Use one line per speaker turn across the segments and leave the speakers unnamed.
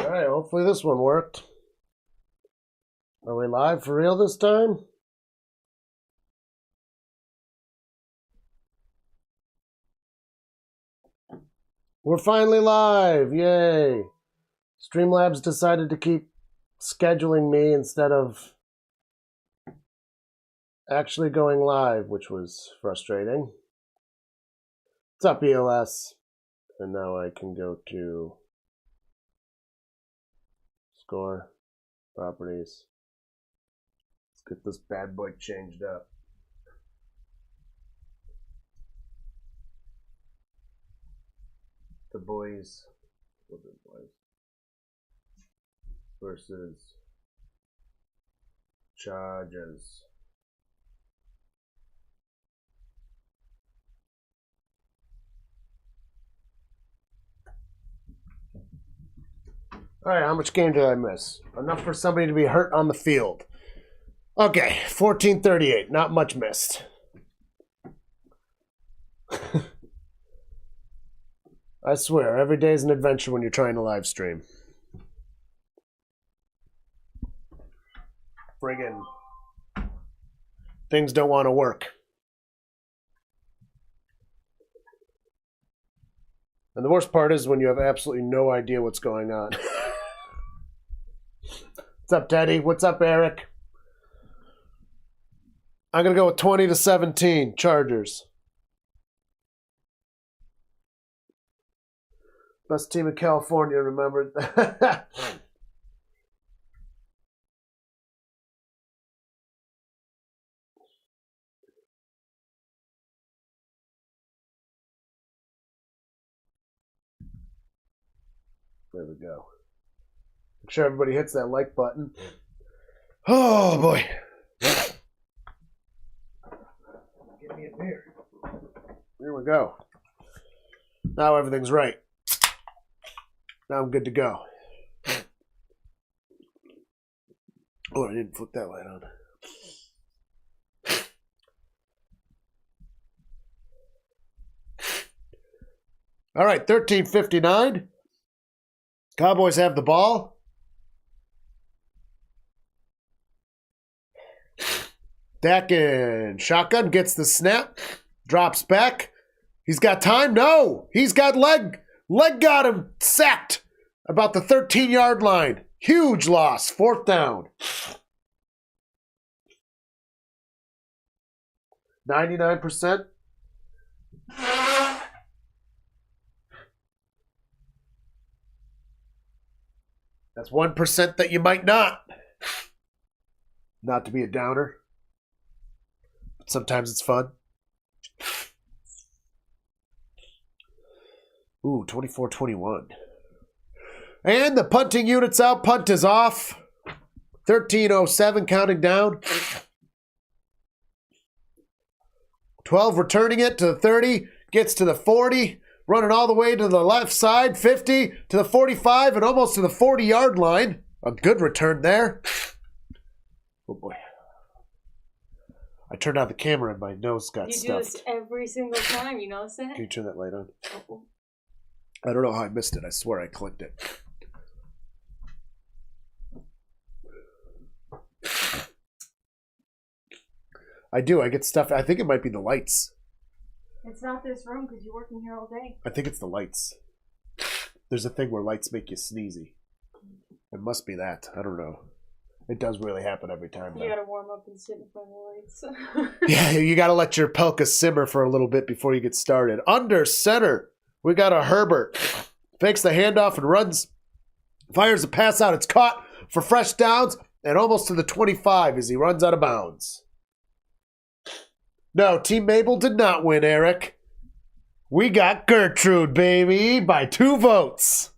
All right, hopefully this one worked. Are we live for real this time? We're finally live! Yay! Streamlabs decided to keep scheduling me instead of actually going live, which was frustrating. What's up, ELS? And now I can go to Score, Properties. Let's get this bad boy changed up. The boys versus Chargers. All right, how much game did I miss? Enough for somebody to be hurt on the field. Okay, 14:38. Not much missed. I swear, every day is an adventure when you're trying to live stream. Friggin' things don't want to work. And the worst part is when you have absolutely no idea what's going on. What's up, Teddy? What's up, Eric? I'm going to go with 20-17, Chargers. Best team in California, remember? There we go. Make sure everybody hits that like button. Oh, boy. Give me a beer. There we go. Now everything's right. Now I'm good to go. Oh, I didn't flip that light on. All right, 13:59. Cowboys have the ball. Dak in shotgun gets the snap, drops back. He's got time? No, he's got leg. Leg got him sacked about the 13-yard line. Huge loss, 4th down. 99%. That's 1% that you might not. Not to be a downer. But sometimes it's fun. Ooh, 24-21. And the punting unit's out. Punt is off. 13:07 counting down. 12 returning it to the 30. Gets to the 40. Running all the way to the left side. 50 to the 45 and almost to the 40-yard line. A good return there. Oh, boy. I turned on the camera and my nose got stuffed.
You do this every single time, you notice that?
Can you turn that light on? Oh. I don't know how I missed it. I swear I clicked it. I do. I get stuffed. I think it might be the lights.
It's not this room because you're working here all day.
I think it's the lights. There's a thing where lights make you sneezy. It must be that. I don't know. It does really happen every time.
You gotta warm up and sit in front of the lights.
Yeah, you gotta let your pelka simmer for a little bit before you get started. Under center, we got a Herbert. Fakes the handoff and runs. Fires a pass out. It's caught for fresh downs and almost to the 25 as he runs out of bounds. No, Team Mabel did not win, Eric. We got Gertrude, baby, by 2 votes.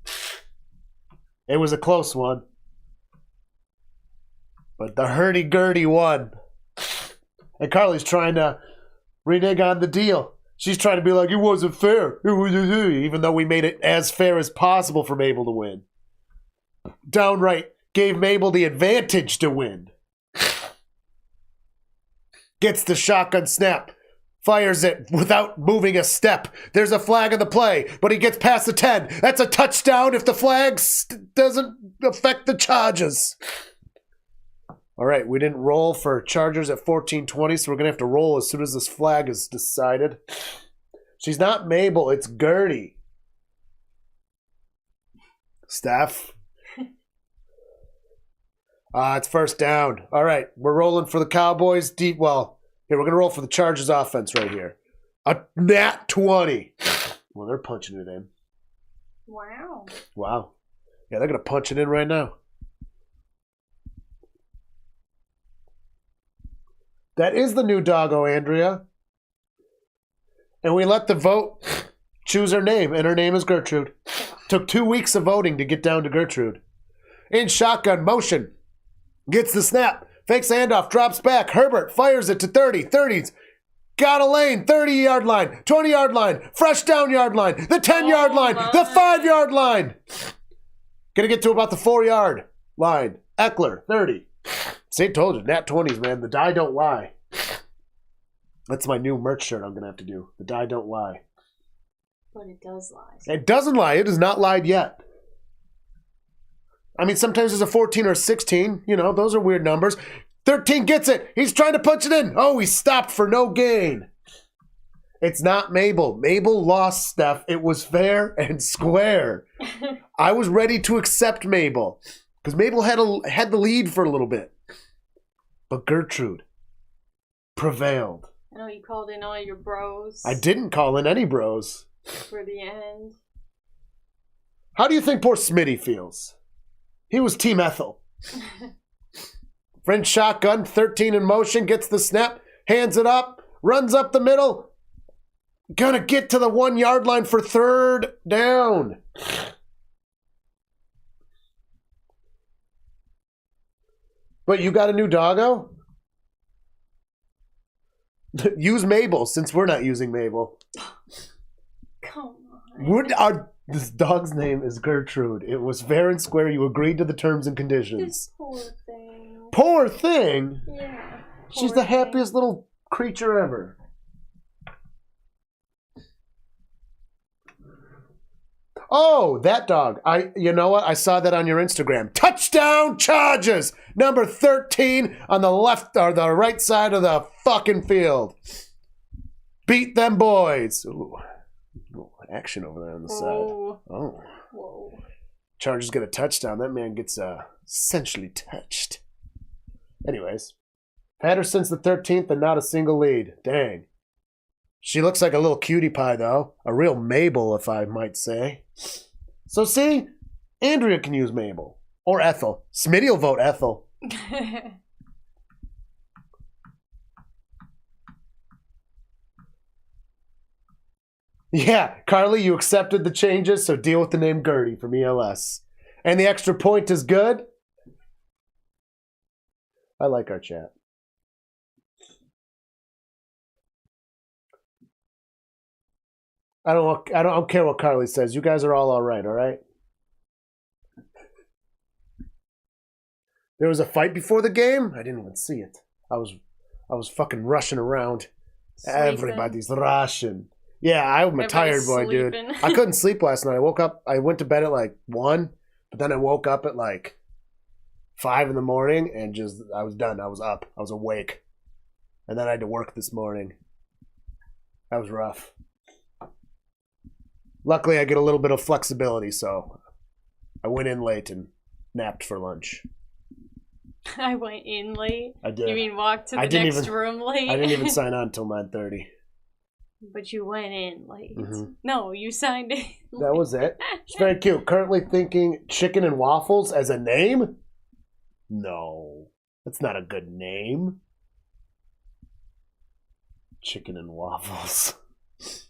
It was a close one. But the hurdy-gurdy won. And Carly's trying to renege on the deal. She's trying to be like, it wasn't fair. Even though we made it as fair as possible for Mabel to win. Downright gave Mabel the advantage to win. Gets the shotgun snap. Fires it without moving a step. There's a flag in the play, but he gets past the 10. That's a touchdown if the flag doesn't affect the charges. All right, we didn't roll for Chargers at 14-20, so we're going to have to roll as soon as this flag is decided. She's not Mabel, it's Gertie. Steph. It's first down. All right, we're rolling for the Cowboys. Here, we're going to roll for the Chargers offense right here. A nat 20. Well, they're punching it in.
Wow.
Wow. Yeah, they're going to punch it in right now. That is the new doggo, Andrea. And we let the vote choose her name, and her name is Gertrude. Took 2 weeks of voting to get down to Gertrude. In shotgun motion. Gets the snap. Fakes handoff. Drops back. Herbert fires it to 30. 30's got a lane. 30-yard line. 20-yard line. Fresh down yard line. The 10-yard line. The 5-yard line. Gonna get to about the 4-yard line. Eckler, 30. See, told you. Nat 20s, man. The die don't lie. That's my new merch shirt I'm going to have to do. The die don't lie.
But it does lie.
It doesn't lie. It has not lied yet. I mean, sometimes there's a 14 or a 16. You know, those are weird numbers. 13 gets it. He's trying to punch it in. Oh, he stopped for no gain. It's not Mabel. Mabel lost, Steph. It was fair and square. I was ready to accept Mabel because Mabel had the lead for a little bit. But Gertrude prevailed.
I know you called in all your bros.
I didn't call in any bros.
For the end.
How do you think poor Smitty feels? He was Team Ethel. French shotgun, 13 in motion, gets the snap, hands it up, runs up the middle. Gonna get to the 1-yard line for third down. But you got a new doggo? Use Mabel, since we're not using Mabel.
Come on.
This dog's name is Gertrude. It was fair and square. You agreed to the terms and conditions.
This poor thing.
Poor thing?
Yeah.
She's the happiest little creature ever. Oh, that dog. You know what? I saw that on your Instagram. Touchdown Chargers! Number 13 on the left or the right side of the fucking field. Beat them boys. Ooh. Action over there on the side. Oh.
Whoa.
Chargers get a touchdown. That man gets essentially touched. Anyways. Patterson's the 13th and not a single lead. Dang. She looks like a little cutie pie, though. A real Mabel, if I might say. So, see? Andrea can use Mabel. Or Ethel. Smitty will vote Ethel. Yeah, Carly, you accepted the changes, so deal with the name Gertie from ELS. And the extra point is good? I like our chat. I don't care what Carly says. You guys are all right, all right? There was a fight before the game? I didn't even see it. I was fucking rushing around.
Sleeping.
Everybody's rushing. Yeah, I'm a tired boy,
sleeping.
dude. I couldn't sleep last night. I woke up, I went to bed at like 1, but then I woke up at like 5 in the morning and I was done. I was up. I was awake. And then I had to work this morning. That was rough. Luckily, I get a little bit of flexibility, so I went in late and napped for lunch.
I went in late?
I did.
You mean walked to the next room late?
I didn't even sign on until 9:30.
But you went in late.
Mm-hmm.
No, you signed in late.
That was it. It's very cute. Currently thinking chicken and waffles as a name? No. That's not a good name. Chicken and waffles.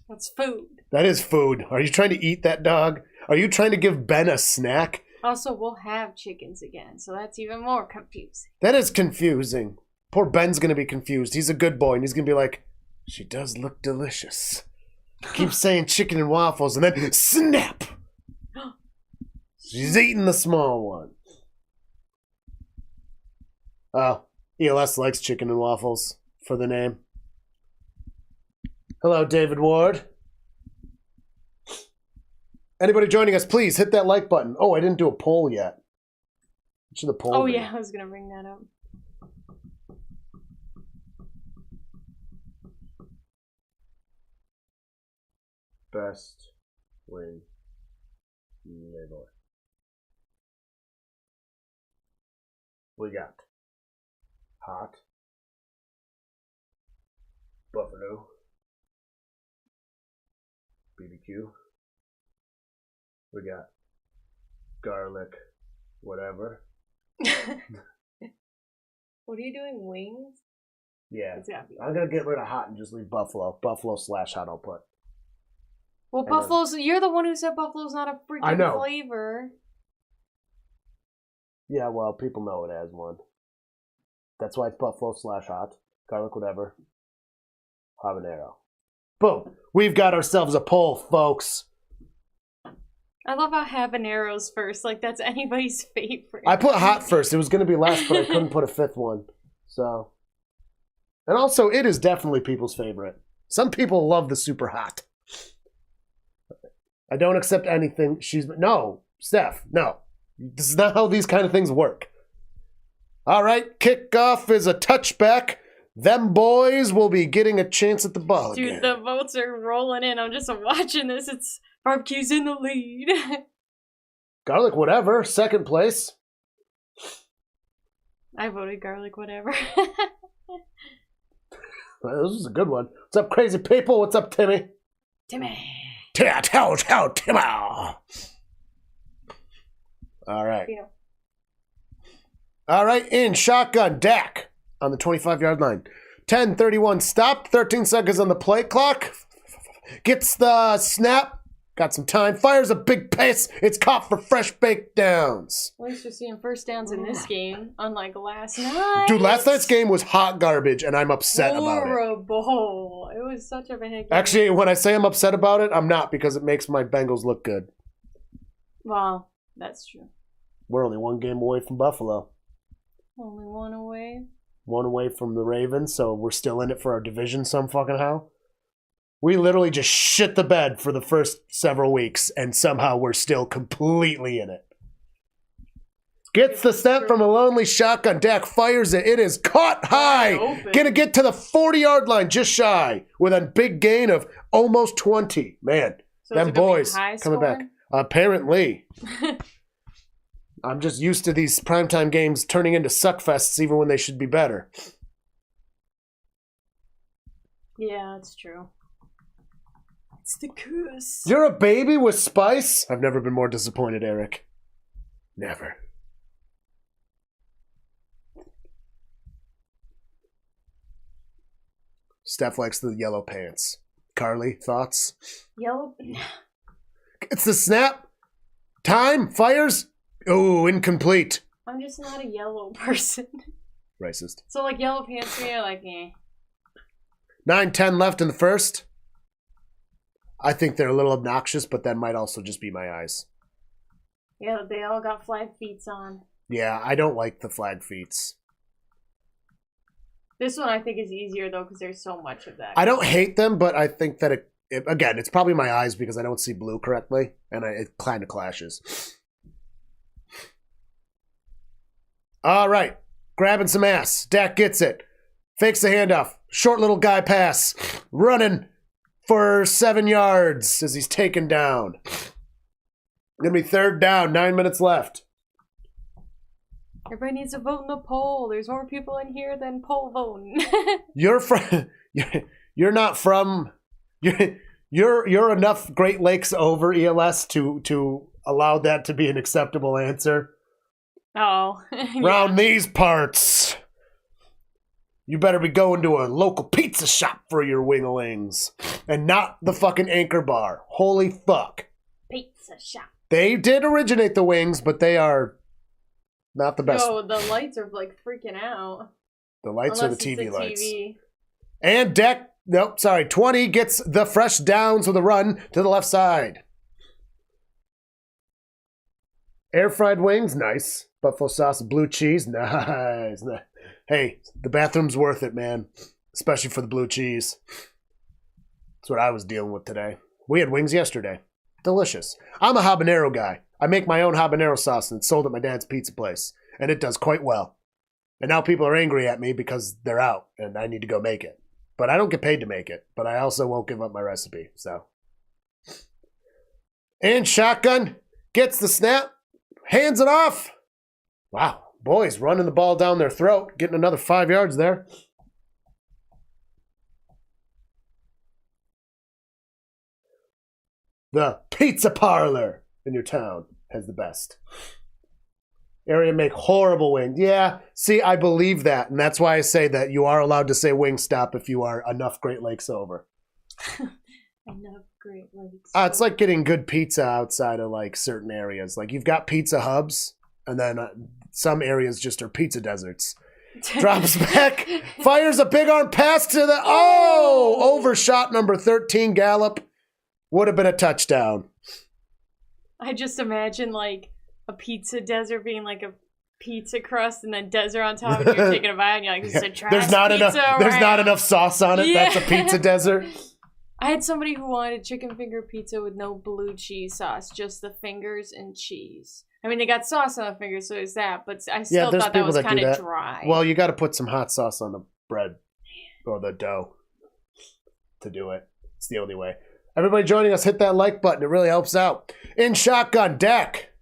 That's food.
That is food. Are you trying to eat that dog? Are you trying to give Ben a snack?
Also, we'll have chickens again, so that's even more confusing.
That is confusing. Poor Ben's going to be confused. He's a good boy, and he's going to be like, she does look delicious. Keep saying chicken and waffles, and then snap! She's eating the small one. Oh, ELS likes chicken and waffles for the name. Hello, David Ward. Anybody joining us, please hit that like button. Oh, I didn't do a poll yet. What should the poll
Oh,
be?
yeah, I was going to bring that up.
Best wing label. We got hot, buffalo, BBQ. We got garlic, whatever.
What are you doing? Wings?
Yeah.
It's gotta be.
I'm going to get rid of hot and just leave buffalo. Buffalo/hot I'll put.
Well,
And
buffalo's. You're the one who said buffalo's not a freaking
I know.
flavor.
Yeah, well, people know it as one. That's why it's buffalo/hot. Garlic, whatever. Habanero. Boom. We've got ourselves a poll, folks.
I love how habanero's first. Like, that's anybody's favorite.
I put hot first. It was going to be last, but I couldn't put a fifth one. So. And also, it is definitely people's favorite. Some people love the super hot. I don't accept anything. No, Steph, no. This is not how these kind of things work. All right, kickoff is a touchback. Them boys will be getting a chance at the ball again.
Dude, the votes are rolling in. I'm just watching this. It's barbecue's in the lead.
Garlic, whatever. Second place.
I voted garlic, whatever.
Well, this is a good one. What's up, crazy people? What's up, Timmy?
Timmy.
Tell, Timmy. All right.
Dino.
All right, in shotgun, Dak on the 25-yard line. 10:31 stop, 13 seconds on the play clock. Gets the snap, got some time, fires a big pass. It's caught for fresh baked downs.
At least you're seeing first downs in this game, unlike last night.
Dude, last night's game was hot garbage, and I'm upset about it.
Horrible. It was such a big game.
Actually, when I say I'm upset about it, I'm not, because it makes my Bengals look good.
Well, that's true.
We're only one game away from Buffalo.
Only one away.
One away from the Ravens, so we're still in it for our division some fucking how. We literally just shit the bed for the first several weeks, and somehow we're still completely in it. Gets the snap from a lonely shotgun. Dak fires it. It is caught high. Gonna get to the 40-yard line, just shy, with a big gain of almost 20. Man,
So
them boys coming
scoring?
back. Apparently. I'm just used to these primetime games turning into suckfests even when they should be better.
Yeah, that's true. It's the curse.
You're a baby with spice? I've never been more disappointed, Eric. Never. Steph likes the yellow pants. Carly, thoughts?
Yellow.
It's the snap. Time. Fires. Oh, incomplete.
I'm just not a yellow person.
Racist.
So, like, yellow pants to me are like, eh.
9:10 left in the first. I think they're a little obnoxious, but that might also just be my eyes.
Yeah, they all got flag feet on.
Yeah, I don't like the flag feets.
This one I think is easier, though, because there's so much of that.
I don't hate them, but I think that again, it's probably my eyes because I don't see blue correctly, and it kind of clashes. All right, grabbing some ass. Dak gets it. Fakes the handoff. Short little guy pass. Running for 7 yards as he's taken down. Gonna be third down, 9 minutes left.
Everybody needs to vote in the poll. There's more people in here than poll voting.
You're from. You're not from. You're enough Great Lakes over ELS to allow that to be an acceptable answer.
Oh. Yeah.
Round these parts, you better be going to a local pizza shop for your wing-a-wings. And not the fucking Anchor Bar. Holy fuck.
Pizza shop.
They did originate the wings, but they are not the best.
No, the lights are like freaking out.
The lights
Unless
are the TV
it's a
lights.
TV.
And Dak, 20 gets the fresh downs with a run to the left side. Air fried wings, nice. Buffalo sauce and blue cheese, nice. Hey, the bathroom's worth it, man. Especially for the blue cheese. That's what I was dealing with today. We had wings yesterday. Delicious. I'm a habanero guy. I make my own habanero sauce and it's sold at my dad's pizza place. And it does quite well. And now people are angry at me because they're out and I need to go make it. But I don't get paid to make it. But I also won't give up my recipe. So. And shotgun gets the snap. Hands it off. Wow. Boys running the ball down their throat. Getting another 5 yards there. The pizza parlor in your town has the best. Area make horrible wings. Yeah, see, I believe that. And that's why I say that you are allowed to say Wingstop if you are enough Great Lakes over.
Enough Great Lakes.
It's like getting good pizza outside of like certain areas. Like you've got pizza hubs, and then some areas just are pizza deserts. Drops back, fires a big arm pass to the... Oh! Overshot number 13, Gallup. Would have been a touchdown.
I just imagine like a pizza desert being like a pizza crust and then desert on top, and you're taking a bite and you're like, this is a trash
there's not
pizza
enough sauce on it.
Yeah.
That's a pizza desert.
I had somebody who wanted chicken finger pizza with no blue cheese sauce, just the fingers and cheese. I mean, they got sauce on the fingers, so there's that, but I still thought that was kind of dry.
Well, you got to put some hot sauce on the bread or the dough to do it. It's the only way. Everybody joining us, hit that like button. It really helps out. In shotgun, Dak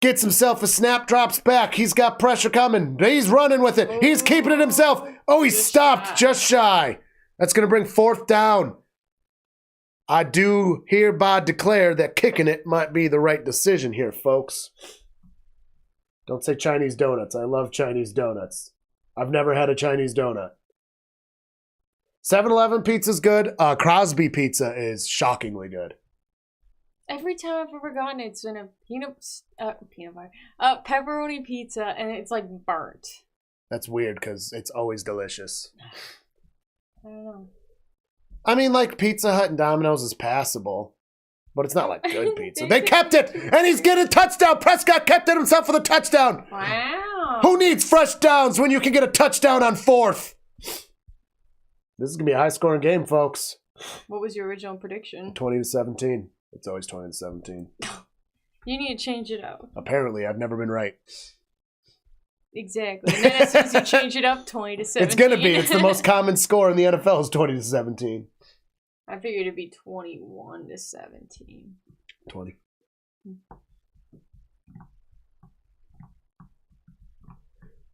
gets himself a snap, drops back. He's got pressure coming. He's running with it. He's keeping it himself. Oh, he stopped just shy. That's going to bring 4th down. I do hereby declare that kicking it might be the right decision here, folks. Don't say Chinese donuts. I love Chinese donuts. I've never had a Chinese donut. 7-Eleven pizza's good. Crosby pizza is shockingly good.
Every time I've ever gotten it, it's been a pepperoni pizza, and it's like burnt.
That's weird because it's always delicious.
I don't know.
I mean, like Pizza Hut and Domino's is passable, but it's not like good pizza. They kept it, and he's getting a touchdown. Prescott kept it himself for the touchdown.
Wow.
Who needs fresh downs when you can get a touchdown on 4th? This is going to be a high-scoring game, folks.
What was your original prediction?
20-17. It's always 20-17.
You need to change it up.
Apparently, I've never been right.
Exactly. And then as soon as you change it up, 20-17.
It's going to be. It's the most common score in the NFL is 20-17.
I figured it'd be 21-17.
20.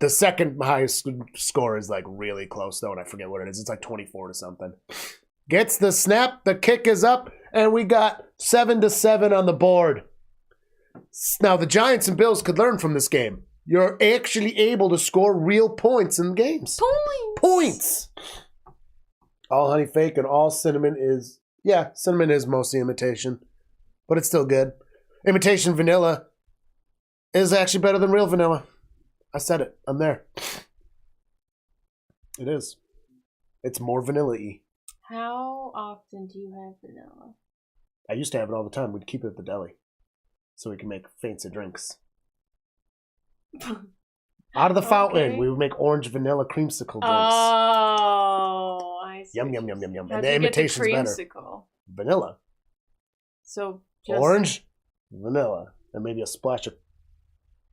The second highest score is like really close though, and I forget what it is. It's like 24 to something. Gets the snap, the kick is up, and we got 7-7 on the board. Now the Giants and Bills could learn from this game. You're actually able to score real points in games. Points! All honey fake and all cinnamon is... Yeah, cinnamon is mostly imitation. But it's still good. Imitation vanilla is actually better than real vanilla. I said it. I'm there. It is. It's more vanilla-y.
How often do you have vanilla?
I used to have it all the time. We'd keep it at the deli. So we can make fancy drinks. Out of the fountain, we would make orange vanilla creamsicle drinks.
Oh, I see.
Yum, yum, yum, yum, yum.
How'd
And the
you get the
imitation's better.
creamsicle?
Vanilla.
So just...
Orange, vanilla, and maybe a splash of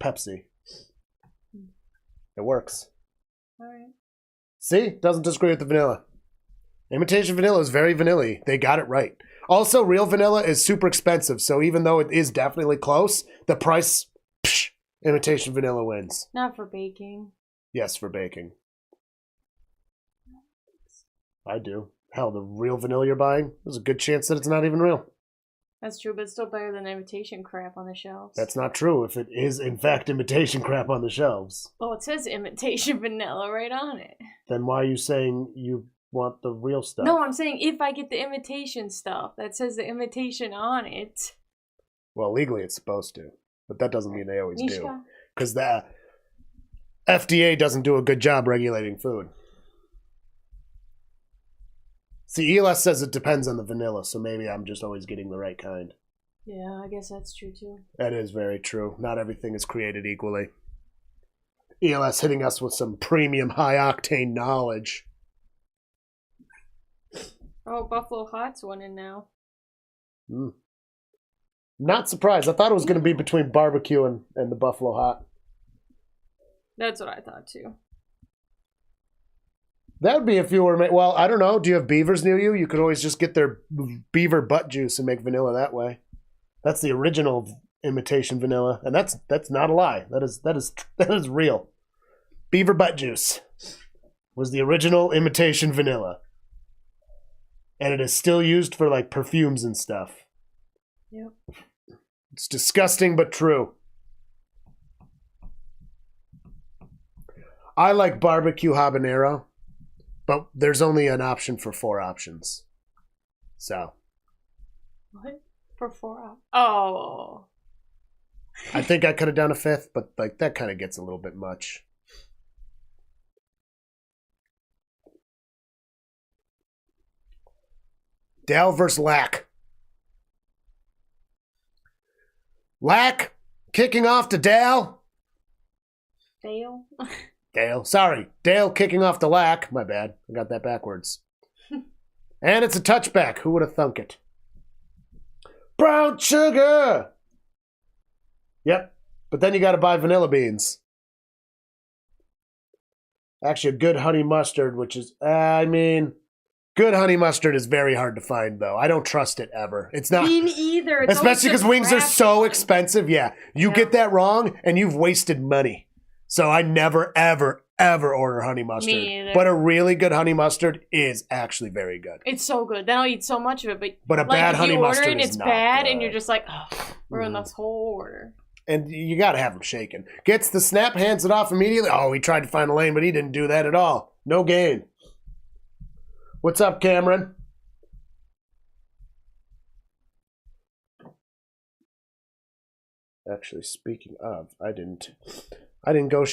Pepsi. It works.
All right.
See? Doesn't disagree with the vanilla. Imitation vanilla is very vanilla-y. They got it right. Also, real vanilla is super expensive, so even though it is definitely close, the price... Imitation vanilla wins.
Not for baking.
Yes, for baking. I do. Hell, the real vanilla you're buying, there's a good chance that it's not even real.
That's true, but it's still better than imitation crap on the shelves.
That's not true if it is, in fact, imitation crap on the shelves.
Oh, it says imitation vanilla right on it.
Then why are you saying you want the real stuff?
No, I'm saying if I get the imitation stuff, that says the imitation on it.
Well, legally it's supposed to. But that doesn't mean they always
Mishka.
do. Because the FDA doesn't do a good job regulating food. See, ELS says it depends on the vanilla, so maybe I'm just always getting the right kind.
Yeah, I guess that's true too.
That is very true. Not everything is created equally. ELS hitting us with some premium high-octane knowledge.
Oh, Buffalo Hot's winning now.
Not surprised. I thought it was going to be between barbecue and the Buffalo Hot.
That's what I thought too.
That would be if you were... Well, I don't know. Do you have beavers near you? You could always just get their beaver butt juice and make vanilla that way. That's the original imitation vanilla, and that's not a lie. That is real. Beaver butt juice was the original imitation vanilla, and it is still used for like perfumes and stuff.
Yep.
It's disgusting but true. I like barbecue habanero, but there's only an option for 4 options. So.
What? For 4 options? Oh.
I think I could have done a 5th, but like that kind of gets a little bit much. Dale versus Lack. Lack kicking off to Dale.
Dale?
Dale. Sorry. Dale kicking off to Lack. My bad. I got that backwards. And it's a touchback. Who would have thunk it? Brown sugar. Yep. But then you got to buy vanilla beans. Actually, a good honey mustard, which is, good honey mustard is very hard to find, though. I don't trust it ever. It's not.
Me either. It's
especially because wings are so expensive. Yeah. You get that wrong, and you've wasted money. So I never, ever, ever order honey mustard.
Me either.
But a really good honey mustard is actually very good.
It's so good. Then I'll eat so much of it.
But a bad honey mustard is not good.
It's bad, and you're just like, oh, ruin this whole order.
And you got to have him shaken. Gets the snap, hands it off immediately. Oh, he tried to find a lane, but he didn't do that at all. No gain. What's up, Cameron? Actually, speaking of, I didn't go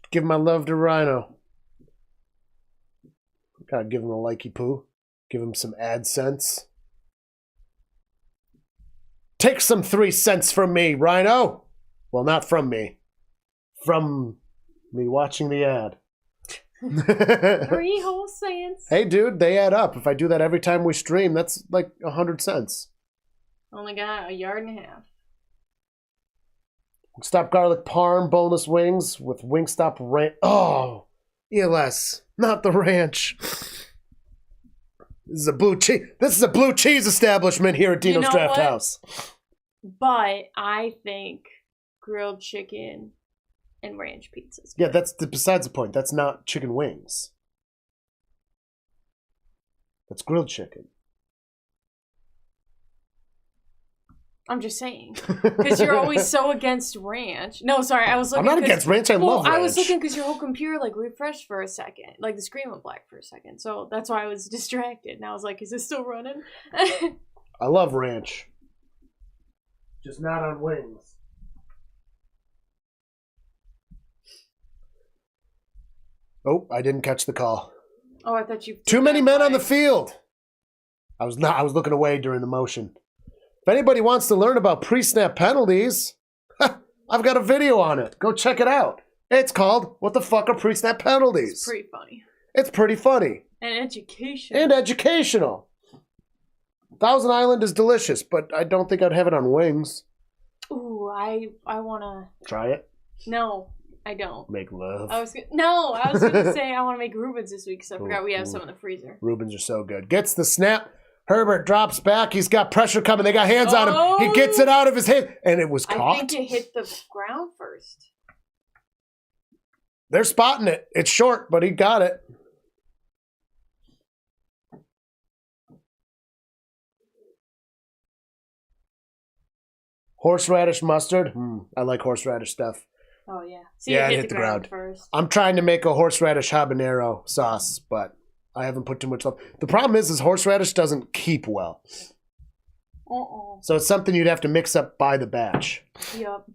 give my love to Rhino. Gotta give him a likey poo. Give him some AdSense. Take some 3 cents from me, Rhino. Well, not from me. From me watching the ad.
3 whole cents.
Hey, dude, they add up. If I do that every time we stream, that's like 100 cents.
Only got 1.5 yards.
Stop garlic parm, boneless wings with Wingstop ranch. Oh, ELS, not the ranch. This is a blue cheese establishment here at Dino's Draft House.
But I think grilled chicken and ranch pizzas.
Yeah, that's besides the point. That's not chicken wings. That's grilled chicken.
I'm just saying. Because you're always so against ranch. No, sorry, I was looking.
I'm not against ranch. I love ranch.
I was looking because your whole computer refreshed for a second. Like the screen went black for a second. So that's why I was distracted. And I was like, is this still running?
I love ranch. Just not on wings. Oh, I didn't catch the call.
Oh, I thought you...
Too many men on the field. I was looking away during the motion. If anybody wants to learn about pre-snap penalties, I've got a video on it. Go check it out. It's called, What the Fuck Are Pre-Snap Penalties?
It's pretty funny.
It's pretty funny.
And educational.
And educational. Thousand Island is delicious, but I don't think I'd have it on wings.
Ooh, I want to...
Try it?
No, I don't.
Make love.
I was going to say I want to make Reubens this week, so I forgot we have some in the freezer.
Reubens are so good. Gets the snap. Herbert drops back. He's got pressure coming. They got hands on him. He gets it out of his hand, and it was caught.
I think it hit the ground first.
They're spotting it. It's short, but he got it. Horseradish mustard. I like horseradish stuff.
Oh, yeah. So
yeah, it hit the ground first. I'm trying to make a horseradish habanero sauce, but I haven't put too much love. The problem is horseradish doesn't keep well. So it's something you'd have to mix up by the batch.
Yep.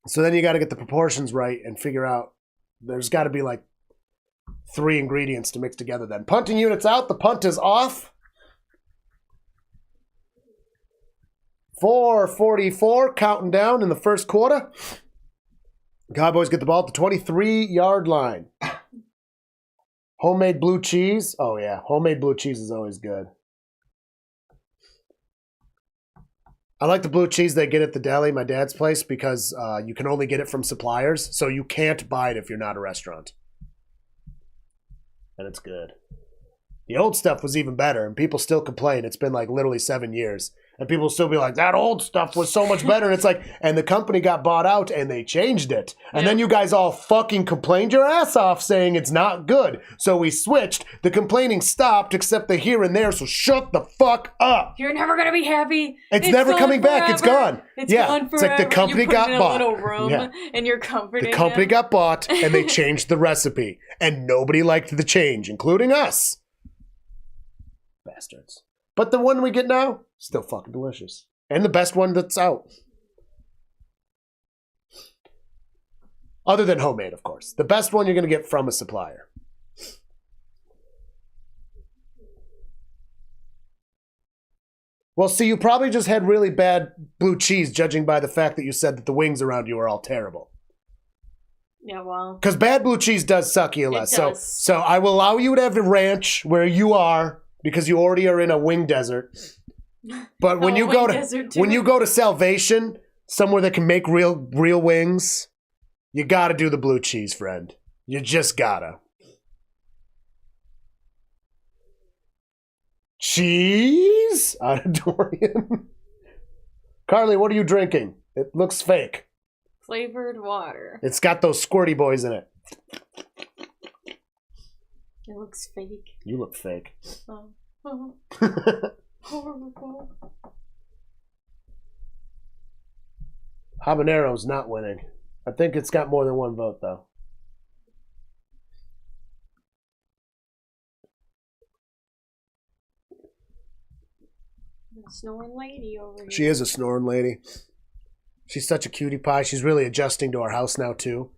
So then you got to get the proportions right and figure out there's got to be like 3 ingredients to mix together then. Punting units out. The punt is off. 4:44 counting down in the first quarter. Cowboys get the ball at the 23-yard line. Homemade blue cheese. Oh, yeah. Homemade blue cheese is always good. I like the blue cheese they get at the deli, my dad's place, because you can only get it from suppliers, so you can't buy it if you're not a restaurant. And it's good. The old stuff was even better, and people still complain. It's been like literally 7 years. And people still be like, that old stuff was so much better. And it's like, and the company got bought out and they changed it. And then you guys all fucking complained your ass off saying it's not good. So we switched. The complaining stopped except the here and there. So shut the fuck up.
You're never going to be happy.
It's never coming
forever.
back. It's gone.
It's gone forever.
It's like the company got bought.
In a little room and you're comforting
The company
them.
got bought and they changed the recipe. And nobody liked the change, including us. Bastards. But the one we get now, still fucking delicious. And the best one that's out. Other than homemade, of course. The best one you're going to get from a supplier. Well, see, you probably just had really bad blue cheese, judging by the fact that you said that the wings around you are all terrible.
Yeah, well.
Because bad blue cheese does suck you less. So I will allow you to have the ranch where you are, because you already are in a wing desert. But when you go to Salvation, somewhere that can make real wings, you gotta do the blue cheese, friend. You just gotta. Cheese? Out of Dorian. Carly, what are you drinking? It looks fake.
Flavored water.
It's got those squirty boys in it.
It looks fake.
You look fake.
Oh. Horrible.
Habanero's not winning. I think it's got more than one vote, though.
A snoring lady over here.
She is a snoring lady. She's such a cutie pie. She's really adjusting to our house now, too.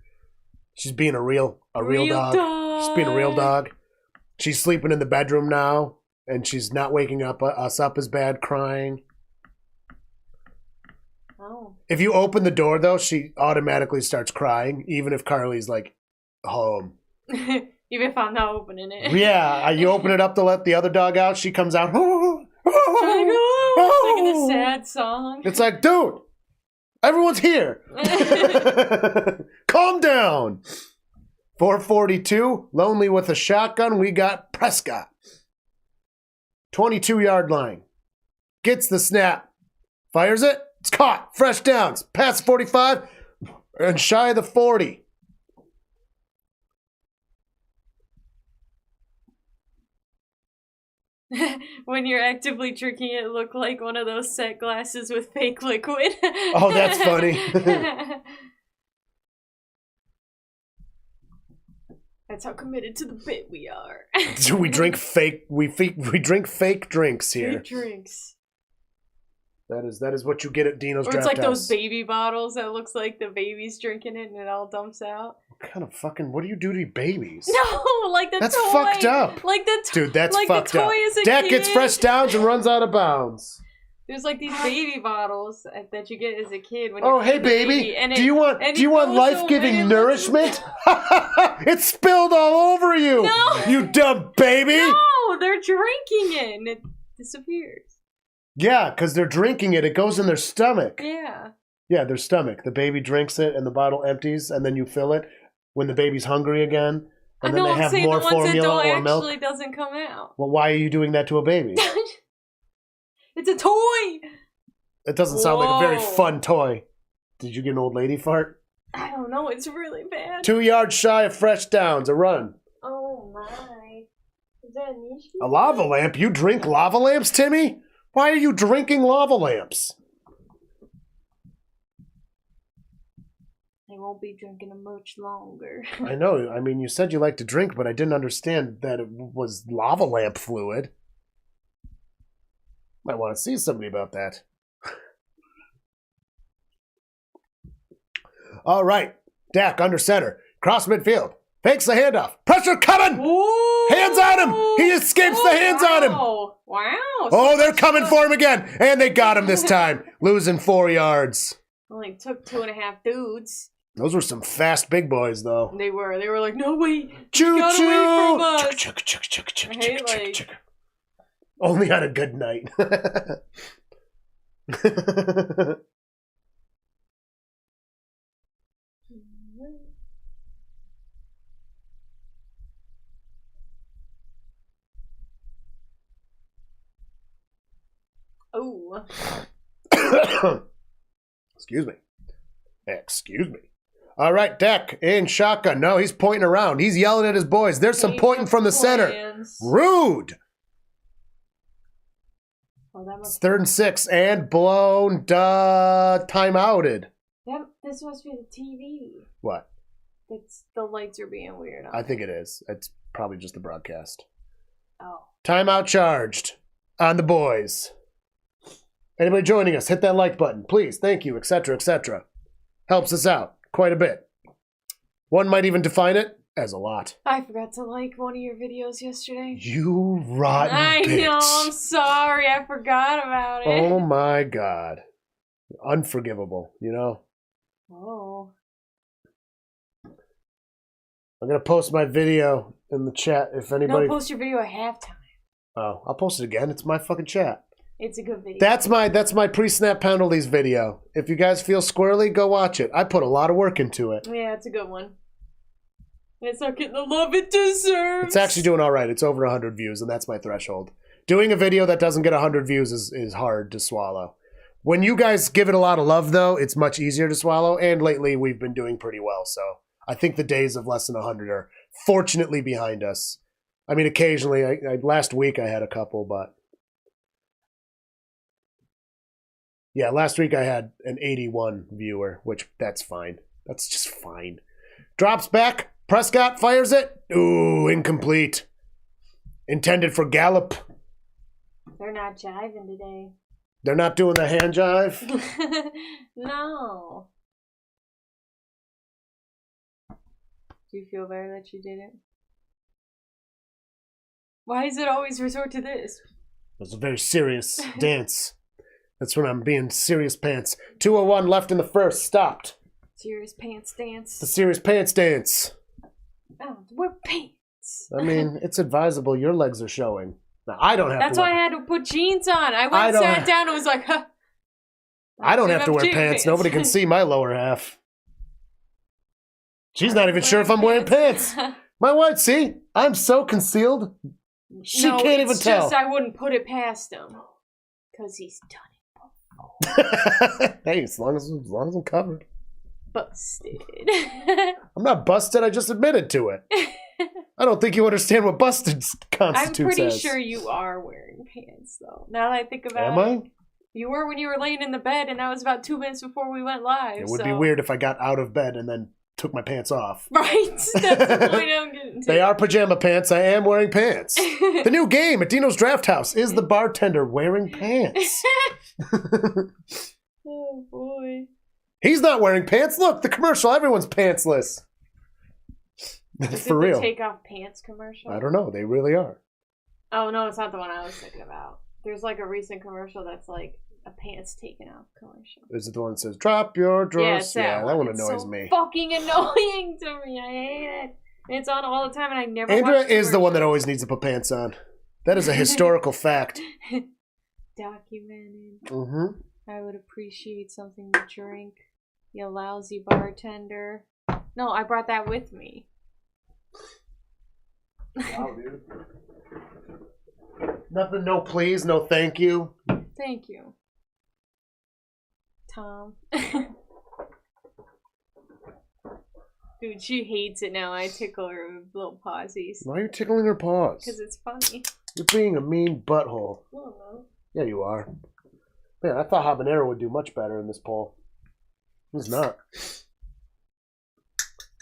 She's being a real dog. She's being a real dog. She's sleeping in the bedroom now, and she's not waking us up as bad, crying.
Oh.
If you open the door, though, she automatically starts crying, even if Carly's, like, home.
Even if I'm not opening it.
Yeah, you open it up to let the other dog out, she comes out.
Singing a sad song.
It's like, dude, everyone's here. Calm down. 442, lonely with a shotgun. We got Prescott. 22-yard line. Gets the snap. Fires it. It's caught. Fresh downs. Past 45 and shy of the 40.
When you're actively drinking it, look like one of those set glasses with fake liquid.
Oh, that's funny.
That's how committed to the bit we are.
We drink fake. We drink fake drinks here.
Fake drinks.
That is what you get at Dino's
Or
Draft
it's like
House.
those baby bottles that looks like the baby's drinking it and it all dumps out.
What kind of fucking? What do you do to babies?
No, like the
that's
toy.
Fucked up.
Like the
dude, that's
like
fucked
the toy
up.
As a
Dak
kid.
gets fresh downs and runs out of bounds.
There's like these baby bottles that you get as a kid. When
oh, hey baby, do you want life-giving nourishment? It's spilled all over you.
No,
you dumb baby.
No, they're drinking it and it disappears.
Yeah, because they're drinking it. It goes in their stomach.
Yeah.
Yeah, their stomach. The baby drinks it and the bottle empties, and then you fill it when the baby's hungry again. And then they have more formula or milk.
Actually doesn't come out.
Well, why are you doing that to a baby?
It's a toy.
It doesn't sound like a very fun toy. Did you get an old lady fart?
I don't know. It's really bad.
2 yards shy of fresh downs. A run.
Oh my! Is that an issue?
A lava lamp? You drink lava lamps, Timmy? Why are you drinking lava lamps?
I won't be drinking them much longer.
I know. I mean, you said you like to drink, but I didn't understand that it was lava lamp fluid. Might want to see somebody about that. All right. Dak under center. Cross midfield. Fakes the handoff. Pressure coming!
Ooh.
Hands on him! He escapes the hands on him!
Wow.
Oh, they're coming for him again! And they got him this time. Losing 4 yards.
Only took 2.5 dudes.
Those were some fast big boys, though.
They were. They were like, no, wait.
Choo
got
choo.
away from us.
Only on a good night.
Oh.
Excuse me. Excuse me. All right, Deck in shotgun. No, he's pointing around. He's yelling at his boys. There's some pointing from the center. Rude. It's 3rd and 6 and blown. Timeouted.
This must be the TV.
What?
The lights are being weird.
I think it is. It's probably just the broadcast.
Oh.
Timeout charged on the boys. Anybody joining us, hit that like button, please. Thank you, etc., etc. Helps us out quite a bit. One might even define it as a lot.
I forgot to like one of your videos yesterday.
You rotten bitch.
I know, I'm sorry. I forgot about it.
Oh my God. Unforgivable, you know?
Oh.
I'm going to post my video in the chat if anybody...
No, post your video at halftime.
Oh, I'll post it again. It's my fucking chat.
It's a good video.
That's my pre-snap penalties video. If you guys feel squirrely, go watch it. I put a lot of work into it.
Yeah, it's a good one. It's not getting the love it deserves.
It's actually doing all right. It's over 100 views, and that's my threshold. Doing a video that doesn't get 100 views is hard to swallow. When you guys give it a lot of love, though, it's much easier to swallow, and lately we've been doing pretty well, so I think the days of less than 100 are fortunately behind us. I mean, occasionally, last week I had a couple, but... Yeah, last week I had an 81 viewer, which that's fine. That's just fine. Drops back. Prescott fires it. Ooh, incomplete. Intended for Gallup.
They're not jiving today.
They're not doing the hand jive?
No. Do you feel better that you did it? Why is it always resort to this?
It was a very serious dance. That's when I'm being serious pants. 2:01 left in the first. Stopped.
Serious pants dance.
The serious pants dance.
Oh, we're pants.
I mean, it's advisable. Your legs are showing. Now, I don't have
That's
to
why I had to put jeans on. I went and sat down and was like, huh.
I don't have to wear pants. Nobody can see my lower half. She's not even sure if I'm wearing pants. My wife, see? I'm so concealed. She can't even tell.
Just I wouldn't put it past him. Because he's done it.
Hey, as long as I'm covered.
Busted.
I'm not busted. I just admitted to it. I don't think you understand what busted constitutes.
I'm pretty
as.
sure you are wearing pants, though. Now that I think about it.
Am I?
You were when you were laying in the bed, and that was about 2 minutes before we went live.
It would be weird if I got out of bed and then took my pants off.
Right? That's the point I'm getting to.
They are pajama pants. I am wearing pants. The new game at Dino's Draft House is the bartender wearing pants.
Oh, boy.
He's not wearing pants. Look, the commercial. Everyone's pantsless.
Is
For
it
real.
the take off pants commercial?
I don't know. They really are.
Oh, no, it's not the one I was thinking about. There's like a recent commercial that's like a pants taken off commercial.
Is it the one that says, drop your drawers?
Yeah,
that one
it's
annoys
so
me.
Fucking annoying to me. I hate it. It's on all the time and I never
Andrea
watch
is the one that always needs to put pants on. That is a historical fact.
Documented.
Mm-hmm.
I would appreciate something to drink. You lousy bartender. No, I brought that with me.
Wow, dude. Nothing, no please, no thank you.
Thank you. Tom. Dude, she hates it now. I tickle her with little pawsies.
Why are you tickling her paws?
Because it's funny.
You're being a mean butthole.
No.
Yeah, you are. Man, I thought habanero would do much better in this poll. It's not.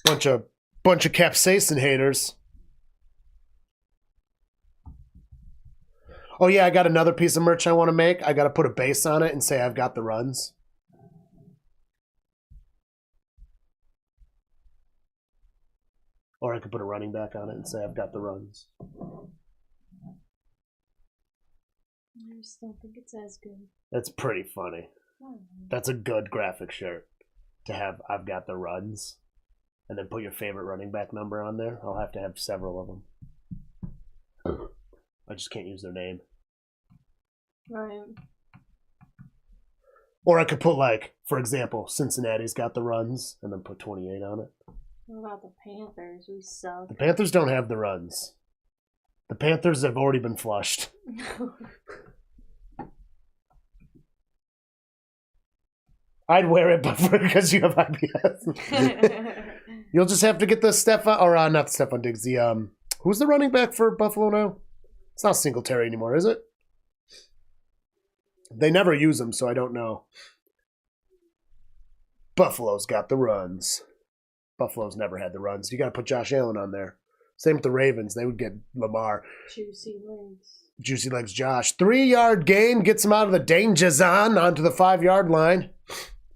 Bunch of capsaicin haters. Oh yeah, I got another piece of merch I want to make. I got to put a base on it and say I've got the runs. Or I could put a running back on it and say I've got the runs.
I just don't think it's as good.
That's pretty funny. That's a good graphic shirt. to have I've got the runs, and then put your favorite running back number on there. I'll have to have several of them. I just can't use their name.
Right.
Or I could put, like, for example, Cincinnati's got the runs, and then put 28 on it.
What about the Panthers? We suck.
The Panthers don't have the runs. The Panthers have already been flushed. I'd wear it, but because you have IBS. You'll just have to get the Stephon, or not the Stephon Diggs, the, who's the running back for Buffalo now? It's not Singletary anymore, is it? They never use them, so I don't know. Buffalo's got the runs. Buffalo's never had the runs. You got to put Josh Allen on there. Same with the Ravens. They would get Lamar.
Juicy legs.
Juicy legs Josh. 3-yard gain gets him out of the danger zone onto the 5-yard line.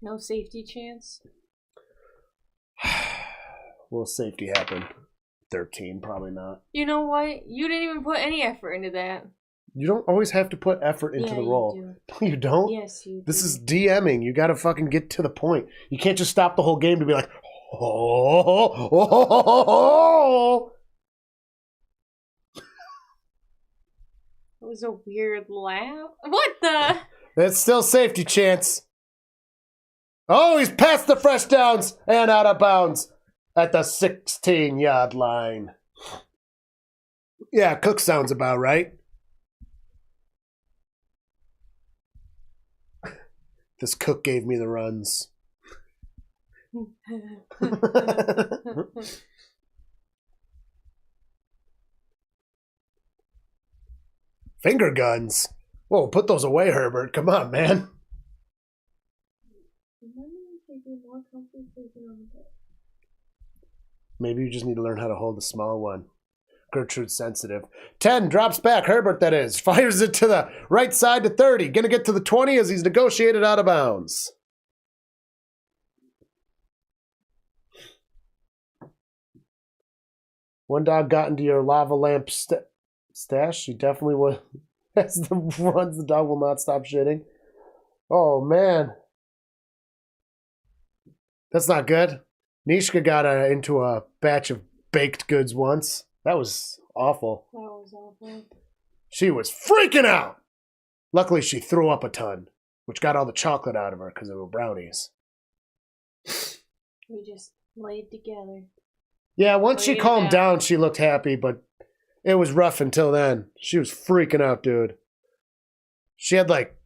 No safety chance?
Will safety happen? 13, probably not.
You know what? You didn't even put any effort into that.
You don't always have to put effort into the role.
You do.
No, you don't?
Yes, you do.
This is DMing. You got to fucking get to the point. You can't just stop the whole game to be like, oh.
It was a weird laugh. What the?
It's still safety chance. Oh, he's past the fresh downs and out of bounds at the 16-yard line. Yeah, Cook sounds about right. This Cook gave me the runs. Finger guns. Whoa, put those away, Herbert. Come on, man. Maybe you just need to learn how to hold a small one. Gertrude's sensitive. 10 drops back. Herbert, that is. Fires it to the right side to 30. Gonna get to the 20 as he's negotiated out of bounds. One dog got into your lava lamp stash. She definitely would. As the runs, the dog will not stop shitting. Oh, man. That's not good. Nishka got into a batch of baked goods once. That was awful.
That was awful.
She was freaking out. Luckily, she threw up a ton, which got all the chocolate out of her because they were brownies.
We just laid together.
Yeah, once she calmed down, she looked happy, but it was rough until then. She was freaking out, dude. She had like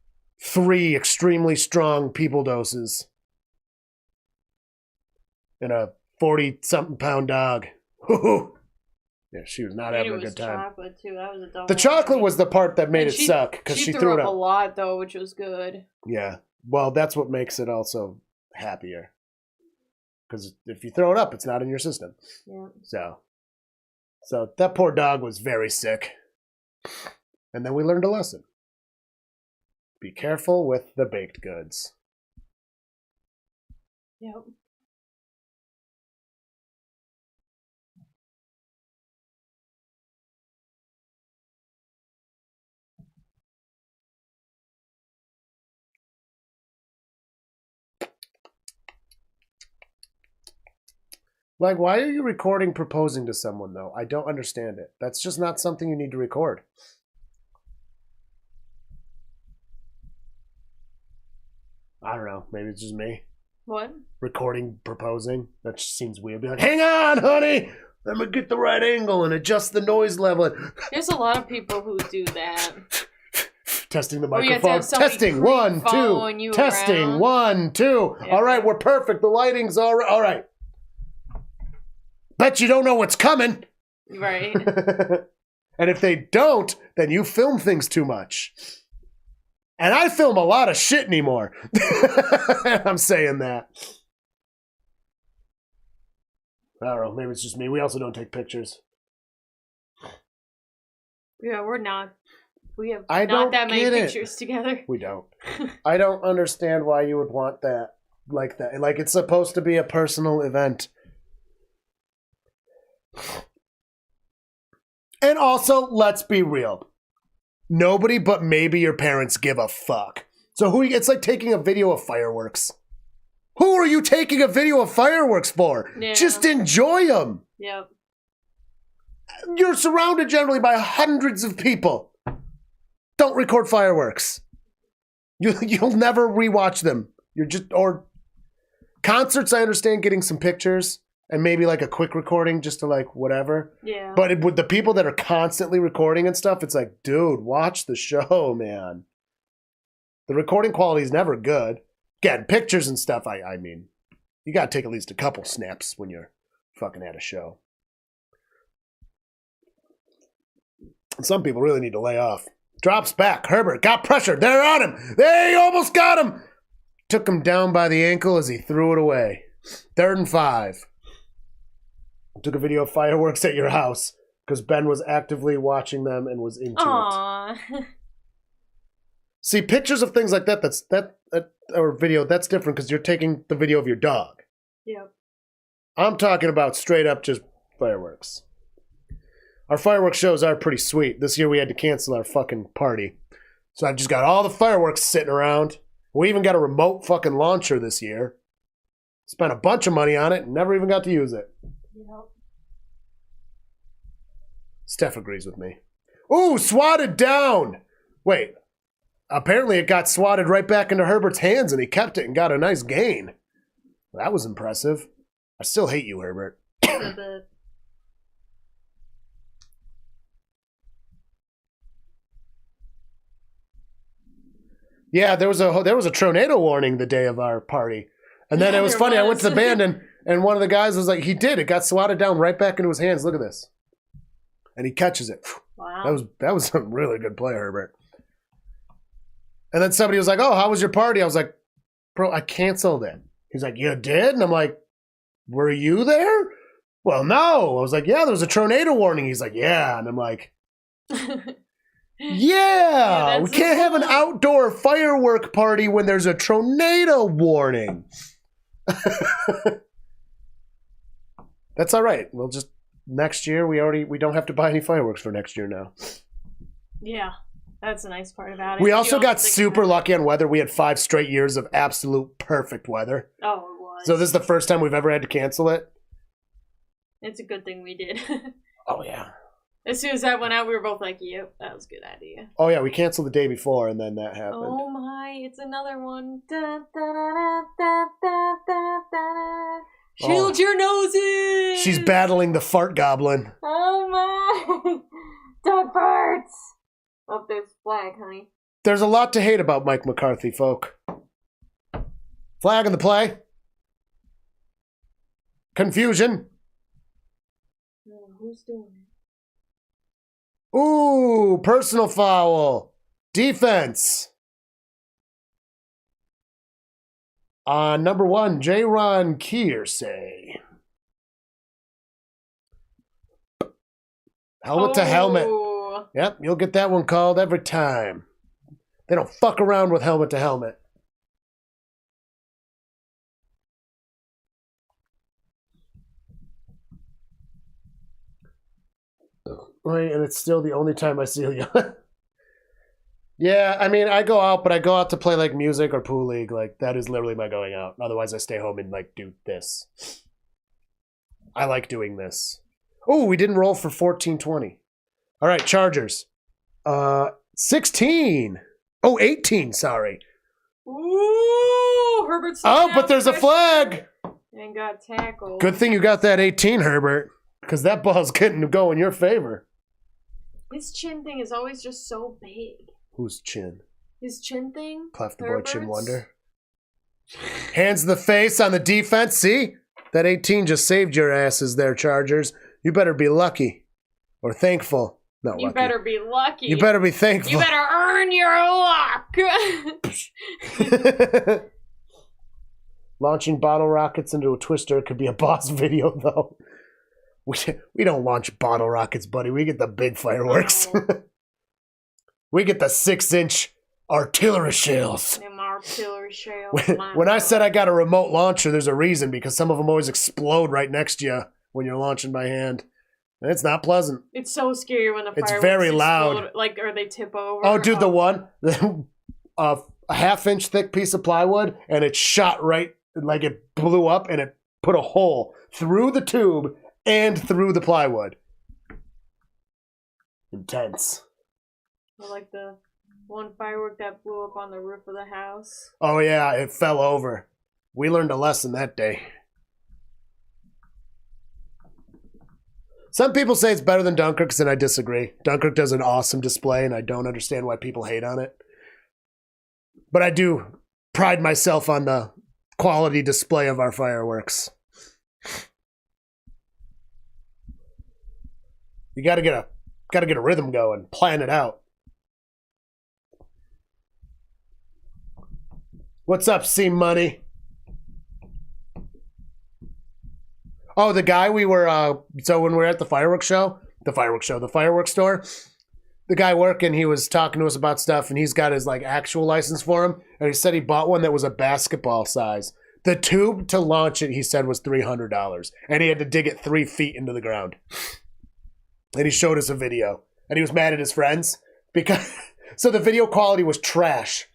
3 extremely strong people doses and a 40-something pound dog. Yeah, she was not having a good time.
Chocolate too. That was a double.
The chocolate was the part that made it suck because she threw it up
a lot though, which was good.
Yeah, well, that's what makes it also happier. Because if you throw it up, it's not in your system.
Yeah.
So that poor dog was very sick. And then we learned a lesson. Be careful with the baked goods.
Yep.
Like, why are you recording proposing to someone, though? I don't understand it. That's just not something you need to record. I don't know. Maybe it's just me.
What?
Recording proposing. That just seems weird. Be like, hang on, honey! Let me get the right angle and adjust the noise level.
There's a lot of people who do that.
Testing the microphone. Testing. 1, 2. Testing.
Around.
1, 2. Yeah. All right, we're perfect. The lighting's all right. All right. Bet you don't know what's coming.
Right.
And if they don't, then you film things too much. And I film a lot of shit anymore. I'm saying that. I don't know. Maybe it's just me. We also don't take pictures.
Yeah, we're not. We have not that many pictures together.
We don't. I don't understand why you would want that like that. Like, it's supposed to be a personal event. And also, let's be real. Nobody but maybe your parents give a fuck. So it's like taking a video of fireworks. Who are you taking a video of fireworks for?
Yeah.
Just enjoy them.
Yep.
You're surrounded generally by hundreds of people. Don't record fireworks. You'll never rewatch them. Or concerts, I understand getting some pictures and maybe like a quick recording just to like whatever.
Yeah.
But with the people that are constantly recording and stuff, it's like, dude, watch the show, man. The recording quality is never good. Again, pictures and stuff, I mean, you got to take at least a couple snaps when you're fucking at a show. Some people really need to lay off. Drops back. Herbert got pressured. They're on him. They almost got him. Took him down by the ankle as he threw it away. 3rd and 5. Took a video of fireworks at your house because Ben was actively watching them and was into it. See, pictures of things like that, or video, that's different because you're taking the video of your dog.
Yep.
I'm talking about straight up just fireworks. Our fireworks shows are pretty sweet. This year we had to cancel our fucking party. So I just got all the fireworks sitting around. We even got a remote fucking launcher this year. Spent a bunch of money on it and never even got to use it.
Yep.
Steph agrees with me. Ooh, swatted down. Wait. Apparently it got swatted right back into Herbert's hands and he kept it and got a nice gain. That was impressive. I still hate you, Herbert. Yeah, there was a tornado warning the day of our party. And then it was funny. I went to the band and one of the guys was like, it got swatted down right back into his hands. Look at this. And he catches it.
Wow.
That was a really good play, Herbert. And then somebody was like, oh, how was your party? I was like, bro, I canceled it. He's like, you did? And I'm like, were you there? Well, no. I was like, yeah, there was a tornado warning. He's like, yeah. And I'm like, yeah, we can't have an outdoor firework party when there's a tornado warning. That's all right. We'll just next year we don't have to buy any fireworks for next year now.
Yeah, that's the nice part about it.
We also got super lucky on weather. We had 5 straight years of absolute perfect weather.
Oh, it was.
So this is the first time we've ever had to cancel it.
It's a good thing we did.
Oh yeah.
As soon as that went out, we were both like, yep, that was a good idea.
Oh, yeah, we canceled the day before, and then that happened.
Oh, my, it's another one. Da, da, da, da, da, da, da. Shield your noses!
She's battling the fart goblin.
Oh, my. Dog farts! Oh, there's flag, honey.
There's a lot to hate about Mike McCarthy, folk. Flag in the play. Confusion.
Who's doing it?
Ooh, personal foul. Defense. Number 1, J-Ron Kearsey. Helmet to helmet. Yep, you'll get that one called every time. They don't fuck around with helmet to helmet. Right, and it's still the only time I see you. Yeah, I mean, I go out, but I go out to play like music or pool league. Like that is literally my going out. Otherwise, I stay home and like do this. I like doing this. Oh, we didn't roll for 14-20. All right, Chargers. 16. Oh, 18, sorry.
Ooh, Herbert's.
Oh, but there's a flag.
And got tackled.
Good thing you got that 18, Herbert, because that ball's getting to go in your favor.
His chin thing is always just so big.
Whose chin?
His chin thing?
Clef the boy chin wonder. Hands to the face on the defense. See? That 18 just saved your asses there, Chargers. You better be lucky. Or thankful. Not
you
lucky.
Better be lucky.
You better be thankful.
You better earn your luck.
Launching bottle rockets into a twister could be a boss video, though. We don't launch bottle rockets, buddy. We get the big fireworks.
Oh.
We get the 6-inch artillery shells.
Them artillery shells.
When I said I got a remote launcher, there's a reason, because some of them always explode right next to you when you're launching by hand. And it's not pleasant.
It's so scary when the fireworks
It's very
explode,
loud.
Like, or they tip over.
Oh, dude, the one, a half-inch thick piece of plywood, and it shot right like it blew up and it put a hole through the tube and through the plywood. Intense.
Like the one firework that blew up on the roof of the house.
Oh yeah, it fell over. We learned a lesson that day. Some people say it's better than Dunkirk's, and I disagree. Dunkirk does an awesome display, and I don't understand why people hate on it. But I do pride myself on the quality display of our fireworks. You gotta get a rhythm going, plan it out. What's up, C-Money? Oh, the guy we were, so when we were at the fireworks store, the guy working, he was talking to us about stuff, and he's got his, like, actual license for him, and he said he bought one that was a basketball size. The tube to launch it, he said, was $300, and he had to dig it 3 feet into the ground. And he showed us a video, and he was mad at his friends, because, so the video quality was trash.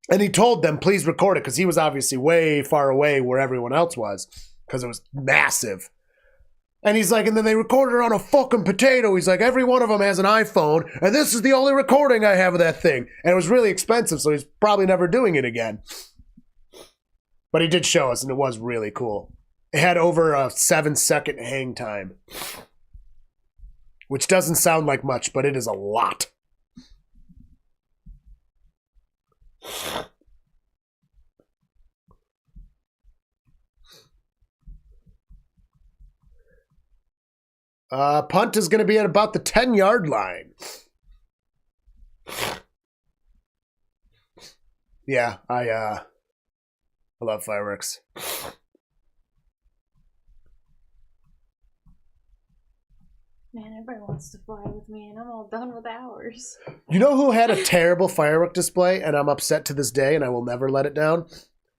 And he told them, please record it, because he was obviously way far away where everyone else was. Because it was massive. And he's like, and then they recorded it on a fucking potato. He's like, every one of them has an iPhone, and this is the only recording I have of that thing. And it was really expensive, so he's probably never doing it again. But he did show us, and it was really cool. It had over a 7-second hang time. Which doesn't sound like much, but it is a lot. Punt is going to be at about the 10-yard line. Yeah, I love fireworks.
Man, everybody wants to fly with me, and I'm all done with ours.
You know who had a terrible firework display, and I'm upset to this day, and I will never let it down?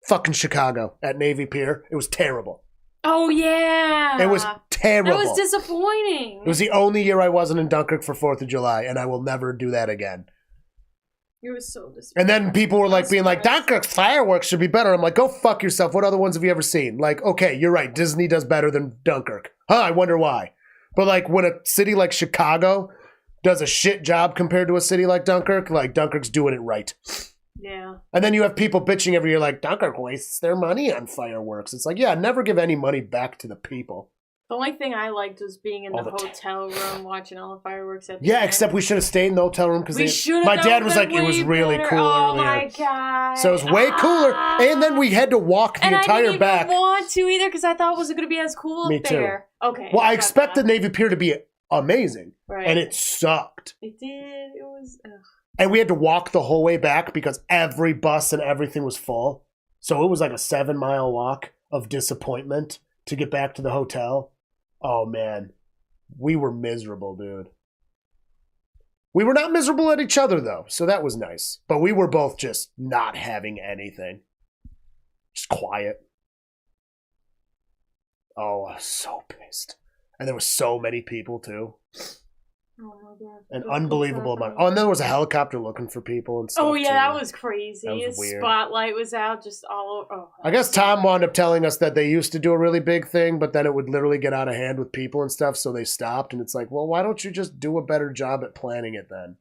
Fucking Chicago at Navy Pier. It was terrible.
Oh, yeah.
It was terrible.
That was disappointing.
It was the only year I wasn't in Dunkirk for 4th of July, and I will never do that again.
It was so disappointing.
And then people were like being like, Dunkirk's fireworks should be better. I'm like, go fuck yourself. What other ones have you ever seen? Like, okay, you're right. Disney does better than Dunkirk. Huh, I wonder why. But like when a city like Chicago does a shit job compared to a city like Dunkirk's doing it right.
Yeah.
And then you have people bitching every year like, Dunkirk wastes their money on fireworks. It's like, yeah, never give any money back to the people.
The only thing I liked was being in the hotel room watching all the fireworks at the
Yeah,
end. Except
we should have stayed in the hotel room because my dad was like, it was really cool
oh
earlier.
My God.
So it was way cooler. And then we had to walk the entire back.
I didn't even want to either because I thought it wasn't going to be as cool
Me
up there.
Too.
Okay.
Well, I expected Navy Pier to be amazing.
Right.
And it sucked.
It did. It was... Ugh.
And we had to walk the whole way back because every bus and everything was full. So it was like a 7-mile walk of disappointment to get back to the hotel. Oh, man. We were miserable, dude. We were not miserable at each other, though. So that was nice. But we were both just not having anything. Just quiet. Oh, I was so pissed. And there were so many people, too.
Oh my God.
An unbelievable amount. Oh, and then there was a helicopter looking for people and stuff.
Oh, yeah,
too.
that was crazy.
That was weird.
Spotlight was out just all over. Oh,
I guess Tom wound up telling us that they used to do a really big thing, but then it would literally get out of hand with people and stuff, so they stopped. And it's like, well, why don't you just do a better job at planning it then?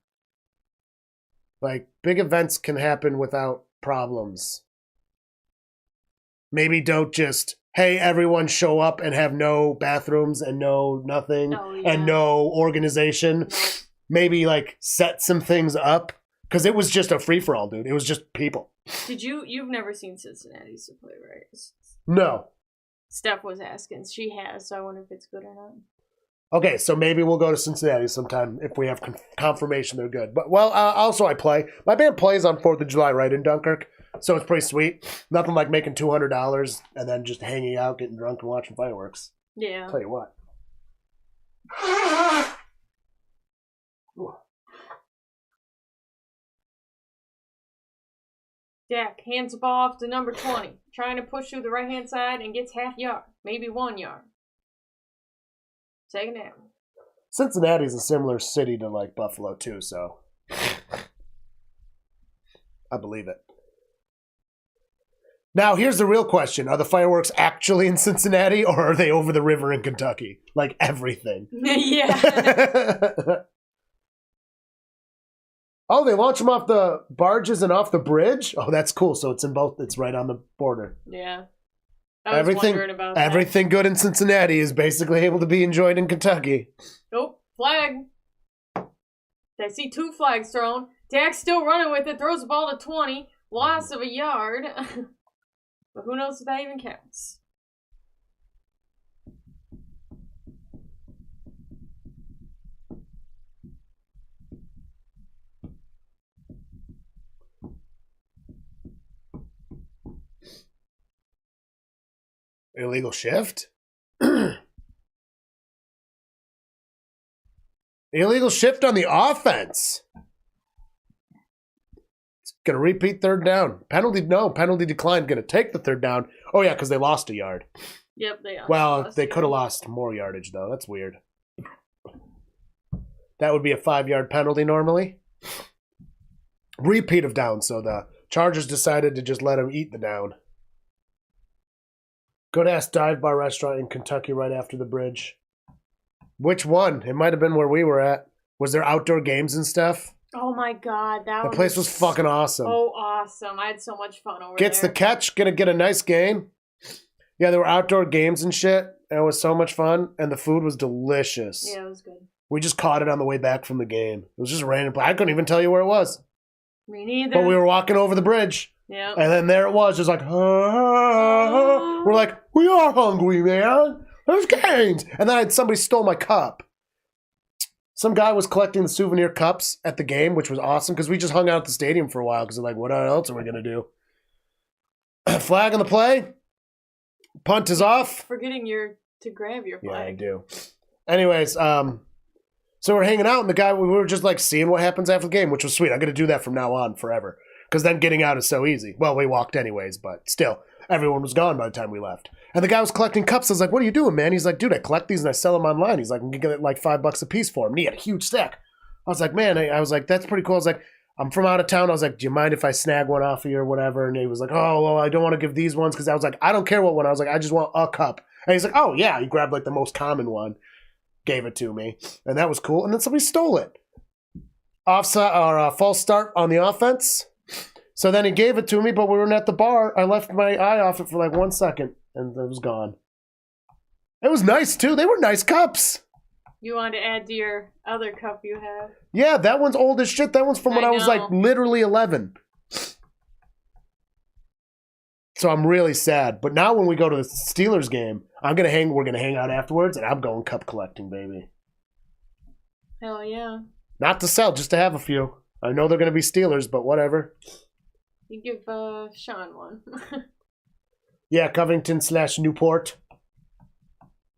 Like, big events can happen without problems. Maybe don't just, hey, everyone show up and have no bathrooms and no nothing and no organization. Maybe, like, set some things up. Because it was just a free-for-all, dude. It was just people.
You've never seen Cincinnati's to play, right?
No.
Steph was asking. She has, so I wonder if it's good or not.
Okay, so maybe we'll go to Cincinnati sometime if we have confirmation they're good. But, well, also I play. My band plays on 4th of July right in Dunkirk. So it's pretty sweet. Nothing like making $200 and then just hanging out, getting drunk, and watching fireworks.
Yeah.
I'll tell you what.
Jack hands the ball off to number 20. Trying to push through the right-hand side and gets half yard. Maybe 1 yard. Second down.
Cincinnati's a similar city to, like, Buffalo, too, so I believe it. Now, here's the real question. Are the fireworks actually in Cincinnati, or are they over the river in Kentucky? Like everything.
Yeah.
Oh, they launch them off the barges and off the bridge? Oh, that's cool. So it's in both. It's right on the border.
Yeah. I was wondering about that.
Everything good in Cincinnati is basically able to be enjoyed in Kentucky.
Oh, flag. I see 2 flags thrown. Dak's still running with it. Throws the ball to 20. Loss of a yard. But who knows if that even counts.
Illegal shift? Illegal shift on the offense. It's going to repeat third down. Penalty, no. Penalty declined. Going to take the third down. Oh, yeah, because they lost a yard.
Yep, they lost.
Well, they could have lost more yardage, though. That's weird. That would be a 5-yard penalty normally. Repeat of down, so the Chargers decided to just let them eat the down. Good-ass dive bar restaurant in Kentucky right after the bridge. Which one? It might have been where we were at. Was there outdoor games and stuff?
Oh my god,
the place was fucking awesome.
Oh, awesome. I had so much fun over
Gets the catch, gonna get a nice gain. Yeah, there were outdoor games and shit. And it was so much fun, and the food was delicious.
Yeah, it was good.
We just caught it on the way back from the game. It was just random. I couldn't even tell you where it was.
Me neither.
But we were walking over the bridge.
Yeah.
And then there it was, just like, we're like, we are hungry, man. There's games. And then somebody stole my cup. Some guy was collecting the souvenir cups at the game, which was awesome because we just hung out at the stadium for a while because they're like, what else are we going to do? Flag on the play. Punt is off.
Forgetting to grab your flag.
Yeah, I do. Anyways, so we're hanging out, and the guy, we were just like seeing what happens after the game, which was sweet. I'm going to do that from now on forever because then getting out is so easy. Well, we walked anyways, but still, everyone was gone by the time we left. And the guy was collecting cups. I was like, what are you doing, man? He's like, dude, I collect these and I sell them online. He's like, I'm going to get like $5 a piece for them. And he had a huge stack. I was like, man, I was like, that's pretty cool. I was like, I'm from out of town. I was like, do you mind if I snag one off of you or whatever? And he was like, oh, well, I don't want to give these ones because I was like, I don't care what one. I was like, I just want a cup. And he's like, oh, yeah. He grabbed like the most common one, gave it to me. And that was cool. And then somebody stole it. Offside or false start on the offense. So then he gave it to me, but we were at the bar. I left my eye off it for like 1 second, and it was gone. It was nice, too. They were nice cups.
You want to add to your other cup you have?
Yeah, that one's old as shit. That one's from when I was like literally 11. So I'm really sad. But now when we go to the Steelers game, we're gonna hang out afterwards, and I'm going cup collecting, baby.
Hell yeah.
Not to sell, just to have a few. I know they're gonna be Steelers, but whatever.
You give Sean one.
Yeah, Covington/Newport.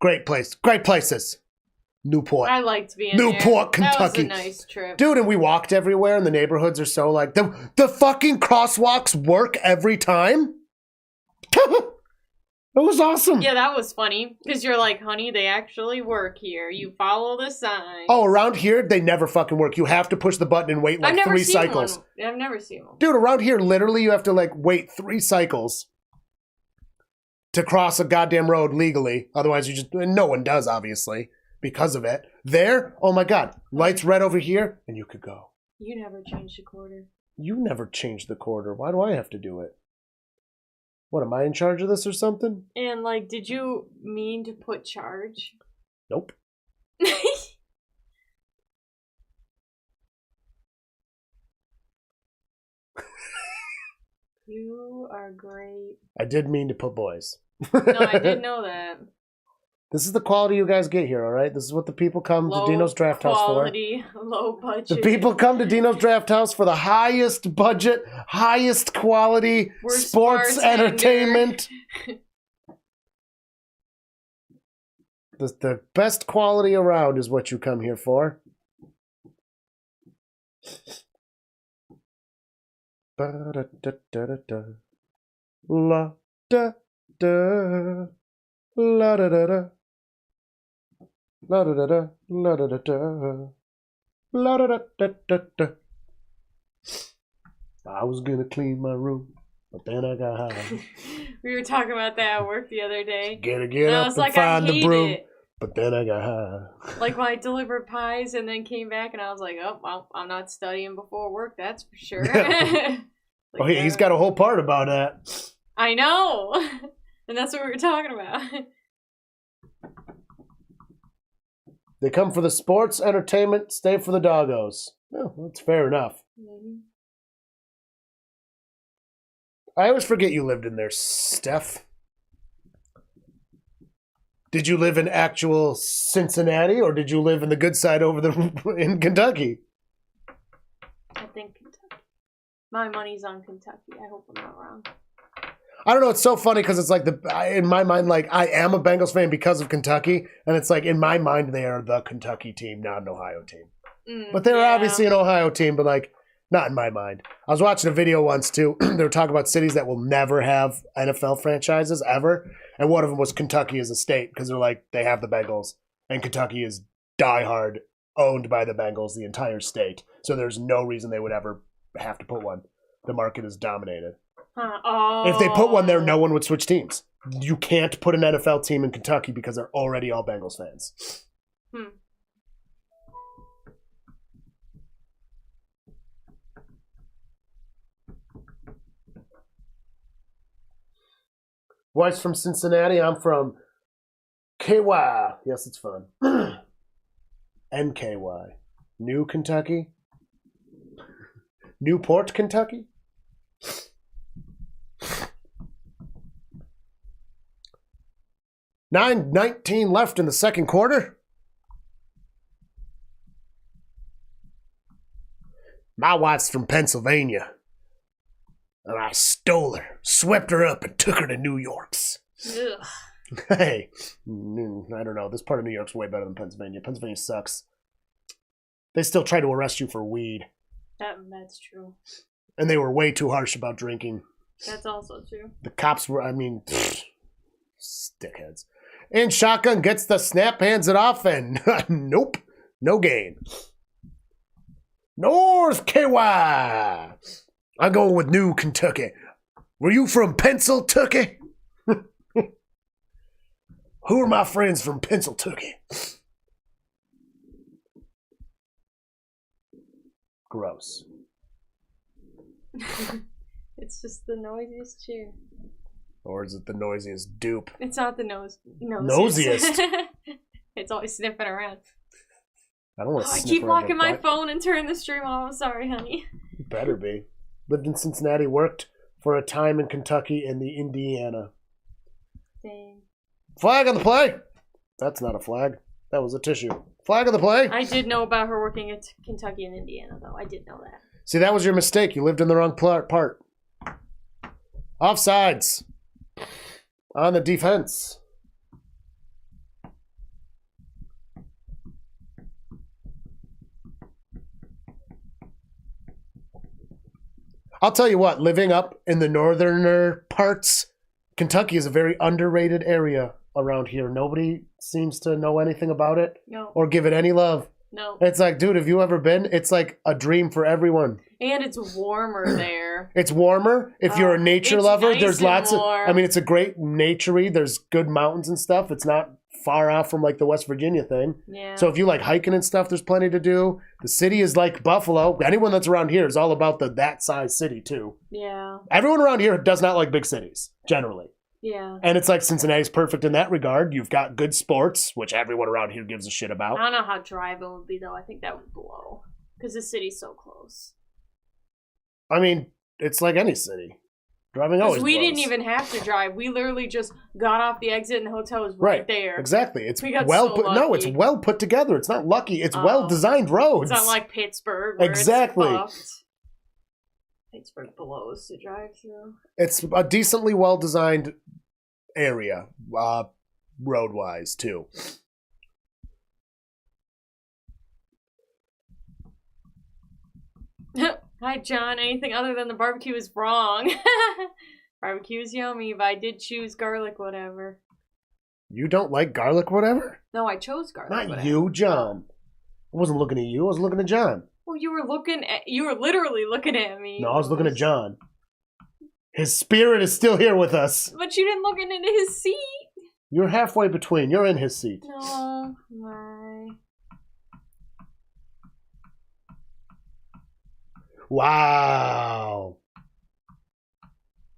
Great place. Great places. Newport.
I liked being
Newport,
there.
Kentucky.
That was a nice trip.
Dude, and we walked everywhere, and the neighborhoods are so like... The fucking crosswalks work every time? It was awesome.
Yeah, that was funny. Because you're like, honey, they actually work here. You follow the sign.
Oh, around here, they never fucking work. You have to push the button and wait like 3 cycles.
I've never seen one.
Dude, around here, literally, you have to like wait 3 cycles to cross a goddamn road legally. Otherwise, no one does, obviously, because of it. There, oh my God, lights red over here, and you could go.
You never changed the quarter.
You never changed the quarter. Why do I have to do it? What, am I in charge of this or something?
And, like, did you mean to put charge?
Nope.
You are great.
I did mean to put boys.
No, I did know that.
This is the quality you guys get here, all right? This is what the people come to Dino's Draft House for.
Quality, low budget.
The people come to Dino's Draft House for the highest budget, highest quality sports entertainment. The best quality around is what you come here for. Ba-da-da-da-da-da. La-da-da. La-da-da-da. La-da-da-da. La-da-da-da. La-da-da-da-da-da. I was gonna clean my room. but then I got high.
We were talking about that at work the other day.
Get up and find the broom.
It.
But then I got high.
Like when I delivered pies and then came back and I was like, oh, well, I'm not studying before work, that's for sure.
Like, he's got a whole part about that.
I know. And that's what we were talking about.
They come for the sports, entertainment, stay for the doggos. Well, that's fair enough. Mm-hmm. I always forget you lived in there, Steph. Did you live in actual Cincinnati, or did you live in the good side in Kentucky?
I think Kentucky. My money's on Kentucky. I hope I'm not wrong.
I don't know. It's so funny because it's like in my mind, like I am a Bengals fan because of Kentucky, and it's like in my mind they are the Kentucky team, not an Ohio team. But they're obviously an Ohio team, but like not in my mind. I was watching a video once too. They were talking about cities that will never have NFL franchises ever, and one of them was Kentucky as a state because they're like they have the Bengals, and Kentucky is diehard owned by the Bengals, the entire state. So there's no reason they would ever have to put one. The market is dominated.
Oh.
If they put one there, no one would switch teams. You can't put an NFL team in Kentucky because they're already all Bengals fans. Wife's from Cincinnati. I'm from KY. Yes, it's fun. NKY. New Kentucky. Newport, Kentucky. 9:19 left in the second quarter. My wife's from Pennsylvania. And I stole her, swept her up, and took her to New York's.
Ugh.
Hey, I don't know. This part of New York's way better than Pennsylvania. Pennsylvania sucks. They still try to arrest you for weed.
That's true.
And they were way too harsh about drinking.
That's also true.
The cops were, stickheads. And shotgun gets the snap, hands it off, and nope, no gain. North KY. I'm going with New Kentucky. Were you from Pennsyltucky? Who are my friends from Pennsyltucky? Gross.
It's just the noisiest cheer.
Or is it the noisiest dupe?
It's not the
nosiest.
It's always sniffing around.
I don't want to
I keep locking my phone and turn the stream off. I'm sorry, honey.
You better be. Lived in Cincinnati, worked for a time in Kentucky and the Indiana.
Dang.
Flag on the play. That's not a flag. That was a tissue. Flag on the play.
I did know about her working at Kentucky and Indiana, though. I did know that.
See, that was your mistake. You lived in the wrong part. Offsides. On the defense. I'll tell you what, living up in the northerner parts, Kentucky is a very underrated area around here. Nobody seems to know anything about it or give it any love.
No.
It's like, dude, have you ever been? It's like a dream for everyone.
And it's warmer there.
It's warmer. If you're a nature lover,
nice
there's lots
warm.
of, it's a great naturey. There's good mountains and stuff. It's not far off from like the West Virginia thing.
Yeah.
So if you like hiking and stuff, there's plenty to do. The city is like Buffalo. Anyone that's around here is all about that size city too.
Yeah.
Everyone around here does not like big cities, generally.
Yeah.
And it's like Cincinnati's perfect in that regard. You've got good sports, which everyone around here gives a shit about.
I don't know how driving would be, though. I think that would blow. Because the city's so close.
I mean, it's like any city. Driving always blows.
We didn't even have to drive. We literally just got off the exit and the hotel was right there.
Exactly. It's
lucky.
No, it's well put together. It's not lucky. It's well-designed roads.
It's not like Pittsburgh where
exactly.
It's fucked. Pittsburgh blows to drive through.
It's a decently well-designed area, road-wise, too.
Hi, John. Anything other than the barbecue is wrong. Barbecue is yummy, but I did choose garlic whatever.
You don't like garlic whatever?
No, I chose garlic whatever.
Not you, John. I wasn't looking at you. I was looking at John.
Well, you were literally looking at me.
No, I was looking at John. His spirit is still here with us.
But you didn't look into his seat.
You're halfway between. You're in his seat.
Oh, my.
Wow.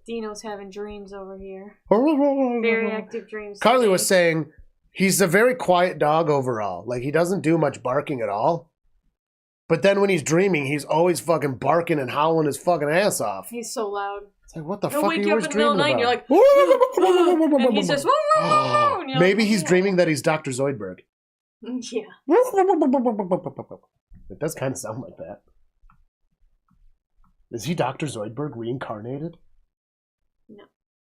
Dino's having dreams over here. Very active dreams.
Carly
today.
was saying he's a very quiet dog overall. Like, he doesn't do much barking at all. But then when he's dreaming, he's always fucking barking and howling his fucking ass off.
He's so loud.
It's like, what the
He'll
fuck are
wake
you
you
always
up in the middle
dreaming
of
about?
the night and you're like, and he's just, and you're
Maybe
like,
he's dreaming that he's Dr. Zoidberg.
Yeah.
It does kind of sound like that. Is he Dr. Zoidberg reincarnated?
No.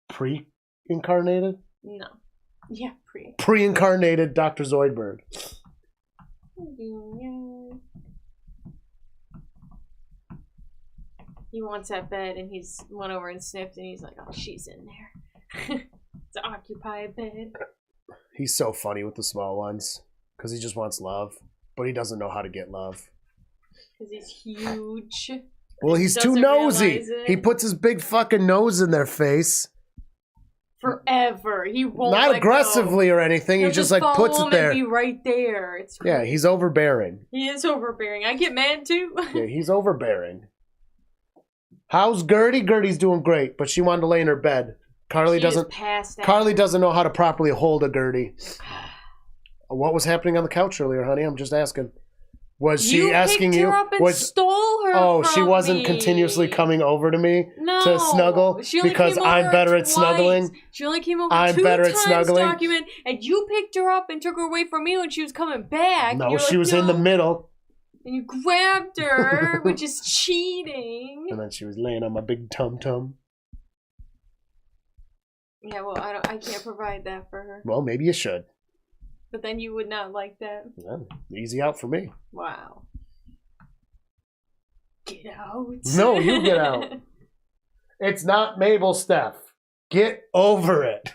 Pre-incarnated?
No. Yeah,
Pre-incarnated Dr. Zoidberg.
He wants that bed, and he's went over and sniffed, and he's like, "Oh, she's in there." It's an occupied bed.
He's so funny with the small ones because he just wants love, but he doesn't know how to get love.
Because he's huge.
Well, he's too nosy. He puts his big fucking nose in their face.
Forever. He won't.
Not aggressively or anything. He just like puts it there.
And be right there. It's crazy.
Yeah, he's overbearing.
He is overbearing. I get mad too.
Yeah, he's overbearing. How's Gertie? Gertie's doing great, but she wanted to lay in her bed. Carly doesn't know how to properly hold a Gertie. What was happening on the couch earlier, honey? I'm just asking. Was she asking you?
You picked her up and stole her.
Oh,
from
she wasn't
me.
continuously coming over to me
No,
to snuggle because I'm better at snuggling.
She only came over
I'm
two
better at
times,
snuggling.
document, and you picked her up and took her away from me when she was coming back.
No, she was in the middle.
And you grabbed her, which is cheating.
And then she was laying on my big tum-tum.
Yeah, well, I can't provide that for her.
Well, maybe you should.
But then you would not like that.
Yeah, easy out for me.
Wow. Get out.
No, you get out. It's not Mabel, Steph. Get over it.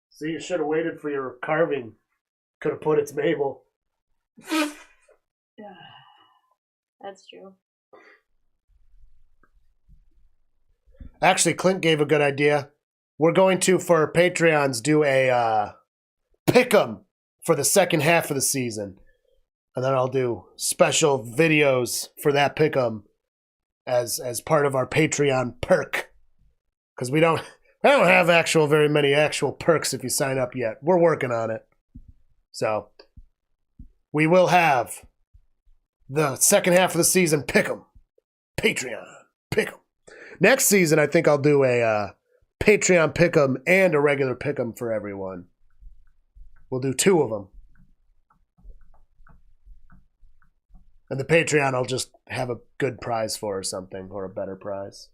See, you should have waited for your carving. Could have put it's Mabel.
That's true.
Actually, Clint gave a good idea. We're going to, for Patreons, do a pick'em for the second half of the season. And then I'll do special videos for that pick'em as part of our Patreon perk. Because I don't have very many actual perks if you sign up yet. We're working on it. So, we will have the second half of the season pick'em. Patreon pick'em. Next season, I think I'll do a Patreon pick'em and a regular pick'em for everyone. We'll do two of them. And the Patreon I'll just have a good prize for or something, or a better prize.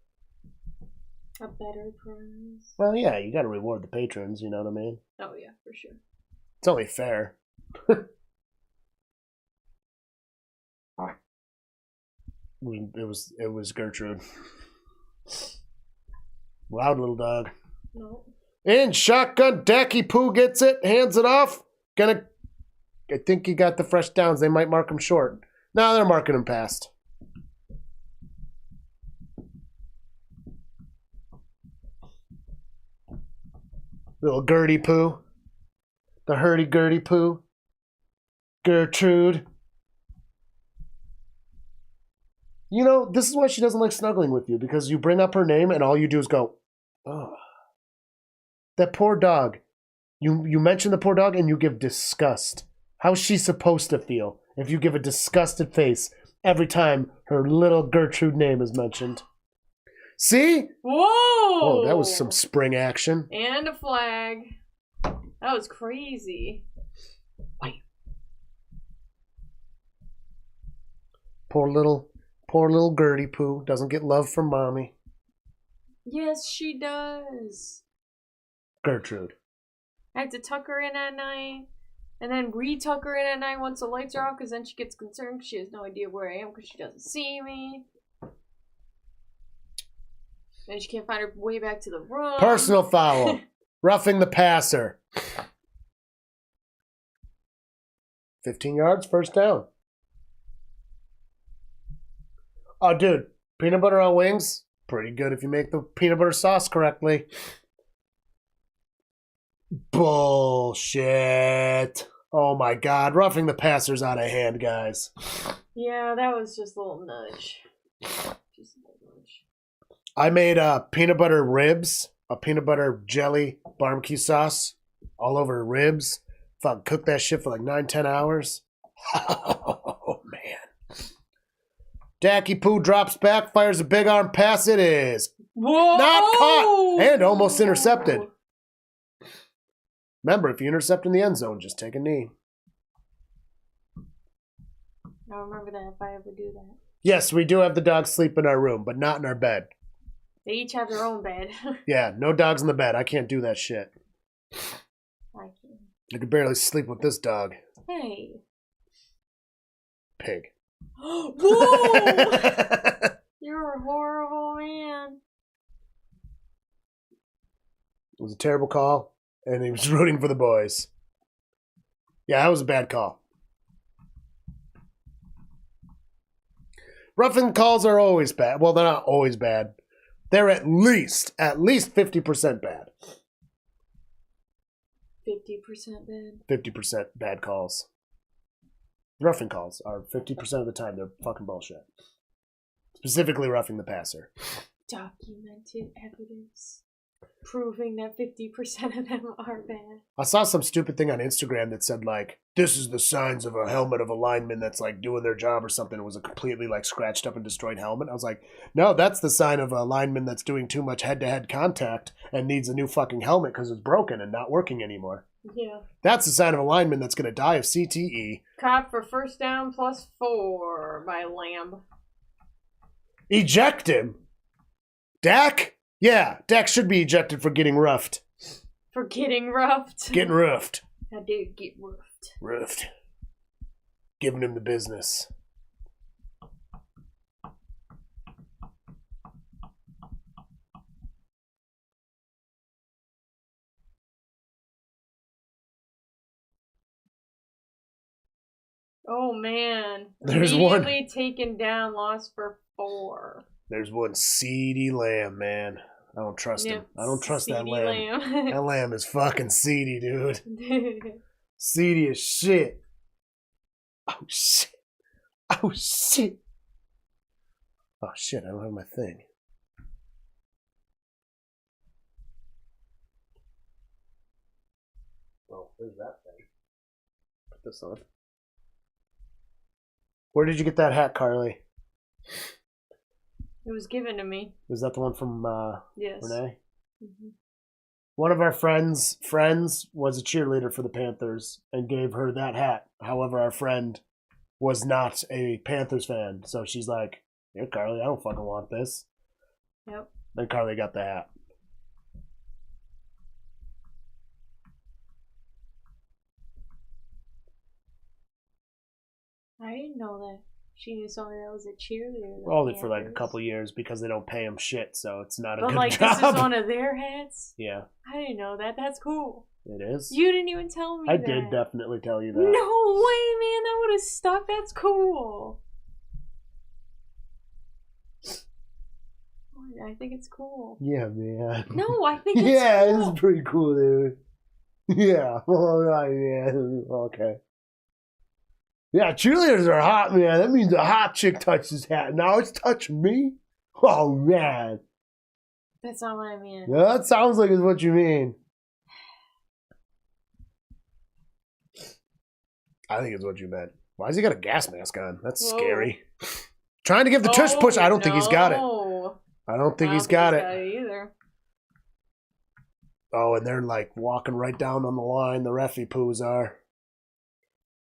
A better prize?
Well, yeah, you got to reward the patrons, you know what I mean?
Oh, yeah, for sure.
It's only fair. It was Gertrude. Loud little dog.
No.
And shotgun, Dacky Poo gets it, hands it off. I think he got the fresh downs. They might mark him short. No, they're marking him past. Little Gertie Poo. The hurdy-gurdy Poo. Gertrude. You know, this is why she doesn't like snuggling with you, because you bring up her name and all you do is go, oh. That poor dog. You mention the poor dog and you give disgust. How's she supposed to feel if you give a disgusted face every time her little Gertrude name is mentioned? See?
Whoa!
Oh, that was some spring action.
And a flag. That was crazy.
Wait. Poor little Gertie Poo doesn't get love from mommy.
Yes, she does.
Gertrude.
I have to tuck her in at night, and then re-tuck her in at night once the lights are off, because then she gets concerned because she has no idea where I am because she doesn't see me. And she can't find her way back to the room.
Personal foul. Roughing the passer. 15 yards, first down. Oh, dude. Peanut butter on wings? Pretty good if you make the peanut butter sauce correctly. Bullshit. Oh my god, roughing the passer's out of hand, guys.
Yeah, that was just a little nudge. Just a little nudge.
I made peanut butter ribs, a peanut butter jelly barbecue sauce all over ribs. Fuck, cook that shit for like 9-10 hours. Oh, man. Dacky Poo drops back, fires a big arm pass. It is not caught and almost intercepted. Remember, if you intercept in the end zone, just take a knee.
I'll remember that if I ever do that.
Yes, we do have the dogs sleep in our room, but not in our bed.
They each have their own bed.
Yeah, no dogs in the bed. I can't do that shit.
I can.
I could barely sleep with this dog.
Hey.
Pig.
Whoa! You're a horrible man.
It was a terrible call, and he was rooting for the boys. Yeah, that was a bad call. Roughing calls are always bad. Well, they're not always bad. They're at least 50% bad.
50% bad?
50% bad calls. Roughing calls are 50% of the time they're fucking bullshit. Specifically roughing the passer.
Documented evidence proving that 50% of them are bad.
I saw some stupid thing on Instagram that said, like, this is the signs of a helmet of a lineman that's, like, doing their job or something. It was a completely, like, scratched up and destroyed helmet. I was like, no, that's the sign of a lineman that's doing too much head-to-head contact and needs a new fucking helmet because it's broken and not working anymore.
Yeah.
That's the sign of a lineman that's going to die of CTE.
Caught for first down +4 by Lamb.
Eject him? Dak? Yeah, Dak should be ejected for getting roughed.
For getting roughed?
Getting roughed.
How dare you get roughed?
Roughed. Giving him the business.
Oh, man.
There's
immediately
one.
Taken down, lost for 4.
There's one seedy lamb, man. I don't trust him. I don't trust that lamb. That lamb is fucking seedy, dude. Seedy as shit. Oh, shit. Oh, shit. Oh, shit. I don't have my thing. Well, there's that thing. Put this on. Where did you get that hat, Carly?
It was given to me.
Was that the one from
yes.
Renee?
Mm-hmm.
One of our friends was a cheerleader for the Panthers and gave her that hat. However, our friend was not a Panthers fan. So she's like, here, Carly, I don't fucking want this.
Yep.
Then Carly got the hat.
I didn't know that. She knew somebody that was a cheerleader.
Only for like a couple years because they don't pay them shit, so it's not a
but
good
like,
job.
This is one of their hats?
Yeah.
I didn't know that. That's cool.
It is?
You didn't even tell me
I
that.
did definitely tell you that.
No way, man. That would have stuck. That's cool. I think it's cool.
Yeah, man.
No, I think it's
yeah,
cool.
it's pretty cool, dude. Yeah. All right, man. Okay. Yeah, cheerleaders are hot, man. That means a hot chick touched his hat. Now it's touching me? Oh, man.
That's not what I mean.
Yeah, that sounds like it's what you mean. I think it's what you meant. Why has he got a gas mask on? That's scary. Trying to give the tush push. I don't think he's got it. I don't think he's got it
either.
Oh, and they're like walking right down on the line. The reffy poos are.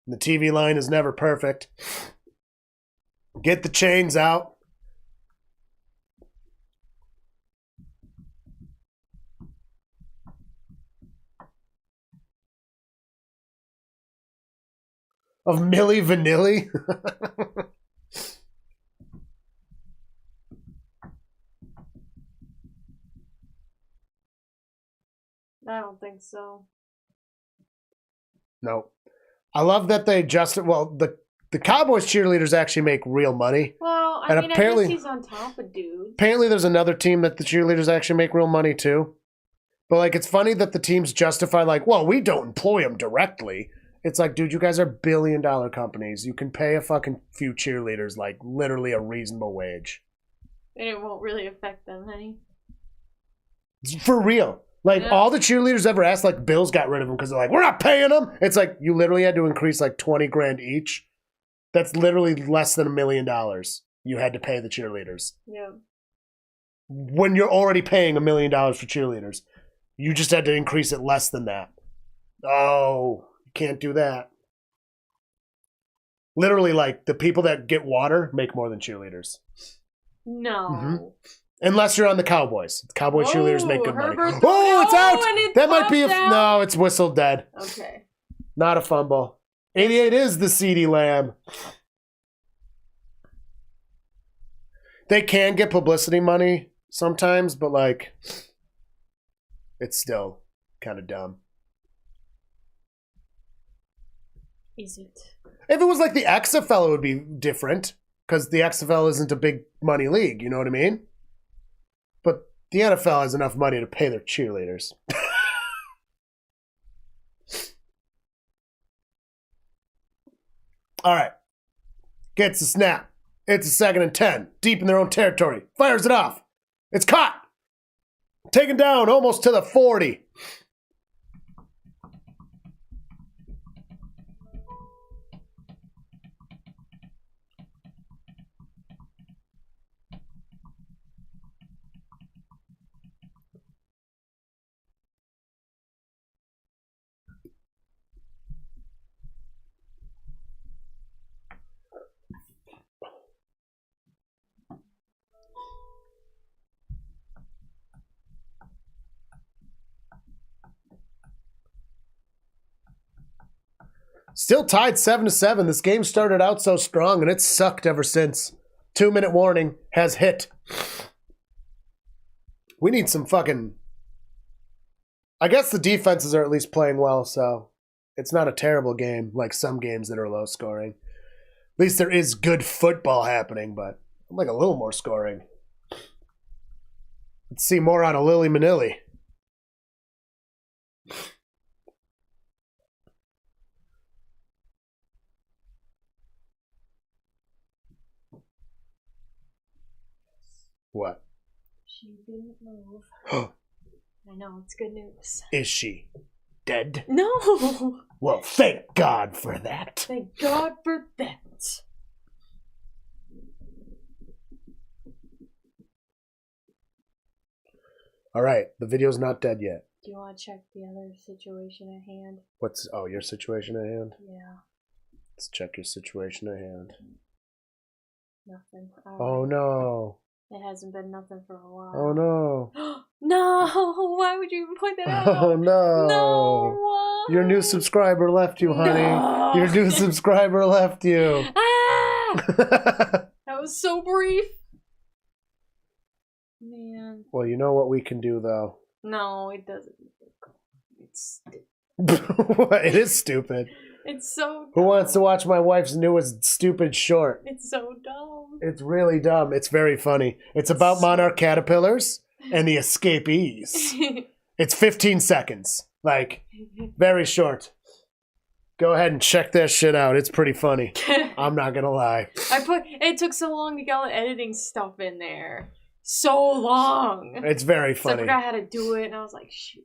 The TV line is never perfect. Get the chains out. Of Milli Vanilli?
I don't think so.
No. I love that they adjusted. Well, the the Cowboys cheerleaders actually make real money.
Well, I mean, apparently, I guess he's on top of dudes.
Apparently there's another team that the cheerleaders actually make real money too. But, like, it's funny that the teams justify, like, well, we don't employ them directly. It's like, dude, you guys are billion-dollar companies. You can pay a fucking few cheerleaders, like, literally a reasonable wage.
And it won't really affect them any.
For real. Like, all the cheerleaders ever asked, like, Bills got rid of them because they're like, we're not paying them. It's like, you literally had to increase, like, $20,000 each. That's literally less than $1 million you had to pay the cheerleaders.
Yeah.
When you're already paying $1 million for cheerleaders. You just had to increase it less than that. Oh, you can't do that. Literally, like, the people that get water make more than cheerleaders.
No.
Mm-hmm. Unless you're on the Cowboys. The Cowboy cheerleaders make good money. Oh, it's out! That might be a... No, it's whistled dead.
Okay.
Not a fumble. 88 is the CeeDee Lamb. They can get publicity money sometimes, but, like... It's still kind of dumb.
Is it?
If it was like the XFL, it would be different. Because the XFL isn't a big money league, you know what I mean? But the NFL has enough money to pay their cheerleaders. All right. Gets the snap. It's a 2nd and 10. Deep in their own territory. Fires it off. It's caught. Taken down almost to the 40. Still tied 7-7. This game started out so strong, and it's sucked ever since. 2-minute warning has hit. We need some fucking... I guess the defenses are at least playing well, so it's not a terrible game like some games that are low scoring. At least there is good football happening, but I'd like a little more scoring. Let's see more out of Lily Manili. What?
She didn't move. I know, it's good news.
Is she dead?
No!
Well, thank God for that.
Thank God for that.
All right, the video's not dead yet.
Do you want to check the other situation at hand?
What's... Oh, your situation at hand?
Yeah.
Let's check your situation at hand.
Nothing.
Oh, no.
It hasn't been nothing for a while.
Oh, no.
No! Why would you point that out?
Oh, no.
No! Why?
Your new subscriber left you, honey.
No.
Your new subscriber left you.
Ah! That was so brief. Man.
Well, you know what we can do, though.
No, it doesn't. It's stupid.
It is stupid.
It's so dumb.
Who wants to watch my wife's newest stupid short?
It's so dumb.
It's really dumb. It's very funny. It's about monarch caterpillars and the escapees. It's 15 seconds. Like, very short. Go ahead and check that shit out. It's pretty funny. I'm not gonna lie.
It took so long to get all the editing stuff in there. So long.
It's very funny.
So I forgot how to do it, and I was like, shoot.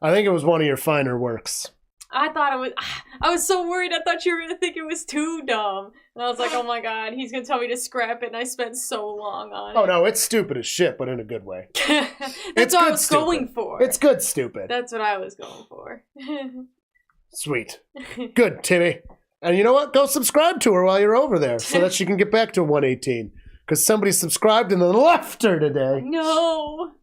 I think it was one of your finer works.
I thought it was... I was so worried. I thought you were going to think it was too dumb. And I was like, oh my God, he's going to tell me to scrap it, and I spent so long on it.
Oh no, it's stupid as shit, but in a good way.
That's what I was going for.
It's good stupid.
That's what I was going for.
Sweet. Good, Timmy. And you know what? Go subscribe to her while you're over there so that she can get back to 118. Because somebody subscribed and then left her today.
No.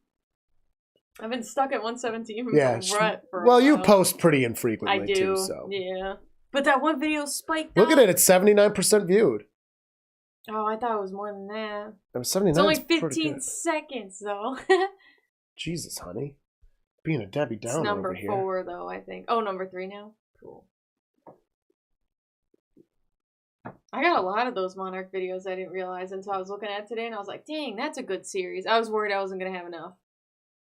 I've been stuck at 117 for a while.
You post pretty infrequently
I do,
too, so.
Yeah. But that one video spiked
Look at it, it's 79% viewed.
Oh, I thought it was more than that.
It was 79.
It's only 15 seconds, though.
Jesus, honey. Being a Debbie Downer
it's number
over here.
4, though, I think. Oh, number 3 now? Cool. I got a lot of those Monarch videos I didn't realize until I was looking at it today, and I was like, dang, that's a good series. I was worried I wasn't going to have enough.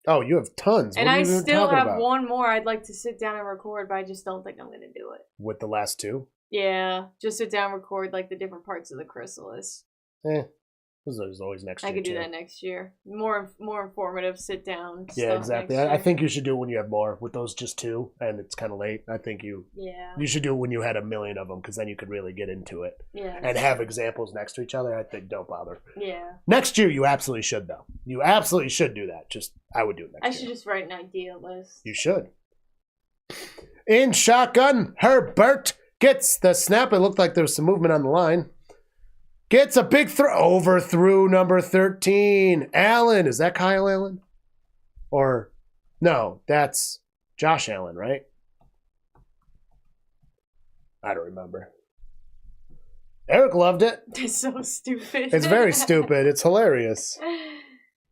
Oh, you have tons.
And I still have one more I'd like to sit down and record, but I just don't think I'm going to do it.
With the last two?
Yeah, just sit down and record like the different parts of the chrysalis.
There's always next year.
I could do that next year. More informative sit down.
Yeah, exactly. I think you should do it when you have more. With those just two, and it's kind of late. I think you should do it when you had 1 million of them, because then you could really get into it.
Yeah.
And have examples next to each other. I think don't bother.
Yeah.
Next year, you absolutely should, though. You absolutely should do that. I would do it next year.
I should just write an idea list.
You should. In shotgun, Herbert gets the snap. It looked like there was some movement on the line. Gets a big throw. Overthrew number 13. Allen. Is that Kyle Allen? Or, no, that's Josh Allen, right? I don't remember. Eric loved it.
It's so stupid.
It's very stupid. It's hilarious.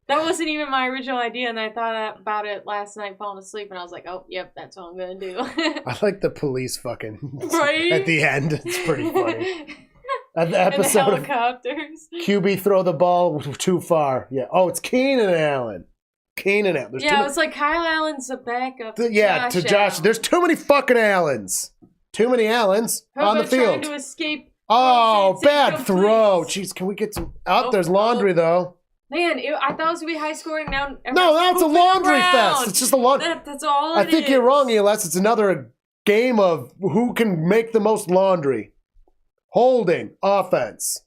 That wasn't even my original idea, and I thought about it last night falling asleep, and I was like, oh, yep, that's what I'm going to do.
I like the police fucking
right?
at the end. It's pretty funny. The
episode and the helicopters.
Of QB throw the ball too far. Yeah. Oh, it's Keenan Allen. Keenan Allen.
Yeah, it was like Kyle Allen's a backup.
To Josh. Allen. There's too many fucking Allens. Too many Allens on the field.
Trying to escape.
Oh, bad throw. Jeez, can we get some... Oh, there's laundry, though.
Man, I thought it was going to be high scoring. Now
it's a laundry fest. It's just a laundry...
That's all
I think you're wrong, Elias. It's another game of who can make the most laundry. Holding offense.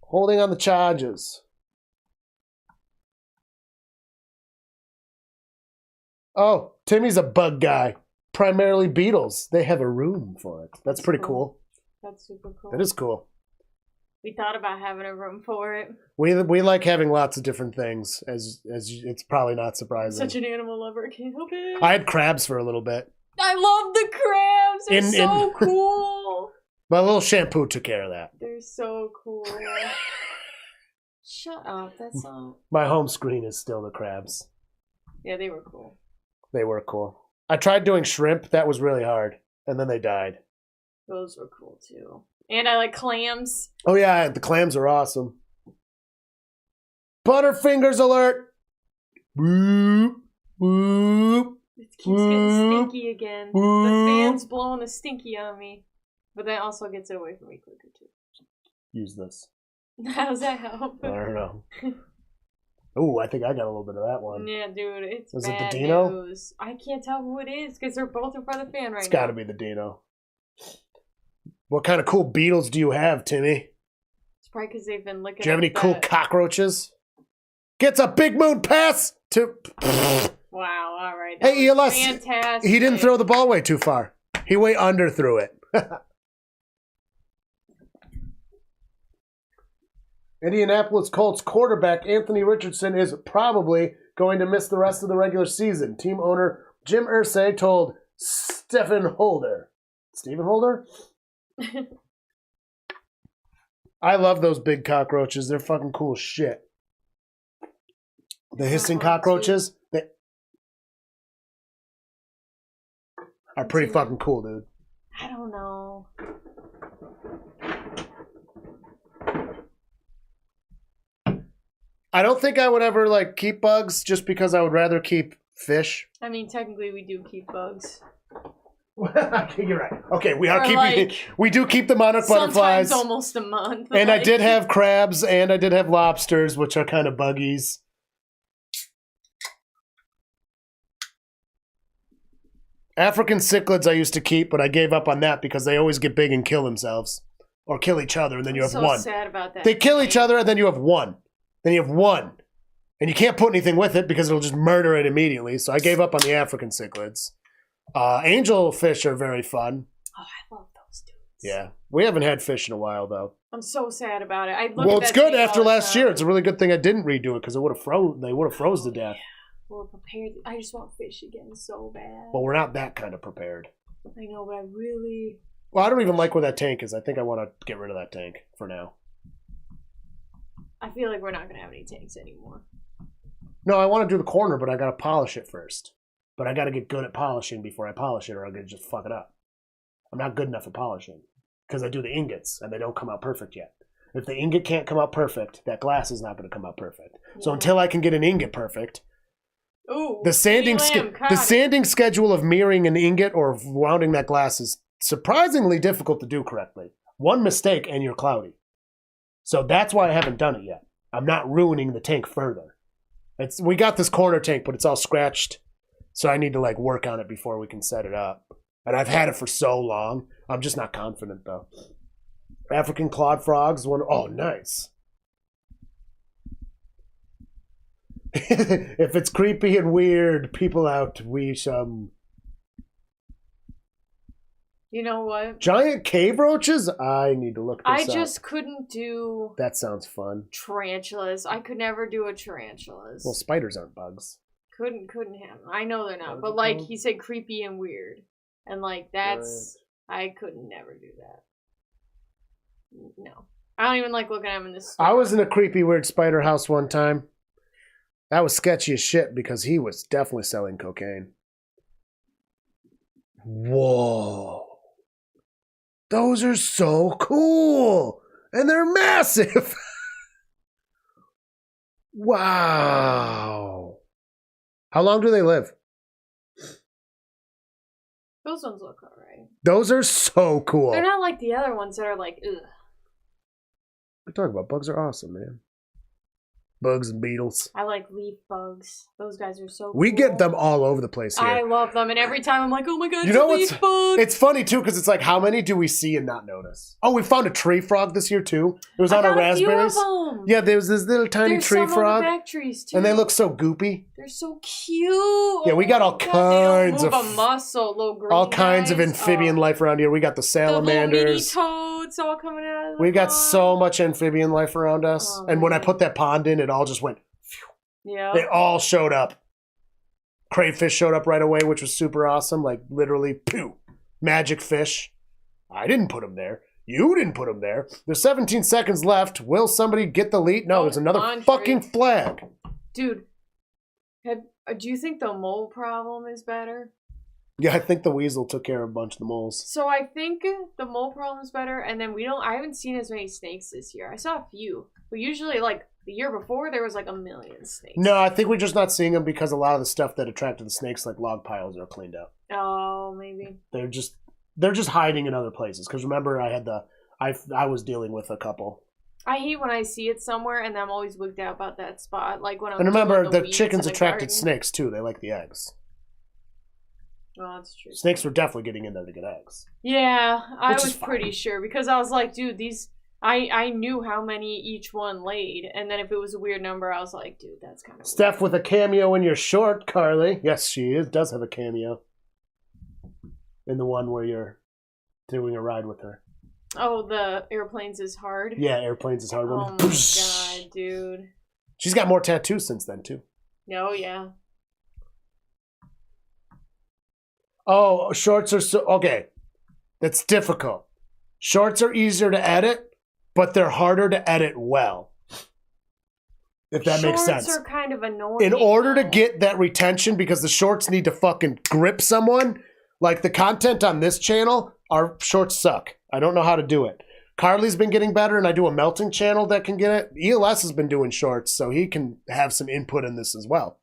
Holding on the charges. Oh, Timmy's a bug guy. Primarily Beatles. They have a room for it. That's pretty cool.
That's super cool.
It is cool.
We thought about having a room for it.
We like having lots of different things, as it's probably not surprising.
Such an animal lover. I can't help it.
I had crabs for a little bit.
I love the crabs. They're so cool.
My little shampoo took care of that.
They're so cool. Shut up. That's all.
My home screen is still the crabs.
Yeah, they were cool.
They were cool. I tried doing shrimp. That was really hard. And then they died.
Those were cool, too. And I like clams.
Oh, yeah. The clams are awesome. Butterfingers alert. Whoop. Whoop.
It keeps getting stinky again. The fan's blowing the stinky on me. But that also gets it away from me quicker, too.
Use this.
How does that help?
I don't know. Oh, I think I got a little bit of that one.
Yeah, dude, it's
Was
bad
it the Dino?
news. I can't tell who it is because they're both in front of the fan right now.
It's got to be the Dino. What kind of cool beetles do you have, Timmy?
It's probably because they've been licking.
Do you have any cool cockroaches? Gets a big moon pass to...
Wow, all right.
Hey, ELS.
Fantastic.
He didn't throw the ball way too far. He way under threw it. Indianapolis Colts quarterback Anthony Richardson is probably going to miss the rest of the regular season. Team owner Jim Irsay told Stephen Holder. I love those big cockroaches. They're fucking cool as shit. The hissing cockroaches, they are pretty fucking cool, dude.
I don't know.
I don't think I would ever keep bugs just because I would rather keep fish.
I mean, technically we do keep bugs.
You're right. Okay, we do keep the monarch butterflies.
Sometimes almost a month.
And I did have crabs and I did have lobsters, which are kind of buggies. African cichlids I used to keep, but I gave up on that because they always get big and kill themselves. Or kill each other, and then you have one.
I'm so sad about that.
They kill each other, and then you have one. Then you have one. And you can't put anything with it because it'll just murder it immediately. So I gave up on the African cichlids. Angel fish are very fun.
Oh, I love those dudes.
Yeah. We haven't had fish in a while, though.
I'm so sad about it.
Well, it's good after last year. It's a really good thing I didn't redo it because they would have froze to death.
We're prepared. I just want fish again so bad.
Well, we're not that kind of prepared.
I know, but I really...
Well, I don't even like where that tank is. I think I want to get rid of that tank for now.
I feel like we're not going to have any tanks anymore.
No, I want to do the corner, but I got to polish it first. But I got to get good at polishing before I polish it, or I'm going to just fuck it up. I'm not good enough at polishing because I do the ingots and they don't come out perfect yet. If the ingot can't come out perfect, that glass is not going to come out perfect. Yeah. So until I can get an ingot perfect, the sanding schedule of mirroring an ingot or rounding that glass is surprisingly difficult to do correctly. One mistake and you're cloudy. So that's why I haven't done it yet. I'm not ruining the tank further. We got this corner tank, but it's all scratched. So I need to like work on it before we can set it up. And I've had it for so long. I'm just not confident though. African clawed frogs. Oh, nice. If it's creepy and weird, people out, we some.
You know what?
Giant cave roaches? I need to look this up.
I just couldn't do...
That sounds fun.
Tarantulas. I could never do a tarantulas.
Well, spiders aren't bugs.
Couldn't have them. I know they're not. But, like, he said creepy and weird. And, like, that's... Right. I could never do that. No. I don't even like looking at them in the store.
I was in a creepy, weird spider house one time. That was sketchy as shit because he was definitely selling cocaine. Whoa. Those are so cool. And they're massive. Wow. How long do they live?
Those ones look alright.
Those are so cool.
They're not like the other ones that are like, ugh.
What are you talking about? Bugs are awesome, man. Bugs and beetles.
I like leaf bugs. Those guys are so cool.
We get them all over the place here.
I love them. And every time I'm like, oh my god, it's a leaf bug.
It's funny too because it's like, how many do we see and not notice? Oh, we found a tree frog this year too. It was on our raspberries.
Few of them.
Yeah, there was this little tiny tree frog.
On the back trees too.
And they look so goopy.
They're so cute.
Yeah, we got all kinds of
a muscle, little green
all kinds of amphibian life around here. We got the salamanders.
The little meaty toads all coming out of the
We got so much amphibian life around us. And when I put that pond in, it all just went.
Yeah.
They all showed up. Crayfish showed up right away, which was super awesome. Like, literally, pew. Magic fish. I didn't put them there. You didn't put them there. There's 17 seconds left. Will somebody get the lead? No, there's another fucking flag.
Dude, do you think the mole problem is better?
Yeah, I think the weasel took care of a bunch of the moles.
So I think the mole problem is better, and then I haven't seen as many snakes this year. I saw a few. But usually, like, the year before, there was like a million snakes.
No, I think we're just not seeing them because a lot of the stuff that attracted the snakes, like log piles, are cleaned up.
Oh, maybe.
They're just hiding in other places. Because remember, I was dealing with a couple.
I hate when I see it somewhere and I'm always wigged out about that spot. Like when I'm
And remember, the chickens attracted snakes too. They like the eggs.
Oh, that's true.
Snakes were definitely getting in there to get eggs.
Yeah, I was pretty sure because I was like, dude, I knew how many each one laid, and then if it was a weird number, I was like, dude, that's kind of
Steph weird. With a cameo in your short, Carly. Yes, she does have a cameo. In the one where you're doing a ride with her.
Oh, the Airplanes is Hard?
Yeah, Airplanes is Hard.
Oh my god, dude.
She's got more tattoos since then, too.
Oh, yeah.
Oh, shorts are so... Okay, that's difficult. Shorts are easier to edit, but they're harder to edit well. If that makes sense.
Shorts are kind of annoying.
In order to get that retention, because the shorts need to fucking grip someone, like the content on this channel, our shorts suck. I don't know how to do it. Carly's been getting better, and I do a melting channel that can get it. ELS has been doing shorts, so he can have some input in this as well.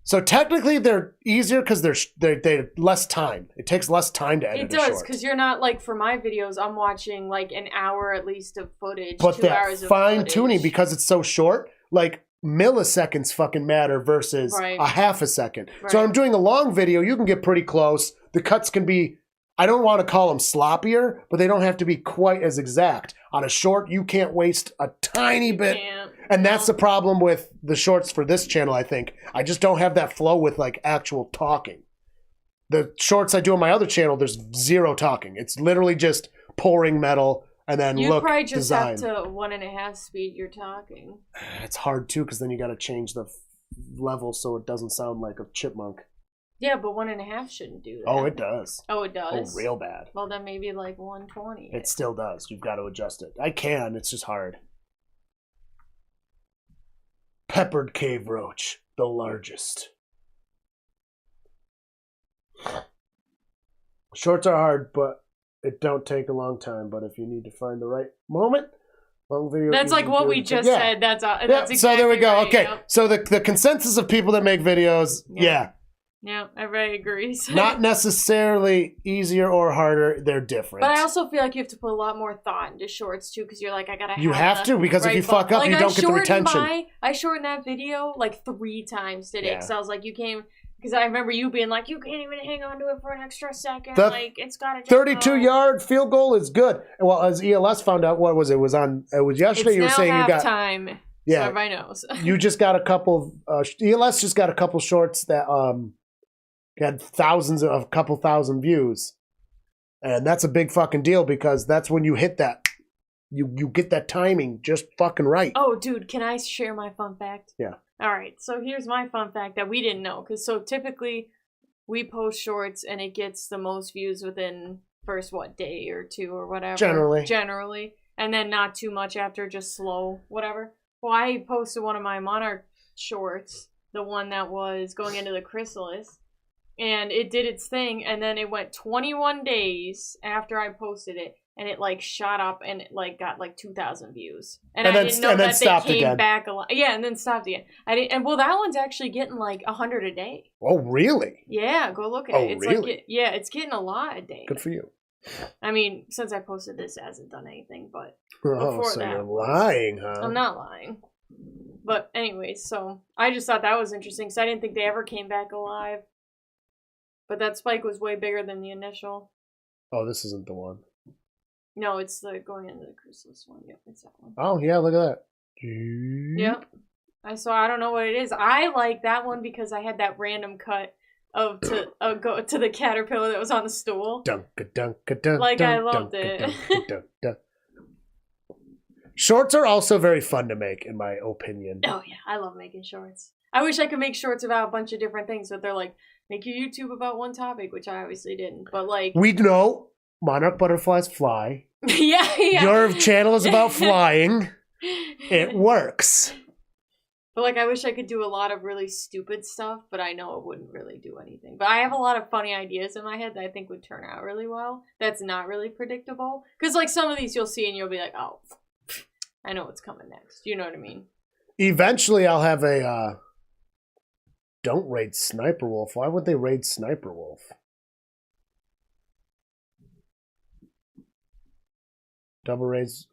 So technically they're easier because they're less time. It takes less time to edit.
It does because you're not like for my videos. I'm watching like an hour at least of footage.
But
2 hours of
fine tuning because it's so short. Like milliseconds fucking matter versus a half a second. Right. So I'm doing a long video. You can get pretty close. The cuts can be. I don't want to call them sloppier, but they don't have to be quite as exact. On a short, you can't waste a tiny bit. And that's the problem with the shorts for this channel, I think. I just don't have that flow with like actual talking. The shorts I do on my other channel, there's zero talking. It's literally just pouring metal and then
you
look
probably just
design.
Have to 1.5 speed you're talking.
It's hard too because then you got to change the level so it doesn't sound like a chipmunk.
Yeah, but 1.5 shouldn't do that.
Oh, it does.
Oh, it does?
Oh, real bad.
Well, then maybe like 120.
It still does. You've got to adjust it. I can. It's just hard. Peppered cave roach. The largest. Shorts are hard, but it don't take a long time. But if you need to find the right moment, long video.
That's like what we just said. That's exactly
so there we go.
right.
Okay,
yep.
So the consensus of people that make videos,
Yeah, everybody agrees.
Not necessarily easier or harder. They're different.
But I also feel like you have to put a lot more thought into shorts too, because you're like, I gotta.
You have to, because if you fuck up, you don't get the retention.
I shortened that video like 3 times today, because I was like, because I remember you being like, you can't even hang on to it for an extra second. Like, it's gotta just
32-yard field goal is good. Well, as ELS found out, what was it? It was yesterday.
It's
you were saying you got
time.
Yeah,
so everybody knows.
You just got a couple. ELS just got a couple shorts that had a couple thousand views, and that's a big fucking deal, because that's when you hit that. You get that timing just fucking right.
Oh, dude, can I share my fun fact?
Yeah.
All right, so here's my fun fact that we didn't know, because so typically we post shorts and it gets the most views within first day or 2 or whatever. Generally, and then not too much after, just slow, whatever. Well, I posted one of my Monarch shorts, the one that was going into the chrysalis, and it did its thing, and then it went 21 days after I posted it, and it like shot up and it like got like 2,000 views. And I didn't know that they came back a lot. Yeah, and then stopped again. Well, that one's actually getting like 100 a day.
Oh, really?
Yeah, go look at it. It's
really?
It's getting a lot a day.
Good for you.
I mean, since I posted this, it hasn't done anything, but
so you're lying, huh?
I'm not lying. But anyways, so I just thought that was interesting, because I didn't think they ever came back alive. But that spike was way bigger than the initial.
Oh, this isn't the one.
No, it's the going into the chrysalis one. Yep, it's that one.
Oh, yeah, look at that.
Yep. I don't know what it is. I like that one because I had that random cut go to the caterpillar that was on the stool. Like, I loved it.
Shorts are also very fun to make, in my opinion.
Oh, yeah. I love making shorts. I wish I could make shorts about a bunch of different things, but they're like, make your YouTube about one topic, which I obviously didn't. But like,
we know monarch butterflies fly.
yeah.
Your channel is about flying. It works.
But like, I wish I could do a lot of really stupid stuff, but I know it wouldn't really do anything. But I have a lot of funny ideas in my head that I think would turn out really well. That's not really predictable. Because like some of these you'll see and you'll be like, oh, I know what's coming next. You know what I mean?
Eventually I'll have a don't raid Sniper Wolf. Why would they raid Sniper Wolf? Double raids.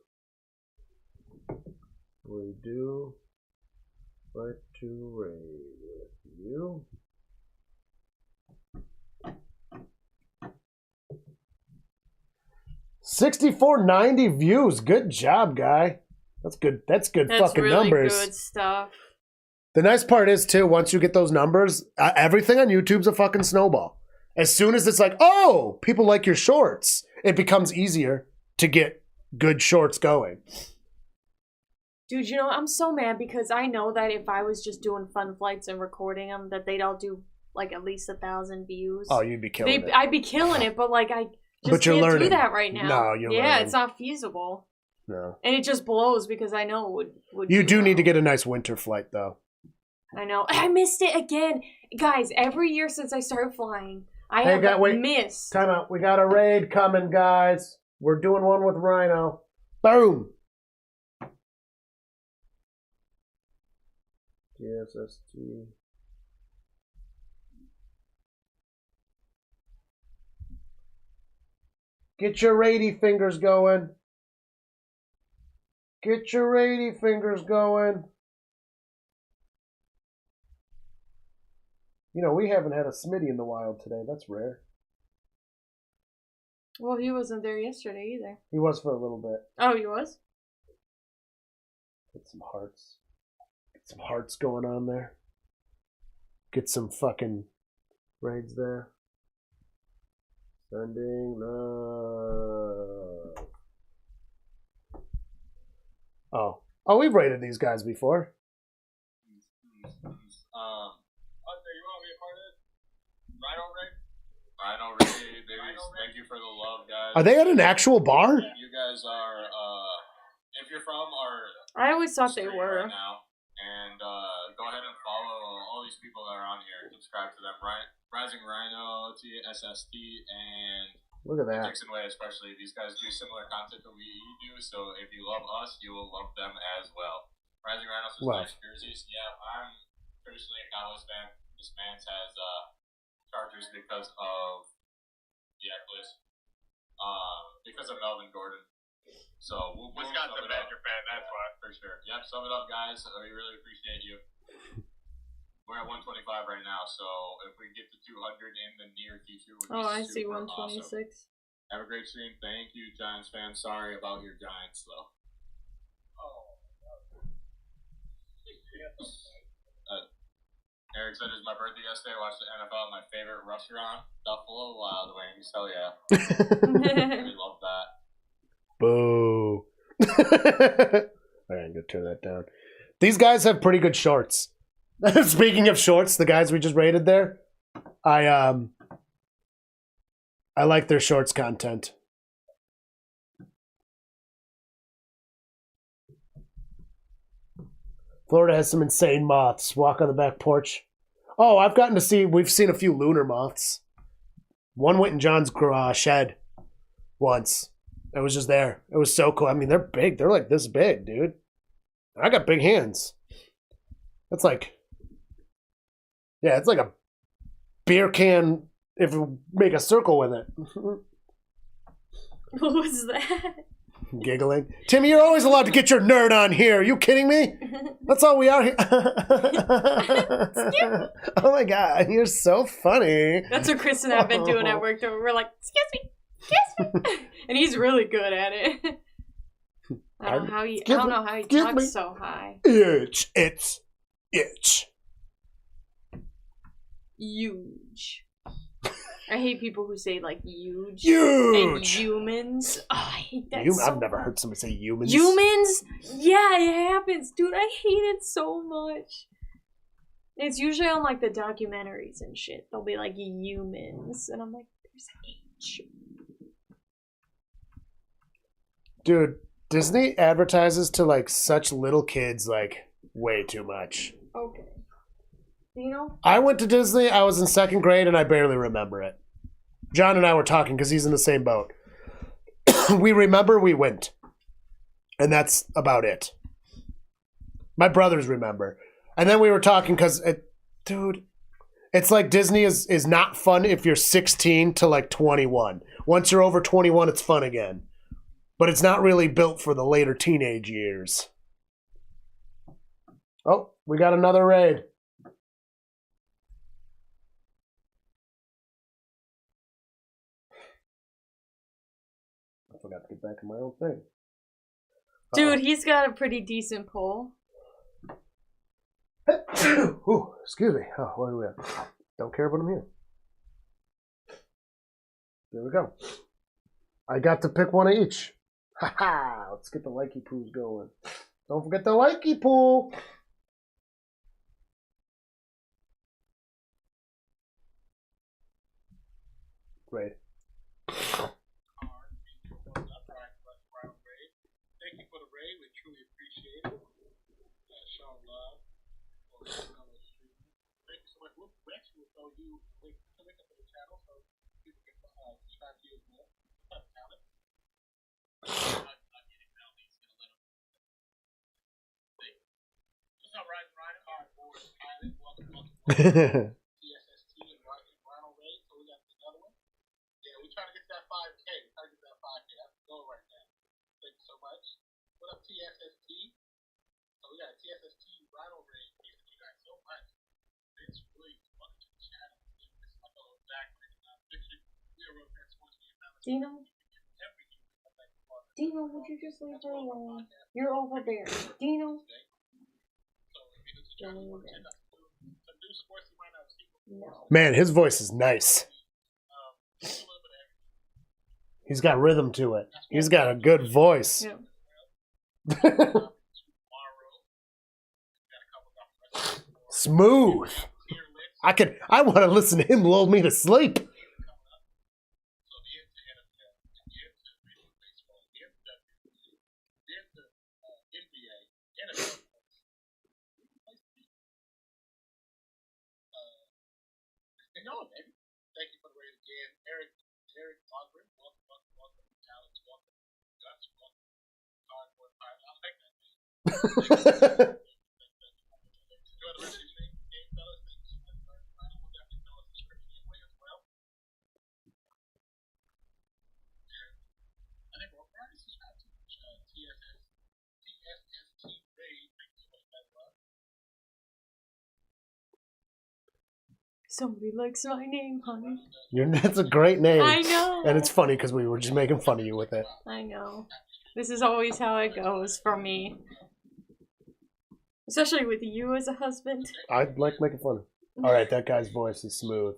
We do like to raid with you. $64.90 views. Good job, guy. That's good. That's fucking
really
numbers.
Good stuff.
The nice part is, too, once you get those numbers, everything on YouTube's a fucking snowball. As soon as it's like, oh, people like your shorts, it becomes easier to get good shorts going.
Dude, you know, I'm so mad because I know that if I was just doing fun flights and recording them, that they'd all do, like, at least 1,000 views.
Oh, you'd be killing it.
I'd be killing it, but, like, I just can't do that right now.
No, you're learning.
Yeah, it's not feasible.
No.
And it just blows because I know it would
You do need to get a nice winter flight, though.
I know. I missed it again. Guys, every year since I started flying, I have missed.
Time out. We got a raid coming, guys. We're doing one with Rhino. Boom. GSST. Get your raidy fingers going. Get your raidy fingers going. You know, we haven't had a Smitty in the wild today. That's rare.
Well, he wasn't there yesterday either.
He was for a little bit.
Oh, he was?
Get some hearts. Get some hearts going on there. Get some fucking raids there. Sending love. Oh, we've raided these guys before.
Rhino Raid, thank you for the love, guys.
Are they at an actual bar?
You guys are, if you're from our...
I always thought they were.
Right now, and go ahead and follow all these these people that are on here. Subscribe to them. Rising Rhino, TSST, and
look at that.
Dixon Way especially. These guys do similar content that we do, so if you love us, you will love them as well. Rising Rhino says nice jerseys. Yeah, I'm traditionally a Cowboys fan. This man's has Chargers because of because of Melvin Gordon. So Wisconsin Badger fan, that's why for sure. Yep, sum it up, guys. We really appreciate you. We're at 125 right now, so if we get to 200 in the near future, would be
I see 126.
Awesome. Have a great stream. Thank you, Giants fans. Sorry about your Giants, though. Eric said it was my birthday yesterday. I watched the NFL at my favorite restaurant, Buffalo Wild Wings. Hell yeah. We love that.
Boo. Alright, I'm gonna turn that down. These guys have pretty good shorts. Speaking of shorts, the guys we just rated there, I like their shorts content. Florida has some insane moths. Walk on the back porch. Oh, we've seen a few lunar moths. One went in John's shed once. It was just there. It was so cool. I mean, they're big. They're like this big, dude. I got big hands. That's like, yeah, it's like a beer can if you make a circle with it.
What was that?
Giggling. Timmy, you're always allowed to get your nerd on here. Are you kidding me? That's all we are here. Oh my God, you're so funny.
That's what Chris and I have been doing at work. We're like, excuse me. And he's really good at it. I don't know how he talks so high.
It's
huge. I hate people who say like huge.
And
humans. Oh, I hate that
I've never heard somebody say humans.
Humans? Yeah, it happens. Dude, I hate it so much. It's usually on like the documentaries and shit. They'll be like humans. And I'm like, there's H.
Dude, Disney advertises to like such little kids like way too much.
Okay. Dino?
I went to Disney. I was in second grade and I barely remember it. John and I were talking because he's in the same boat. We remember we went. And that's about it. My brothers remember. And then we were talking because, dude, it's like Disney is not fun if you're 16 to like 21. Once you're over 21, it's fun again. But it's not really built for the later teenage years. Oh, we got another raid. I forgot to get back to my own thing.
Dude, he's got a pretty decent pull.
Ooh, excuse me. Oh, what are we at? Don't care, but I'm here. There we go. I got to pick one of each. Ha ha! Let's get the likey poos going. Don't forget the likey poo. Great.
Thank you for the raid. We truly appreciate it. Show love. Thank you so much. We actually will throw you a link to the channel so people can subscribe to you as well. What's up, Rising Rider? Cowboys pilot. Welcome. TSST and Ronald Ray. So we got another one. Yeah, we're trying to get to that 5K. We're trying to get to that 5K. That's the goal right now. Thank you so much. What up, TSST? So we got a TSST Ronald Ray. Thank you guys so much. It's really welcome to the channel. This is my fellow background picture. We are real fans.
Dino? Dino, would you just leave her alone? You're overbearing. Dino? No.
Man, his voice is nice. He's got rhythm to it. He's got a good voice.
Yeah.
Smooth. I want to listen to him lull me to sleep.
Getting going, baby. Thank you for the raise again. Eric Ogren, welcome. Alex, welcome. Gus, welcome. Cardboard Pilot. I like that name. Enjoy the rest of your game, fellas. Thank you so much for running. We'll definitely throw a subscription your way as well. I think we're already subscribed to TSST Raid. Thank you so much for that love.
Somebody likes my name, honey.
That's a great name.
I know.
And it's funny because we were just making fun of you with it.
I know. This is always how it goes for me. Especially with you as a husband.
I like making fun of him. All right, that guy's voice is smooth.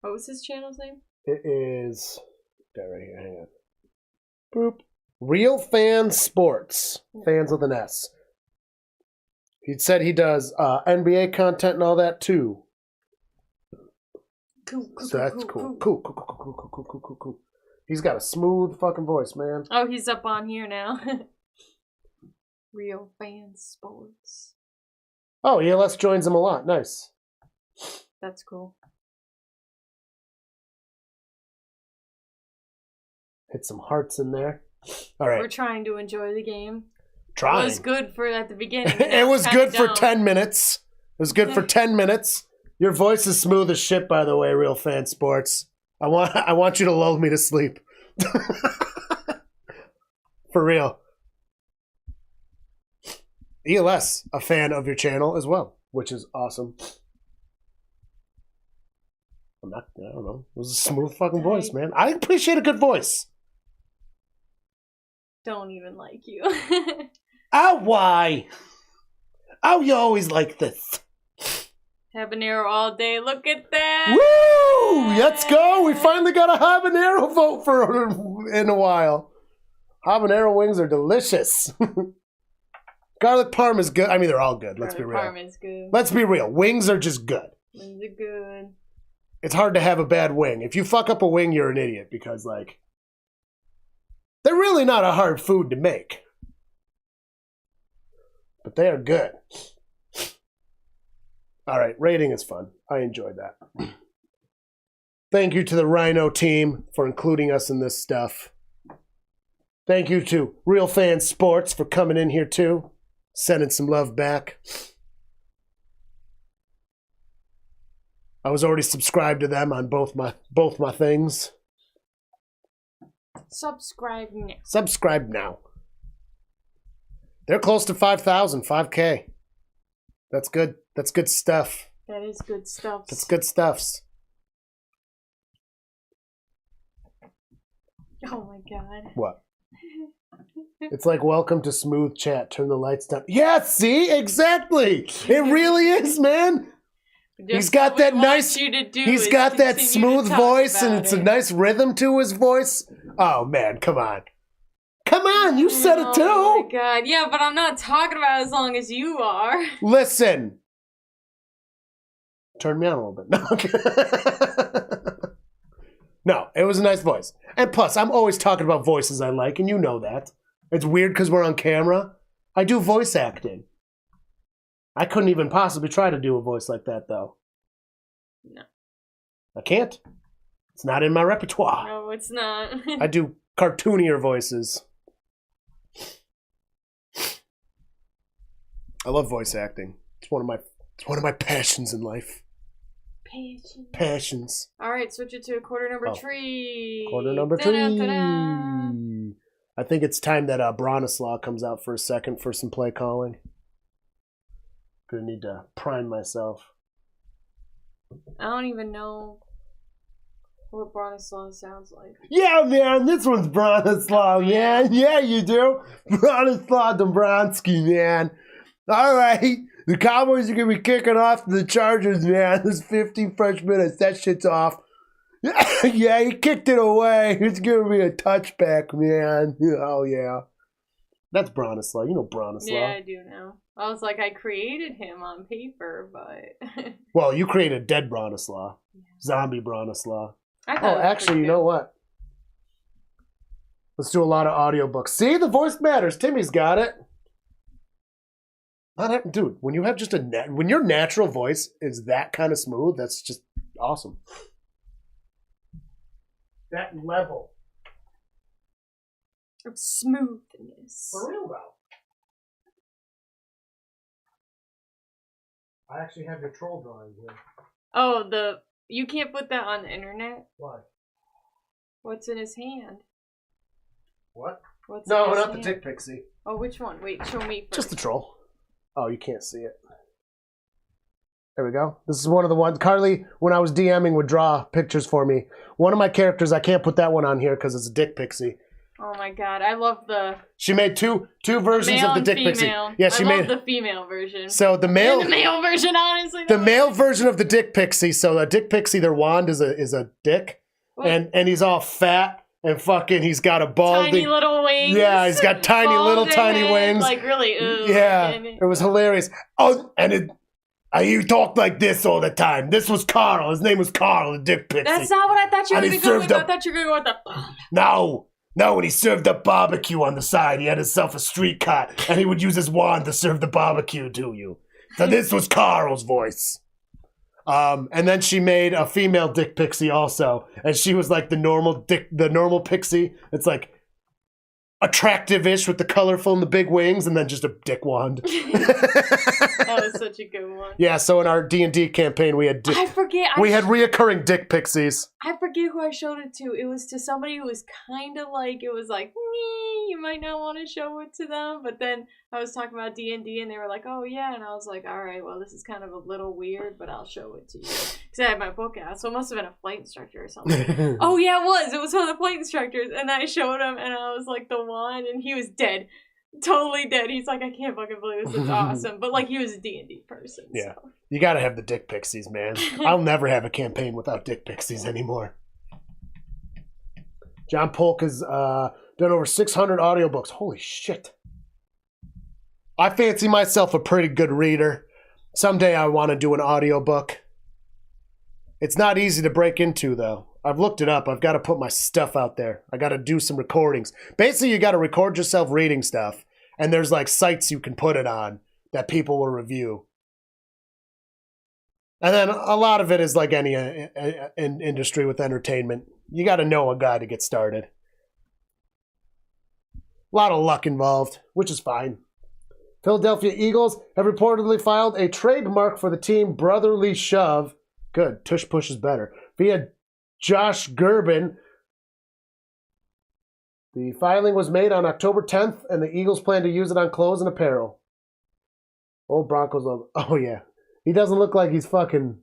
What was his channel's name?
It is... That right here, hang on. Boop. Real Fan Sports. Fans with an S. He said he does NBA content and all that too.
Cool.
So that's cool. Cool. He's got a smooth fucking voice, man.
Oh, he's up on here now. Real Fan Sports.
Oh, ELS joins him a lot. Nice.
That's cool.
Hit some hearts in there. All right.
We're trying to enjoy the game.
Trying.
It was good for at the beginning.
It was good for 10 minutes. It was good for 10 minutes. Your voice is smooth as shit, by the way, Real Fan Sports. I want you to lull me to sleep. For real. ELS, a fan of your channel as well, which is awesome. I don't know. It was a smooth fucking voice, man. I appreciate a good voice.
Don't even like you.
Oh, why? Oh, you always like this.
Habanero all day. Look at that.
Woo! Let's go. We finally got a habanero vote for in a while. Habanero wings are delicious. Garlic parm is good. I mean, they're all good. Let's be real.
Parm is good.
Let's be real. Wings are just good.
Wings are good.
It's hard to have a bad wing. If you fuck up a wing, you're an idiot because, like, they're really not a hard food to make. But they are good. All right, rating is fun. I enjoyed that. Thank you to the Rhino team for including us in this stuff. Thank you to Real Fan Sports for coming in here too, sending some love back. I was already subscribed to them on both my things.
Subscribe now.
Subscribe now. They're close to 5,000, 5K. That's good. That's good stuff.
That is good stuff.
That's good stuffs.
Oh my god.
What? It's like welcome to smooth chat. Turn the lights down. Yeah, see? Exactly. It really is, man. He's got that nice, he's got that smooth voice and it's a nice rhythm to his voice. Oh man, come on. Come on, you said it too.
Oh my god, yeah, but I'm not talking about as long as you are.
Listen. Turn me on a little bit. No, no, it was a nice voice. And plus, I'm always talking about voices I like, and you know that. It's weird because we're on camera. I do voice acting. I couldn't even possibly try to do a voice like that, though.
No.
I can't. It's not in my repertoire.
No, it's not.
I do cartoonier voices. I love voice acting. It's one of my passions in life. Passions.
All right, switch it to quarter number 3.
Quarter number 3. I think it's time that Bronislaw comes out for a second for some play calling. Gonna need to prime myself.
I don't even know what Bronislaw sounds like.
Yeah, man, this one's Bronislaw, man. Yeah, you do. Bronislaw Dombrowski, man. All right. The Cowboys are going to be kicking off the Chargers, man. There's 15 fresh minutes. That shit's off. Yeah, he kicked it away. It's going to be a touchback, man. Oh, yeah. That's Bronislaw. You know Bronislaw.
Yeah, I do know. I was like, I created him on paper, but...
Well, you created dead Bronislaw. Yeah. Zombie Bronislaw.
Oh,
actually, you know what? Let's do a lot of audiobooks. See, the voice matters. Timmy's got it. Dude, when you have just when your natural voice is that kind of smooth, that's just awesome. That level
of smoothness.
For real though. I actually have your troll drawing here.
Oh, you can't put that on the internet.
Why?
What's in his hand?
What?
What's
no,
in his
not
hand?
the dick pixie.
Oh, which one? Wait, show me first.
Just the troll. Oh, you can't see it. There we go. This is one of the ones. Carly, when I was DMing, would draw pictures for me. One of my characters, I can't put that one on here because it's a dick pixie.
Oh my god, I love the...
She made two versions of the dick pixie.
Yeah, I love the female version.
So the male...
And the male version, honestly.
The male version of the dick pixie, so a dick pixie, their wand is a dick. And he's all fat and fucking, he's got a bald...
Tiny little wings.
Yeah, he's got tiny wings.
Like really,
yeah, it was hilarious. Oh, and he talked like this all the time. This was Carl. His name was Carl, the dick pixie.
That's not what I thought you were going to go with. I thought you were going to go with the...
No, when he served up barbecue on the side, he had himself a street cut, and he would use his wand to serve the barbecue to you. So this was Carl's voice. And then she made a female dick pixie also, and she was like the normal pixie. It's like attractive-ish with the colorful and the big wings, and then just a dick wand.
That was such a good one.
Yeah, so in our D&D campaign, we had we had reoccurring dick pixies.
I forget who I showed it to. It was to somebody who was kind of like, it was like, you might not want to show it to them. But then I was talking about D&D, and they were like, oh, yeah. And I was like, all right, well, this is kind of a little weird, but I'll show it to you. Because I had my book out, so it must have been a flight instructor or something. Oh, yeah, it was. It was one of the flight instructors. And I showed him, and I was like, the wand, and he was dead. Totally dead. He's like, I can't fucking believe this. It's awesome. But like, he was a D&D person.
Yeah.
So.
You gotta have the dick pixies, man. I'll never have a campaign without dick pixies anymore. John Polk has done over 600 audiobooks. Holy shit. I fancy myself a pretty good reader. Someday I want to do an audiobook. It's not easy to break into, though. I've looked it up. I've got to put my stuff out there. I got to do some recordings. Basically, you got to record yourself reading stuff, and there's like sites you can put it on that people will review. And then a lot of it is like any industry with entertainment. You got to know a guy to get started. A lot of luck involved, which is fine. Philadelphia Eagles have reportedly filed a trademark for the team Brotherly Shove. Good. Tush push is better. Via Josh Gerben. The filing was made on October 10th, and the Eagles plan to use it on clothes and apparel. Old Broncos logo. Oh, yeah. He doesn't look like he's fucking...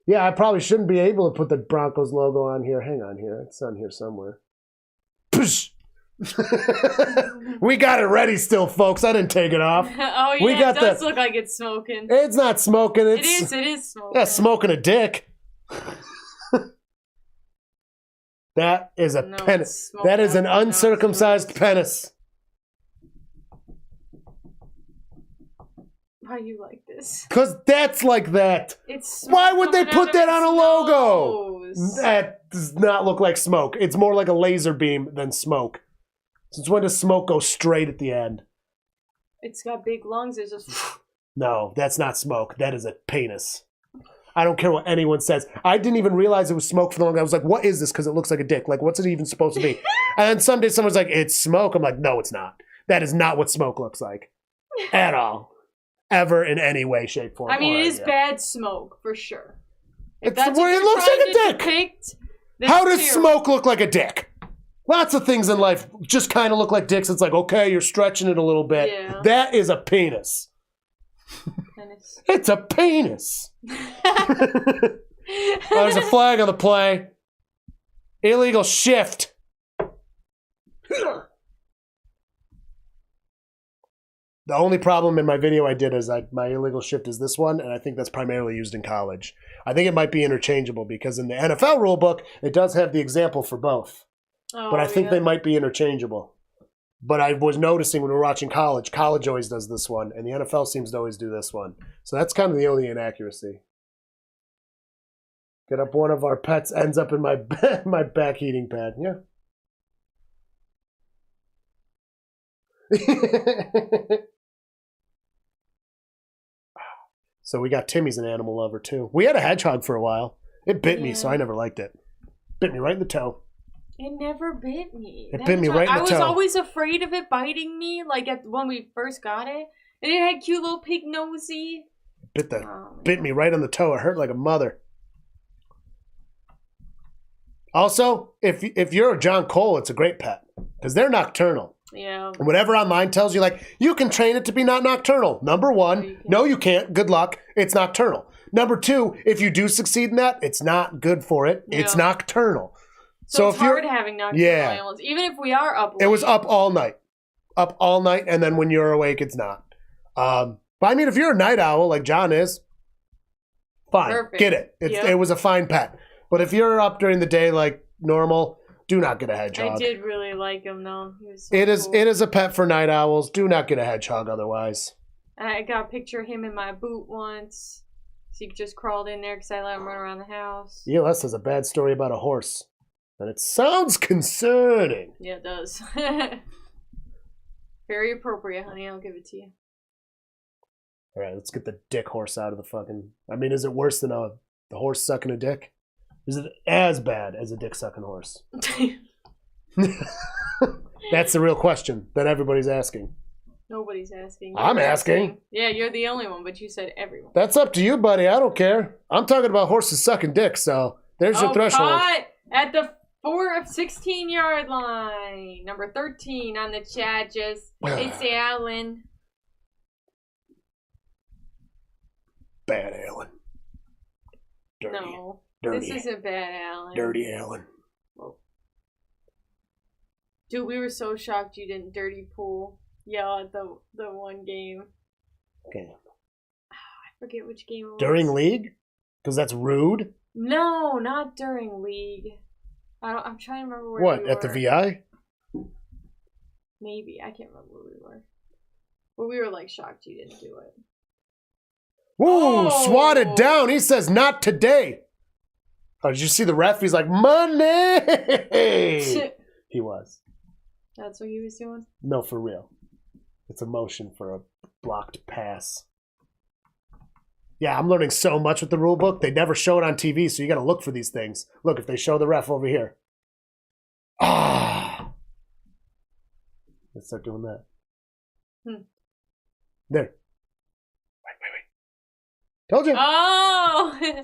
Yeah, I probably shouldn't be able to put the Broncos logo on here. Hang on here. It's on here somewhere. Push! We got it ready still, folks. I didn't take it off.
Oh, yeah, it does look like it's smoking.
It's not smoking.
It is smoking.
Yeah, smoking a dick. That is a penis. That is an uncircumcised penis.
Why you like this?
Because that's like that. Why would they put that on a logo? That does not look like smoke. It's more like a laser beam than smoke. Since when does smoke go straight at the end?
It's got big lungs. It's just...
No, that's not smoke. That is a penis. I don't care what anyone says. I didn't even realize it was smoke for the long. I was like, what is this? Because it looks like a dick. Like, what's it even supposed to be? And then someday someone's like, it's smoke. I'm like, no, it's not. That is not what smoke looks like. At all. Ever in any way, shape, form.
I mean, it is bad smoke, for sure.
It looks like a dick. How does smoke look like a dick? Lots of things in life just kind of look like dicks. It's like, okay, you're stretching it a little bit. Yeah. That is a penis. It's a penis. There's a flag on the play. Illegal shift. The only problem in my video I did is my illegal shift is this one, and I think that's primarily used in college. I think it might be interchangeable because in the NFL rulebook, it does have the example for both. Oh, but I think they might be interchangeable. But I was noticing when we were watching college always does this one, and the NFL seems to always do this one. So that's kind of the only inaccuracy. Get up one of our pets ends up in my my back heating pad. Yeah. So we got Timmy's an animal lover too. We had a hedgehog for a while. It bit me, so I never liked it. Bit me right in the toe.
It never bit me.
It bit me right in the toe.
I was always afraid of it biting me, like when we first got it. And it had cute little pig nosy.
Bit me right on the toe. It hurt like a mother. Also, if you're a John Cole, it's a great pet because they're nocturnal.
Yeah.
And whatever online tells you, like, you can train it to be not nocturnal. Number one, no, you can't. Good luck. It's nocturnal. Number two, if you do succeed in that, it's not good for it. Yeah. It's nocturnal.
So it's hard having nocturnal animals, even if we are up late.
It was up all night. Up all night, and then when you're awake, it's not. But I mean, if you're a night owl like John is, fine. Perfect. Get it. It was a fine pet. But if you're up during the day like normal, do not get a hedgehog.
I did really like him, though. He was
so cool. It is a pet for night owls. Do not get a hedgehog otherwise.
I got a picture of him in my boot once. So he just crawled in there because I let him run around the house.
ELS has a bad story about a horse. And it sounds concerning.
Yeah, it does. Very appropriate, honey. I'll give it to you.
All right, let's get the dick horse out of the fucking... I mean, is it worse than the horse sucking a dick? Is it as bad as a dick sucking horse? That's the real question that everybody's asking.
Nobody's asking.
I'm asking.
Yeah, you're the only one, but you said everyone.
That's up to you, buddy. I don't care. I'm talking about horses sucking dick, so there's your threshold.
Caught at the 4 of 16-yard line. Number 13 on the chat. It's Alan.
Bad Alan. Dirty.
No.
Dirty.
This isn't bad Alan.
Dirty Alan.
Whoa. Dude, we were so shocked you didn't dirty pool yell at the one game.
Okay.
I forget which game it was.
During league? Because that's rude?
No, not during league. I'm trying to remember where
we were.
What,
at the VI?
Maybe. I can't remember where we were. But we were like shocked you didn't do it.
Woo! Swatted down. He says, not today. Oh, did you see the ref? He's like, money! He was.
That's what he was doing?
No, for real. It's a motion for a blocked pass. Yeah, I'm learning so much with the rule book. They never show it on TV, so you got to look for these things. Look, if they show the ref over here. Ah! Let's start doing that. There. Wait. Told you.
Oh!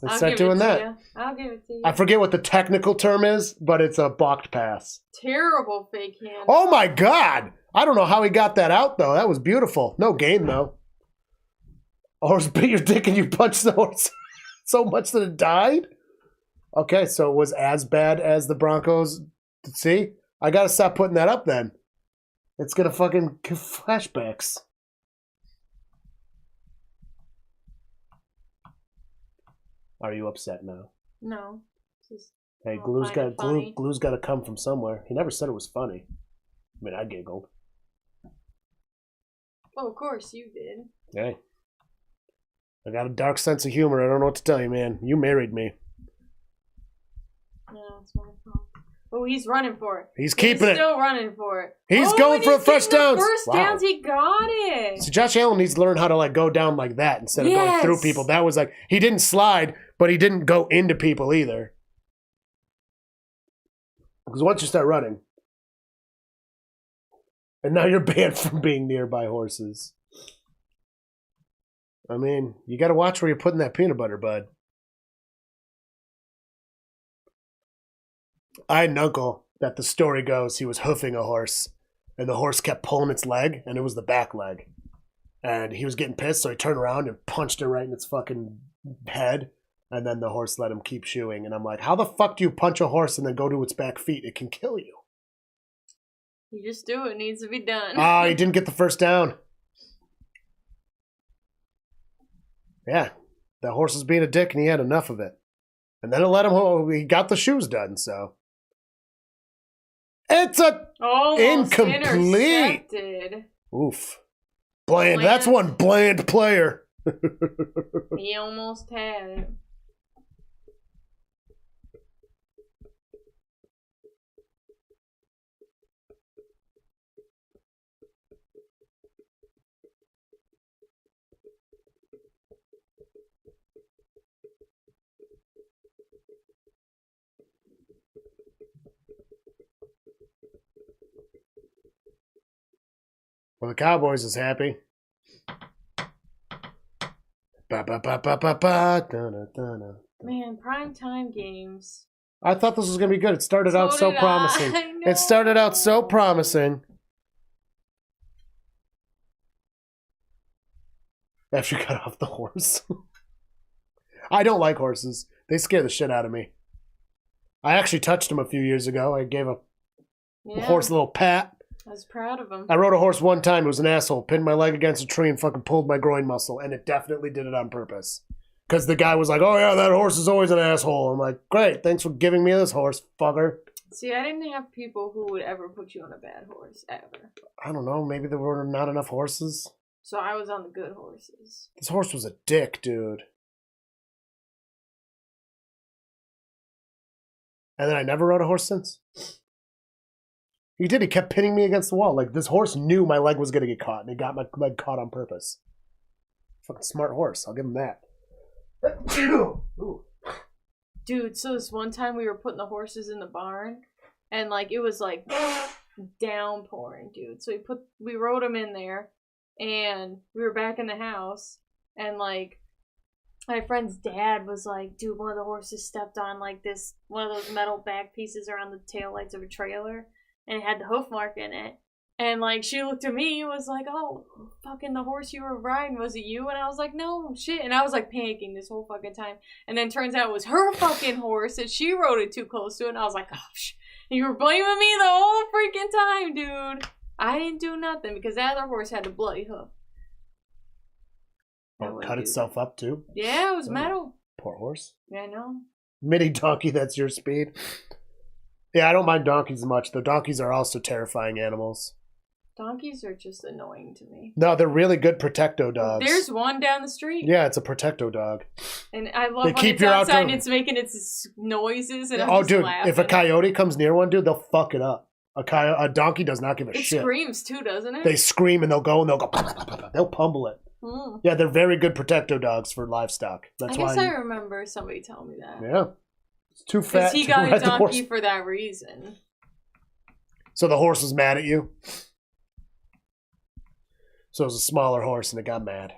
Let's start doing that.
I'll give it to you.
I forget what the technical term is, but it's a blocked pass.
Terrible fake hand.
Oh my God! I don't know how he got that out, though. That was beautiful. No gain, though. A horse bit your dick and you punched the horse so much that it died? Okay, so it was as bad as the Broncos. See? I gotta stop putting that up then. It's gonna fucking give flashbacks. Are you upset now?
No.
Hey, glue's got to come from somewhere. He never said it was funny. I mean, I giggled.
Well, of course you did.
Hey. I got a dark sense of humor. I don't know what to tell you, man. You married me.
Yeah, that's my fault. Oh, he's running for it.
He's keeping it.
He's still running for it.
He's going for a first down.
First downs, he got it.
So Josh Allen needs to learn how to like go down like that instead of going through people. That was like, he didn't slide, but he didn't go into people either. Because once you start running, and now you're banned from being nearby horses. I mean, you got to watch where you're putting that peanut butter, bud. I had an uncle that the story goes he was hoofing a horse, and the horse kept pulling its leg, and it was the back leg. And he was getting pissed, so he turned around and punched it right in its fucking head, and then the horse let him keep shoeing. And I'm like, how the fuck do you punch a horse and then go to its back feet? It can kill you.
You just do it. It needs to be done.
Oh, he didn't get the first down. Yeah, that horse was being a dick, and he had enough of it. And then it let him. He got the shoes done. So it's a incomplete.
Intercepted.
Oof, bland. That's one bland player.
He almost had it.
Well, the Cowboys is happy. Ba, ba, ba, ba, ba, ba, da, da, da, da.
Man, primetime games.
I thought this was going to be good. It started out so
did I.
promising.
I know.
It started out so promising. After you got off the horse. I don't like horses. They scare the shit out of me. I actually touched them a few years ago. I gave a horse a little pat.
I was proud of him.
I rode a horse one time. It was an asshole. Pinned my leg against a tree and fucking pulled my groin muscle. And it definitely did it on purpose. Because the guy was like, oh yeah, that horse is always an asshole. I'm like, great. Thanks for giving me this horse, fucker.
See, I didn't have people who would ever put you on a bad horse, ever.
I don't know. Maybe there were not enough horses.
So I was on the good horses.
This horse was a dick, dude. And then I never rode a horse since. He did. He kept pinning me against the wall. Like, this horse knew my leg was going to get caught, and it got my leg caught on purpose. Fucking smart horse. I'll give him that. Ooh.
Dude, so this one time we were putting the horses in the barn, and, like, it was, like, downpouring, dude. So we rode them in there, and we were back in the house, and, like, my friend's dad was like, dude, one of the horses stepped on, like, this, one of those metal back pieces around the taillights of a trailer, and it had the hoof mark in it. And, like, she looked at me and was like, oh, fucking the horse you were riding, was it you? And I was like, no, shit. And I was, like, panicking this whole fucking time. And then turns out it was her fucking horse, and she rode it too close to it. And I was like, oh, you were blaming me the whole freaking time, dude. I didn't do nothing because that other horse had the bloody hoof.
Oh, cut itself up, too?
Yeah, it was metal.
Poor horse.
Yeah, I know.
Mini donkey, that's your speed. Yeah, I don't mind donkeys much, though donkeys are also terrifying animals.
Donkeys are just annoying to me.
No, they're really good protecto dogs.
There's one down the street.
Yeah, it's a protecto dog.
And I love when it's outside and it's making its noises. And I'm just laughing.
If a coyote comes near one, dude, they'll fuck it up. A donkey does not give a shit.
It screams too, doesn't it?
They scream and they'll go. They'll pummel it.
Mm.
Yeah, they're very good protecto dogs for livestock.
That's why I remember somebody telling me that.
Yeah. It's too fat.
Because he got a donkey for that reason.
So the horse was mad at you? So it was a smaller horse and it got mad.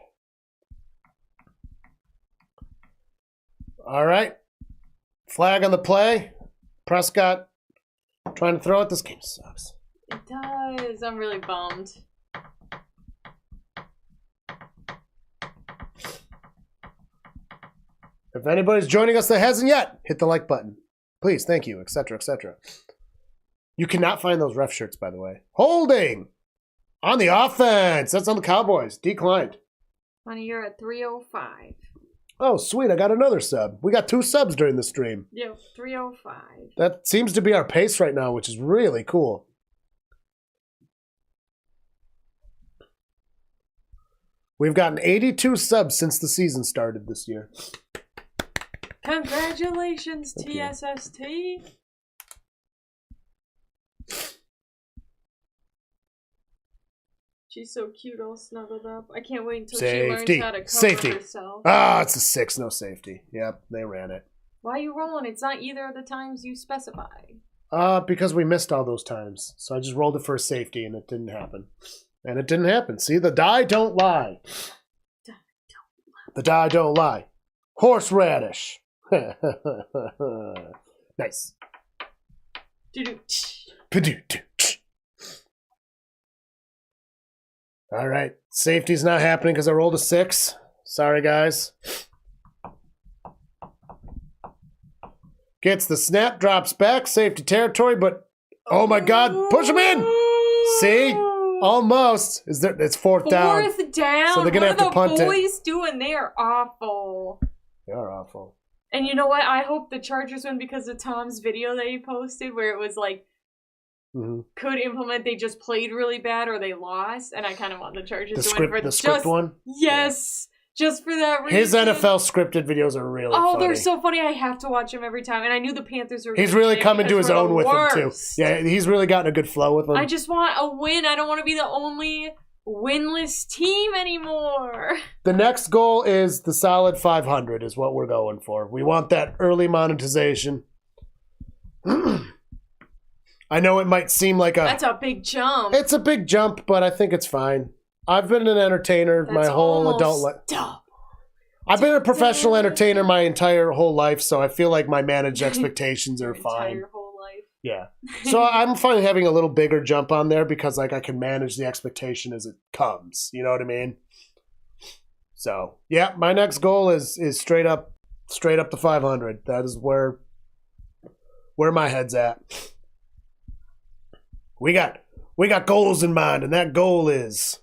All right. Flag on the play. Prescott trying to throw it. This game sucks.
It does. I'm really bummed.
If anybody's joining us that hasn't yet, hit the like button. Please, thank you, etc., etc. You cannot find those ref shirts, by the way. Holding! On the offense! That's on the Cowboys. Declined.
Honey, you're at 305.
Oh, sweet. I got another sub. We got 2 subs during the stream.
Yeah, 305.
That seems to be our pace right now, which is really cool. We've gotten 82 subs since the season started this year.
Congratulations, TSST. She's so cute, all snuggled up. I can't wait until she learns how to cover herself.
Ah, it's a 6, no safety. Yep, they ran it.
Why are you rolling? It's not either of the times you specified.
Because we missed all those times. So I just rolled it for a safety and it didn't happen. And it didn't happen. See, the die don't lie. The die don't lie. Horseradish. Nice. All right. Safety's not happening because I rolled a 6. Sorry, guys. Gets the snap, drops back, safety territory, but oh my God, push him in. See? Almost. It's fourth down.
Fourth down.
So they're going to have to punt it.
What are the boys doing? They are awful.
They are awful.
And you know what? I hope the Chargers win because of Tom's video that he posted where it was like, could implement they just played really bad or they lost. And I kind of want the Chargers to win for
the script one?
Yes. Yeah. Just for that reason.
His NFL scripted videos are really funny.
Oh, they're so funny. I have to watch them every time. And I knew the Panthers were
He's really coming to his own with them, too. Yeah, he's really gotten a good flow with them.
I just want a win. I don't want to be the only winless team anymore.
The next goal is the solid 500 is what we're going for. We want that early monetization. I know it might seem like
That's a big jump.
It's a big jump, but I think it's fine. I've been an entertainer my whole adult life. I've been a professional entertainer my entire whole life, so I feel like my managed expectations are fine.
Entire whole life.
Yeah. So I'm fine having a little bigger jump on there because like I can manage the expectation as it comes. You know what I mean? So yeah, my next goal is straight up to 500. That is where my head's at. We got goals in mind, and that goal is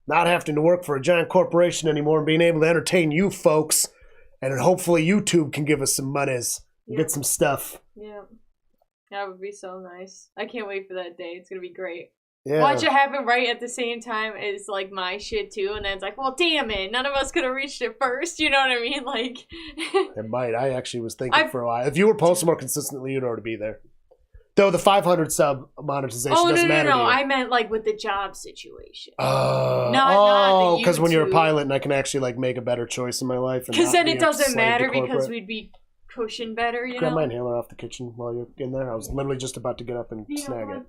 not having to work for a giant corporation anymore and being able to entertain you folks, and hopefully YouTube can give us some monies and get some stuff.
Yeah. That would be so nice. I can't wait for that day. It's going to be great.
Yeah.
Watch it happen right at the same time as, like, my shit, too. And then it's like, well, damn it. None of us could have reached it first. You know what I mean? Like...
It might. I actually was thinking for a while. If you were posting more consistently, you'd already be there. Though the 500 sub monetization doesn't matter to you.
I meant, like, with the job situation.
Not because when you're a pilot and I can actually, like, make a better choice in my life.
Because then it doesn't matter because we'd be cushion better, you know?
Grab my inhaler off the kitchen while you're in there. I was literally just about to get up and snag it.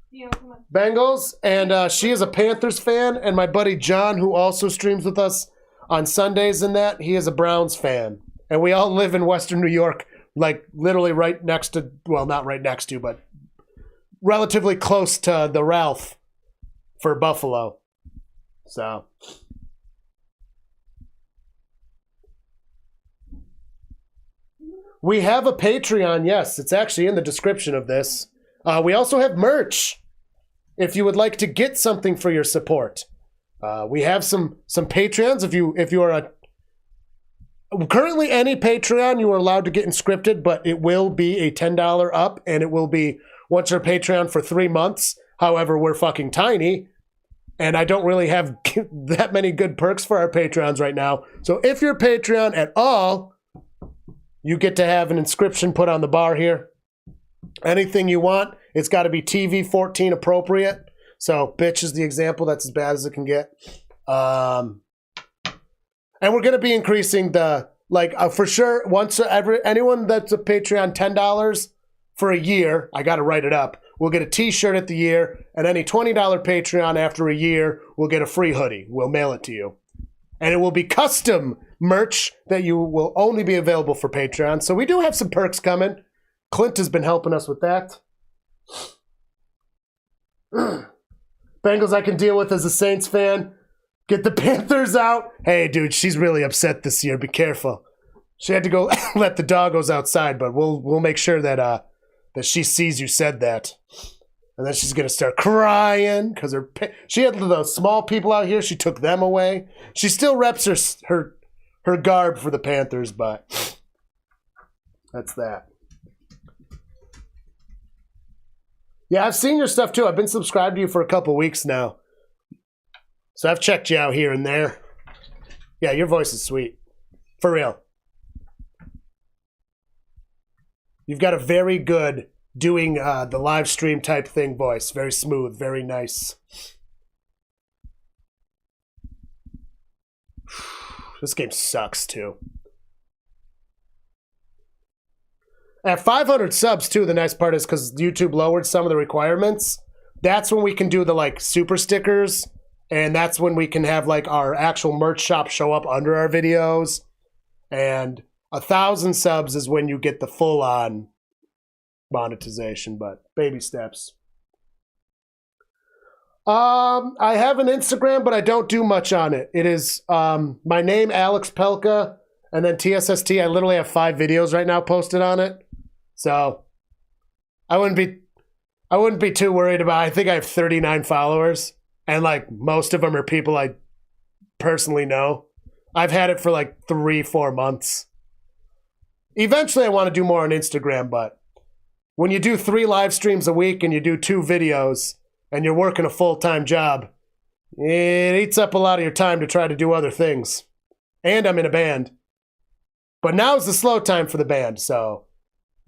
Yeah, come on.
Bengals, and she is a Panthers fan, and my buddy John, who also streams with us on Sundays and that, he is a Browns fan. And we all live in Western New York, like literally right next to, well, not right next to, but relatively close to the Ralph for Buffalo. So... We have a Patreon, yes. It's actually in the description of this. We also have merch if you would like to get something for your support. We have some Patreons. If you are currently any Patreon, you are allowed to get inscripted, but it will be a $10 up, and it will be once you're Patreon for 3 months. However, we're fucking tiny, and I don't really have that many good perks for our Patreons right now. So if you're Patreon at all, you get to have an inscription put on the bar here. Anything you want. It's got to be TV-14 appropriate. So, bitch is the example. That's as bad as it can get. And we're going to be increasing the, for sure, anyone that's a Patreon $10 for a year, I got to write it up, we'll get a t-shirt at the year, and any $20 Patreon after a year, we'll get a free hoodie. We'll mail it to you. And it will be custom merch that you will only be available for Patreon. So we do have some perks coming. Clint has been helping us with that. Bengals I can deal with as a Saints fan. Get the Panthers out. Hey, dude, she's really upset this year. Be careful. She had to go let the doggos outside, but we'll make sure that she sees you said that. And then she's going to start crying because she had those small people out here. She took them away. She still reps her garb for the Panthers, but that's that. Yeah, I've seen your stuff too. I've been subscribed to you for a couple weeks now. So I've checked you out here and there. Yeah, your voice is sweet. For real. You've got a very good doing the live stream type thing voice. Very smooth, very nice. This game sucks too. At 500 subs too, the nice part is because YouTube lowered some of the requirements. That's when we can do the super stickers, and that's when we can have our actual merch shop show up under our videos. And 1,000 subs is when you get the full on monetization, but baby steps. I have an Instagram, but I don't do much on it. It is my name, Alex Pelka, and then TSST. I literally have 5 videos right now posted on it. So I wouldn't be too worried about it. I think I have 39 followers, and most of them are people I personally know. I've had it for 3-4 months. Eventually I want to do more on Instagram, but when you do 3 live streams a week and you do 2 videos and you're working a full-time job, it eats up a lot of your time to try to do other things. And I'm in a band. But now's the slow time for the band, so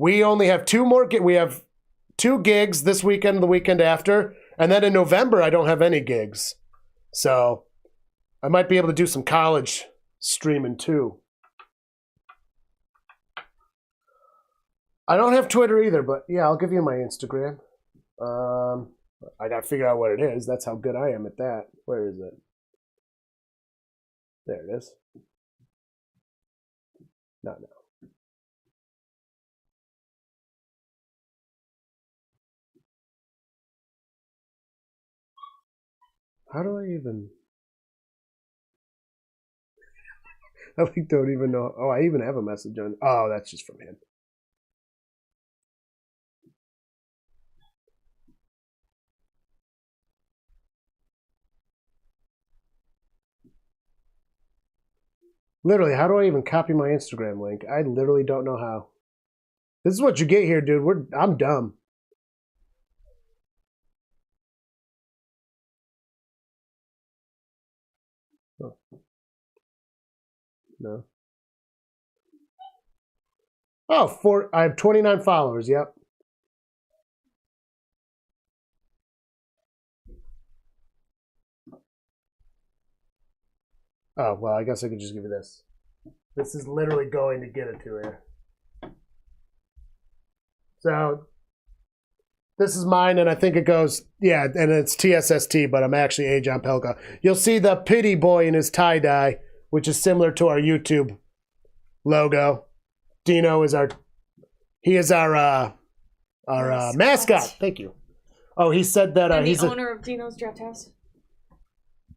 we only have 2 more. We have 2 gigs this weekend and the weekend after, and then in November I don't have any gigs. So I might be able to do some college streaming too. I don't have Twitter either, but yeah, I'll give you my Instagram. I gotta figure out what it is. That's how good I am at that. Where is it? There it is. No. How do I even... I don't even know. Oh, I even have a message on... Oh, that's just from him. Literally, how do I even copy my Instagram link? I literally don't know how. This is what you get here, dude. I'm dumb. Oh. No. Oh, I have 29 followers. Yep. Oh, well, I guess I could just give you this. This is literally going to get it to you. So, this is mine, and I think it goes, yeah, and it's TSST, but I'm actually A. John Pelka. You'll see the pity boy in his tie-dye, which is similar to our YouTube logo. Dino is our mascot. Thank you. Oh, he said that
and
he's
the owner of Dino's Draft House.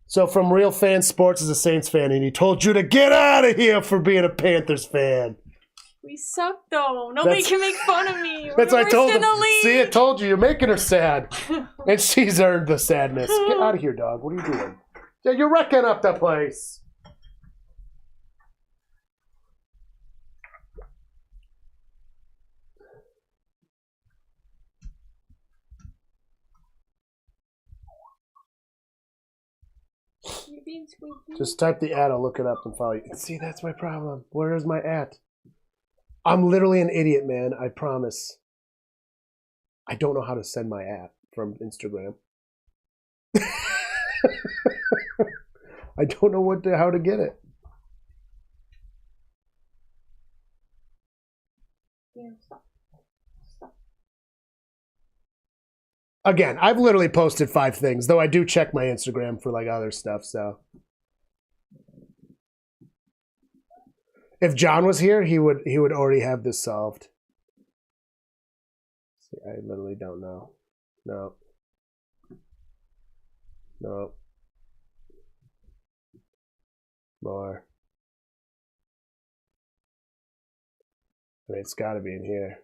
So from Real Fan Sports is a Saints fan, and he told you to get out of here for being a Panthers fan.
We suck, though. Nobody can make fun of me. We're
That's what I told him.
League.
See, I told you. You're making her sad. And she's earned the sadness. Get out of here, dog. What are you doing? Yeah, you're wrecking up the place. Just type the ad, I'll look it up and follow you. See, that's my problem. Where is my at? I'm literally an idiot, man. I promise. I don't know how to send my at from Instagram. I don't know how to get it.
Yeah, stop.
Again, I've literally posted 5 things, though I do check my Instagram for like other stuff, so. If John was here, he would already have this solved. See, I literally don't know. No. More. I mean, it's got to be in here.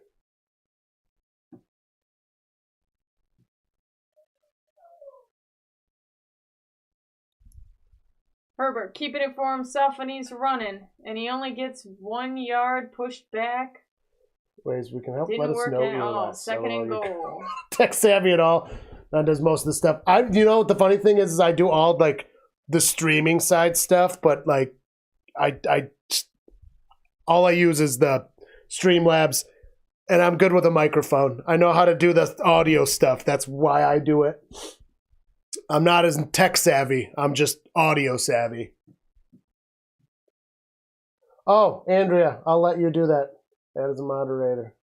Herbert, keeping it for himself when he's running, and he only gets 1 yard pushed back.
Ways we can help.
Didn't
Let us
work
know.
out. Second and goal.
Tech savvy at all. That does most of the stuff. You know what the funny thing is I do all like the streaming side stuff, but like all I use is the Streamlabs, and I'm good with a microphone. I know how to do the audio stuff. That's why I do it. I'm not as tech savvy. I'm just audio savvy. Oh, Andrea, I'll let you do that. Add as a moderator.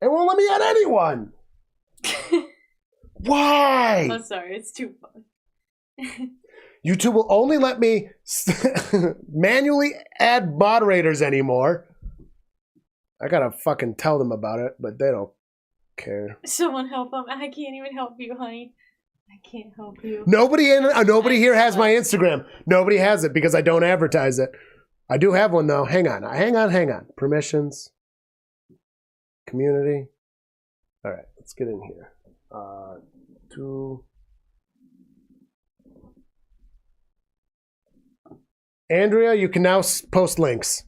It won't let me add anyone. Why?
I'm sorry, it's too fun.
YouTube will only let me manually add moderators anymore. I gotta fucking tell them about it, but they don't care.
Someone help them. I can't even help you, honey. I can't help you.
Nobody here has my Instagram. Nobody has it because I don't advertise it. I do have one though. Hang on. Permissions. Community. All right, let's get in here. Andrea, you can now post links.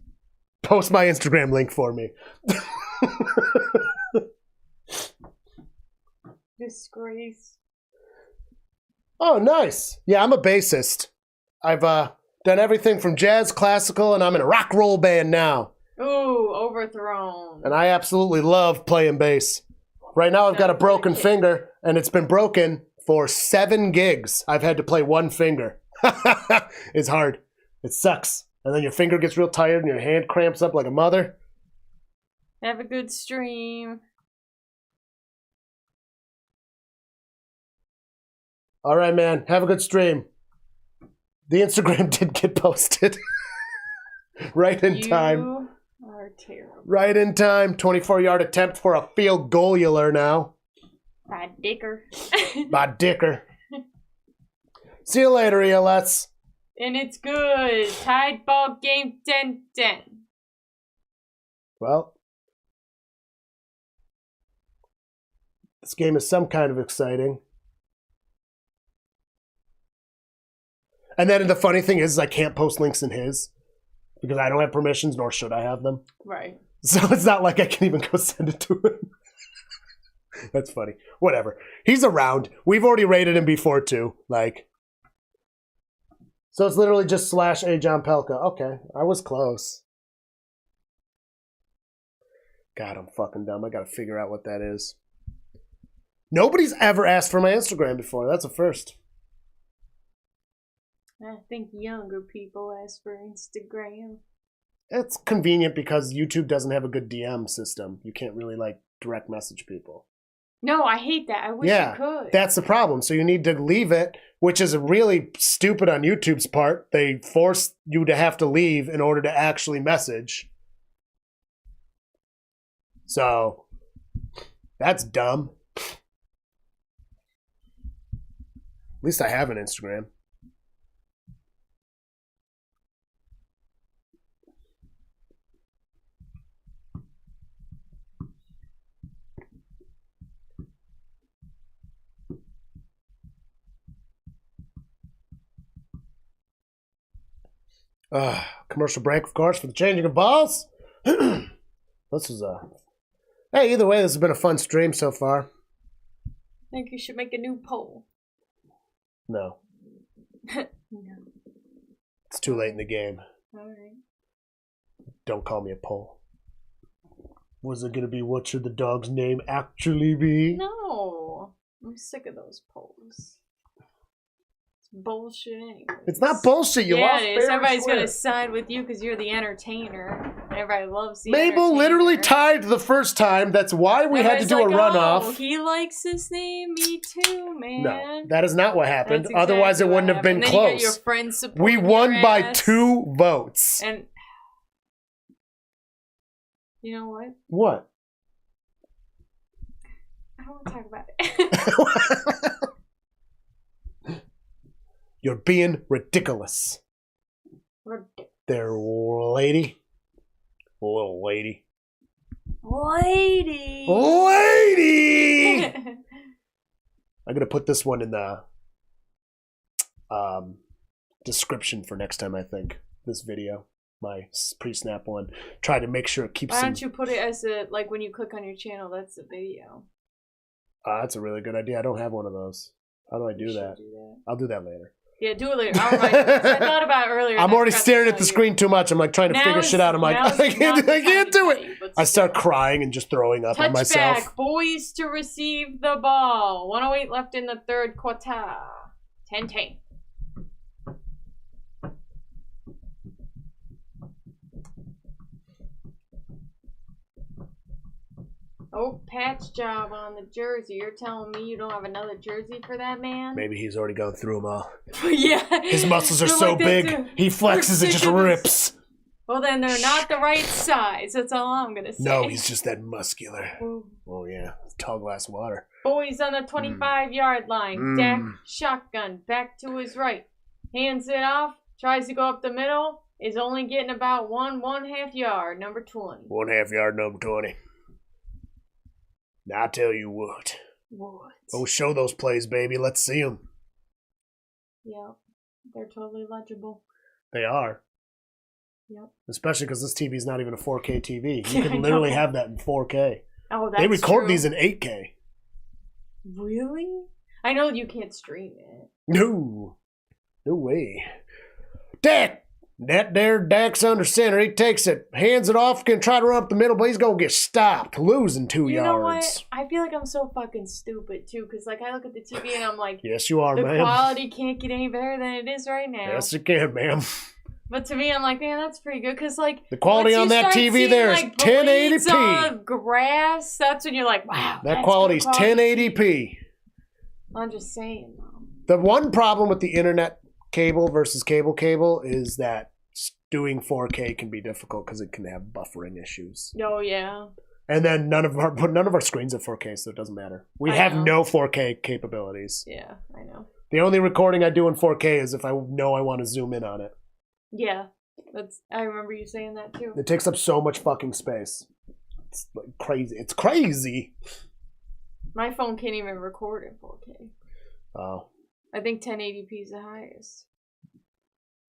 Post my Instagram link for me.
Disgrace.
Oh, nice. Yeah, I'm a bassist. I've done everything from jazz, classical, and I'm in a rock roll band now.
Ooh, overthrown.
And I absolutely love playing bass. Right now I've got a broken finger, and it's been broken for 7 gigs. I've had to play one finger. It's hard. It sucks. And then your finger gets real tired and your hand cramps up like a mother.
Have a good stream.
All right, man. Have a good stream. The Instagram did get posted. Right in time.
You are terrible.
Right in time. 24-yard attempt for a field goal-ular now.
By Dicker.
By Dicker. See you later, ELS.
And it's good. Tied ball game 10-10.
Well, this game is some kind of exciting. And then the funny thing is I can't post links in his because I don't have permissions, nor should I have them.
Right.
So it's not like I can even go send it to him. That's funny. Whatever. He's around. We've already rated him before, too. Like, so it's literally just /A John Pelka. Okay, I was close. God, I'm fucking dumb. I gotta figure out what that is. Nobody's ever asked for my Instagram before. That's a first.
I think younger people ask for Instagram.
It's convenient because YouTube doesn't have a good DM system. You can't really, like, direct message people.
No, I hate that. I wish you could.
That's the problem. So you need to leave it, which is really stupid on YouTube's part. They force you to have to leave in order to actually message. So that's dumb. At least I have an Instagram. Commercial break, of course, for the changing of balls. This is Hey, either way, this has been a fun stream so far.
I think you should make a new poll.
No.
No.
It's too late in the game.
Alright.
Don't call me a poll. Was it going to be what should the dog's name actually be?
No. I'm sick of those polls. Bullshit anyway.
It's not bullshit. You lost.
It is. Everybody's gonna side with you because you're the entertainer. Everybody loves the
Mabel literally tied the first time. That's why we had to do a runoff.
Oh, he likes his name. Me too, man.
No, that is not what happened.
Exactly
Otherwise, it wouldn't have been close.
You got your friends
we won
your
by
ass.
2 votes.
And you know what?
What?
I don't want to talk about it.
You're being ridiculous. There, lady. Little lady.
Lady.
Lady! I'm going to put this one in the description for next time, I think. This video. My pre-snap one. Try to make sure it keeps
Why don't you put it as a, like when you click on your channel, that's the video.
That's a really good idea. I don't have one of those. How do I do that? I'll do that later.
Yeah, do it later. I'll remind you. I thought about it earlier.
I'm already staring at the screen too much. I'm like trying to figure shit out. I'm like, I can't do it. I start crying and just throwing up on myself.
Touchback, boys to receive the ball. 1:08 left in the third quarter. 10-10. Oh, patch job on the jersey. You're telling me you don't have another jersey for that man?
Maybe he's already gone through them all.
Yeah.
His muscles are so big, he flexes, it just rips.
Well, then they're not the right size. That's all I'm going to say.
No, he's just that muscular. Ooh. Oh, yeah. Tall glass of water.
Boys on the 25-yard line. Dak shotgun. Back to his right. Hands it off. Tries to go up the middle. Is only getting about 1.5 yard. Number 20.
1.5 yard, number 20. Now, I tell you what.
What?
Oh, show those plays, baby. Let's see them.
Yep. They're totally legible.
They are.
Yep.
Especially because this TV is not even a 4K TV. You can literally have that in 4K.
Oh, that's
They record
true.
these in 8K.
Really? I know you can't stream it.
No. No way. Dak! That there, Dak's under center. He takes it, hands it off, can try to run up the middle, but he's going to get stopped, losing 2 yards.
You know what? I feel like I'm so fucking stupid, too, because, like, I look at the TV and I'm like,
yes, you are,
the
ma'am.
quality can't get any better than it is right now.
Yes, it can, ma'am.
But to me, I'm like, man, that's pretty good. Because, like,
the quality on that TV there is 1080p.
Of grass, that's when you're like, wow.
That quality's 1080p.
I'm just saying, though.
The one problem with the internet cable versus cable is that doing 4K can be difficult because it can have buffering issues.
Oh, yeah.
And then none of our screens are 4K, so it doesn't matter. We have no 4K capabilities.
Yeah, I know.
The only recording I do in 4K is if I know I want to zoom in on it.
Yeah, I remember you saying that too.
It takes up so much fucking space. It's like crazy. It's crazy.
My phone can't even record in 4K.
Oh.
I think 1080p is the highest.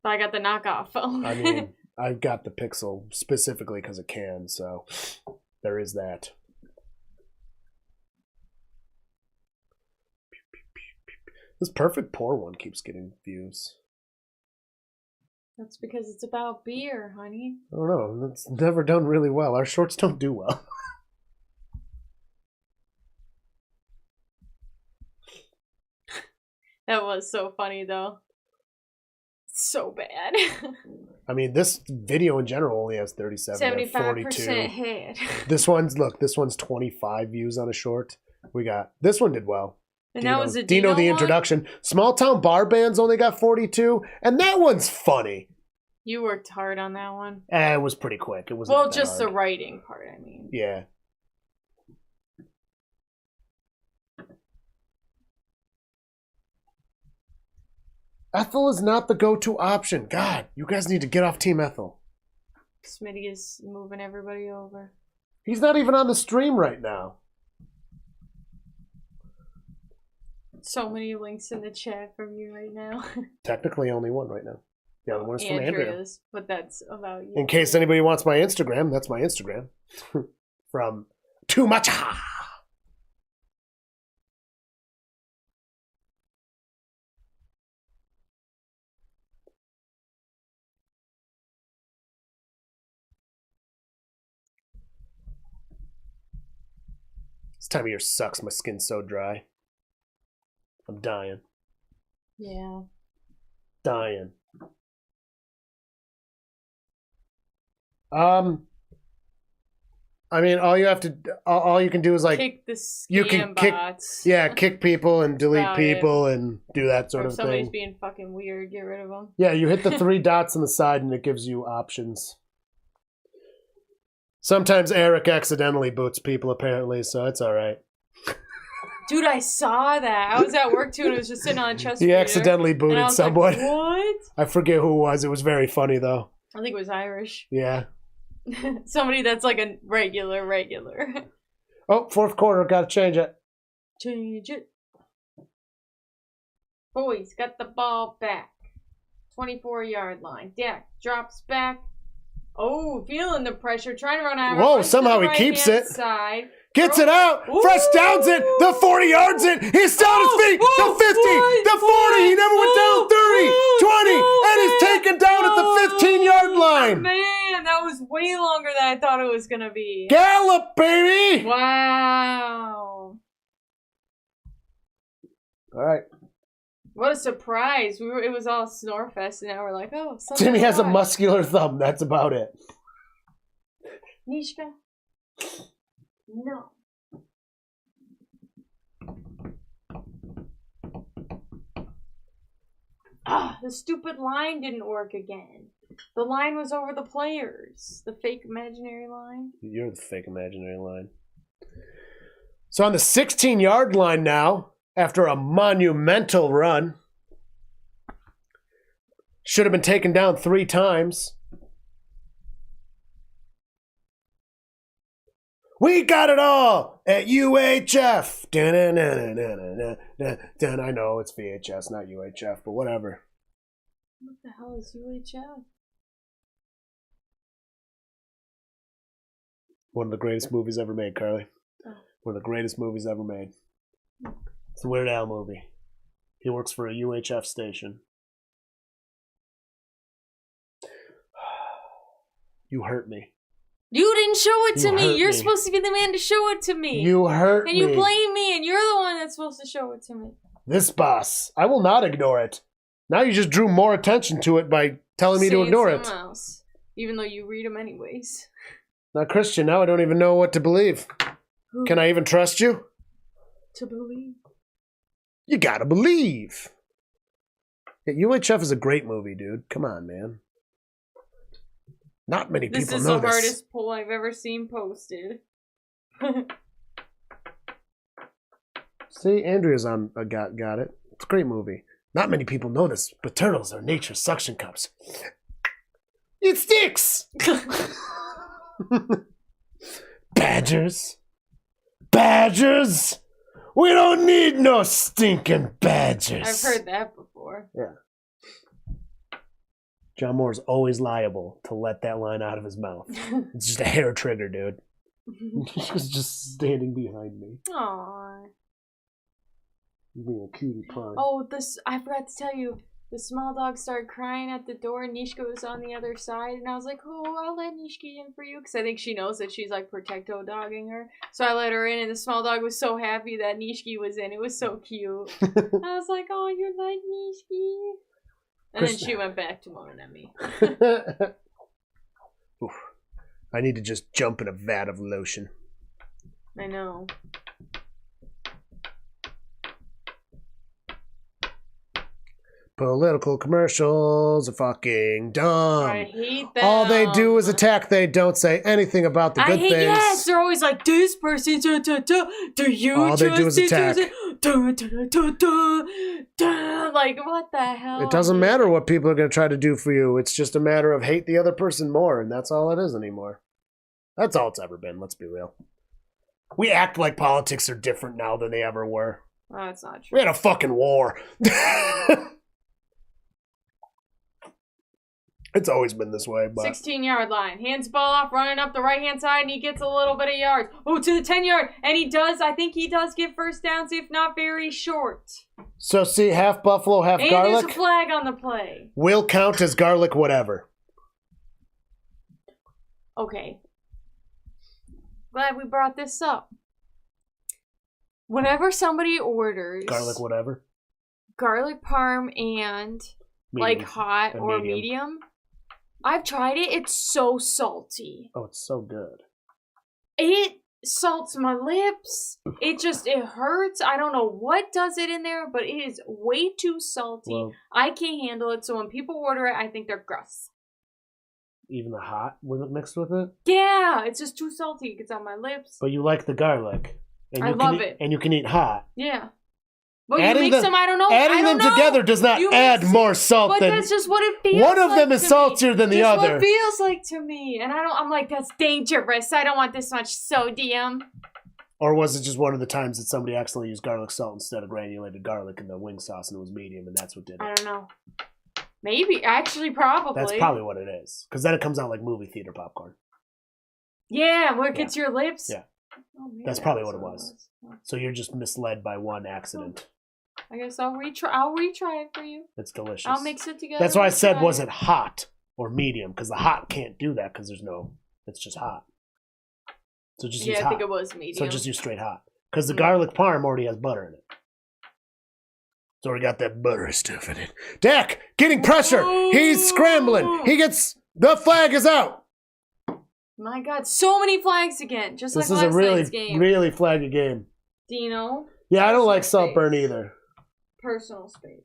But I got the knockoff phone.
I mean, I've got the Pixel specifically because it can, so there is that. This Perfect Pour one keeps getting views.
That's because it's about beer, honey.
I don't know. That's never done really well. Our shorts don't do well.
That was so funny, though. So bad.
I mean, this video in general only has 37, 42.
75% hit.
This one's 25 views on a short. This one did well.
And that was a Dino
the
one?
Introduction. Small Town Bar Bands only got 42, and that one's funny.
You worked hard on that one.
It was pretty quick. It wasn't
just
hard.
the writing part, I mean.
Yeah. Ethel is not the go-to option. God, you guys need to get off Team Ethel.
Smitty is moving everybody over.
He's not even on the stream right now.
So many links in the chat from you right now.
Technically only one right now. The other one is from Andrea.
But that's about you.
In case anybody wants my Instagram, that's my Instagram. From Too Much. This time of year sucks. My skin's so dry. I'm dying.
Yeah.
Dying. I mean, all you can do is like
kick the scam
you can
bots.
kick people and delete people and do that sort of thing. If
somebody's being fucking weird, get rid of them.
Yeah, you hit the 3 dots on the side and it gives you options. Sometimes Eric accidentally boots people, apparently, so it's all right.
Dude, I saw that. I was at work too, and it was just sitting on a chest.
He accidentally booted someone.
Like, what?
I forget who it was. It was very funny though.
I think it was Irish.
Yeah.
Somebody that's like a regular.
Oh, fourth quarter. Got to change it.
Change it. Boys got the ball back. 24-yard line. Dak drops back. Oh, feeling the pressure. Trying to run out.
Whoa, somehow he keeps it.
Side.
Gets it out. Ooh. Fresh downs it. The 40 yards it. He's still on his feet. The 50. The 40. He never went down. 30. 20. And he's taken down at the 15-yard line.
Man, that was way longer than I thought it was going to be.
Gallop, baby.
Wow.
All right.
What a surprise. It was all Snorefest, and now we're like, oh.
Timmy has a muscular thumb. That's about it.
Nishka? No. The stupid line didn't work again. The line was over the players. The fake imaginary line.
You're the fake imaginary line. So on the 16-yard line now, after a monumental run, should have been taken down 3 times. We got it all at UHF. I know it's VHS, not UHF, but whatever.
What the hell is UHF?
One of the greatest movies ever made, Carly.
Oh.
One of the greatest movies ever made. It's a Weird Al movie. He works for a UHF station. You hurt me.
You didn't show it to me. You're supposed to be the man to show it to me.
You hurt me.
And you blame me, and you're the one that's supposed to show it to me.
This boss. I will not ignore it. Now you just drew more attention to it by telling me to ignore it.
Else, even though you read them anyways.
Now, Christian, now I don't even know what to believe. Can I even trust you?
To believe.
You gotta believe. Yeah, UHF is a great movie, dude. Come on, man. Not many people know this.
This is the hardest poll I've ever seen posted.
See, Andrea's on. Got it. It's a great movie. Not many people know this, but turtles are nature's suction cups. It sticks! Badgers? Badgers? We don't need no stinking badgers.
I've heard that before.
Yeah. John Moore's always liable to let that line out of his mouth. It's just a hair trigger, dude. He's just standing behind me.
Aww.
Being a cutie pie.
Oh, I forgot to tell you. The small dog started crying at the door, and Nishka was on the other side, and I was like, oh, I'll let Nishka in for you, because I think she knows that she's, like, protecto-dogging her. So I let her in, and the small dog was so happy that Nishki was in. It was so cute. I was like, oh, you like Nishki? And then she went back to moaning at me.
Oof. I need to just jump in a vat of lotion.
I know.
Political commercials are fucking dumb.
I hate them.
All they do is attack. They don't say anything about the good things.
Yes, they're always like, this person, do you
all they do is attack.
Like, what the hell?
It doesn't matter what people are going to try to do for you. It's just a matter of hate the other person more, and that's all it is anymore. That's all it's ever been, let's be real. We act like politics are different now than they ever were.
Oh, that's not true.
We had a fucking war. It's always been this way, but
16-yard line. Hands ball off, running up the right-hand side, and he gets a little bit of yards. Oh, to the 10-yard. And I think he does get first downs, if not very short.
So, see, half buffalo, half garlic.
And there's a flag on the play.
Will count as garlic whatever.
Okay. Glad we brought this up. Whenever somebody orders
garlic whatever.
Garlic parm and medium. Like hot or medium. I've tried it. It's so salty.
Oh, it's so good.
It salts my lips. It hurts. I don't know what does it in there, but it is way too salty. Well, I can't handle it. So when people order it, I think they're gross.
Even the hot mixed with it?
Yeah, it's just too salty. It gets on my lips.
But you like the garlic. And
I love it.
And you can eat hot.
Yeah. Well, you mix them, I don't know.
Adding them together does not add more salt than...
But that's just what it feels
like. One of them is saltier than the other.
That's what it feels like to me. And I'm like, that's dangerous. I don't want this much sodium.
Or was it just one of the times that somebody accidentally used garlic salt instead of granulated garlic in the wing sauce and it was medium and that's what did it?
I don't know. Maybe. Actually, probably.
That's probably what it is. Because then it comes out like movie theater popcorn.
Yeah, where it gets your lips.
Yeah. Oh, that's probably what it was. So you're just misled by one accident.
I guess I'll retry it for you.
It's delicious.
I'll mix it together.
That's why I said, was it hot or medium? Because the hot can't do that because it's just hot. So just use hot.
I think it was medium.
So just use straight hot. Because the garlic parm already has butter in it. It's already got that buttery stuff in it. Dak, getting pressure. He's scrambling. The flag is out.
My God, so many flags again. Just
this
like
last
night's game.
This is a really flaggy game.
Dino.
Yeah, I don't like Saltburn either.
Personal space.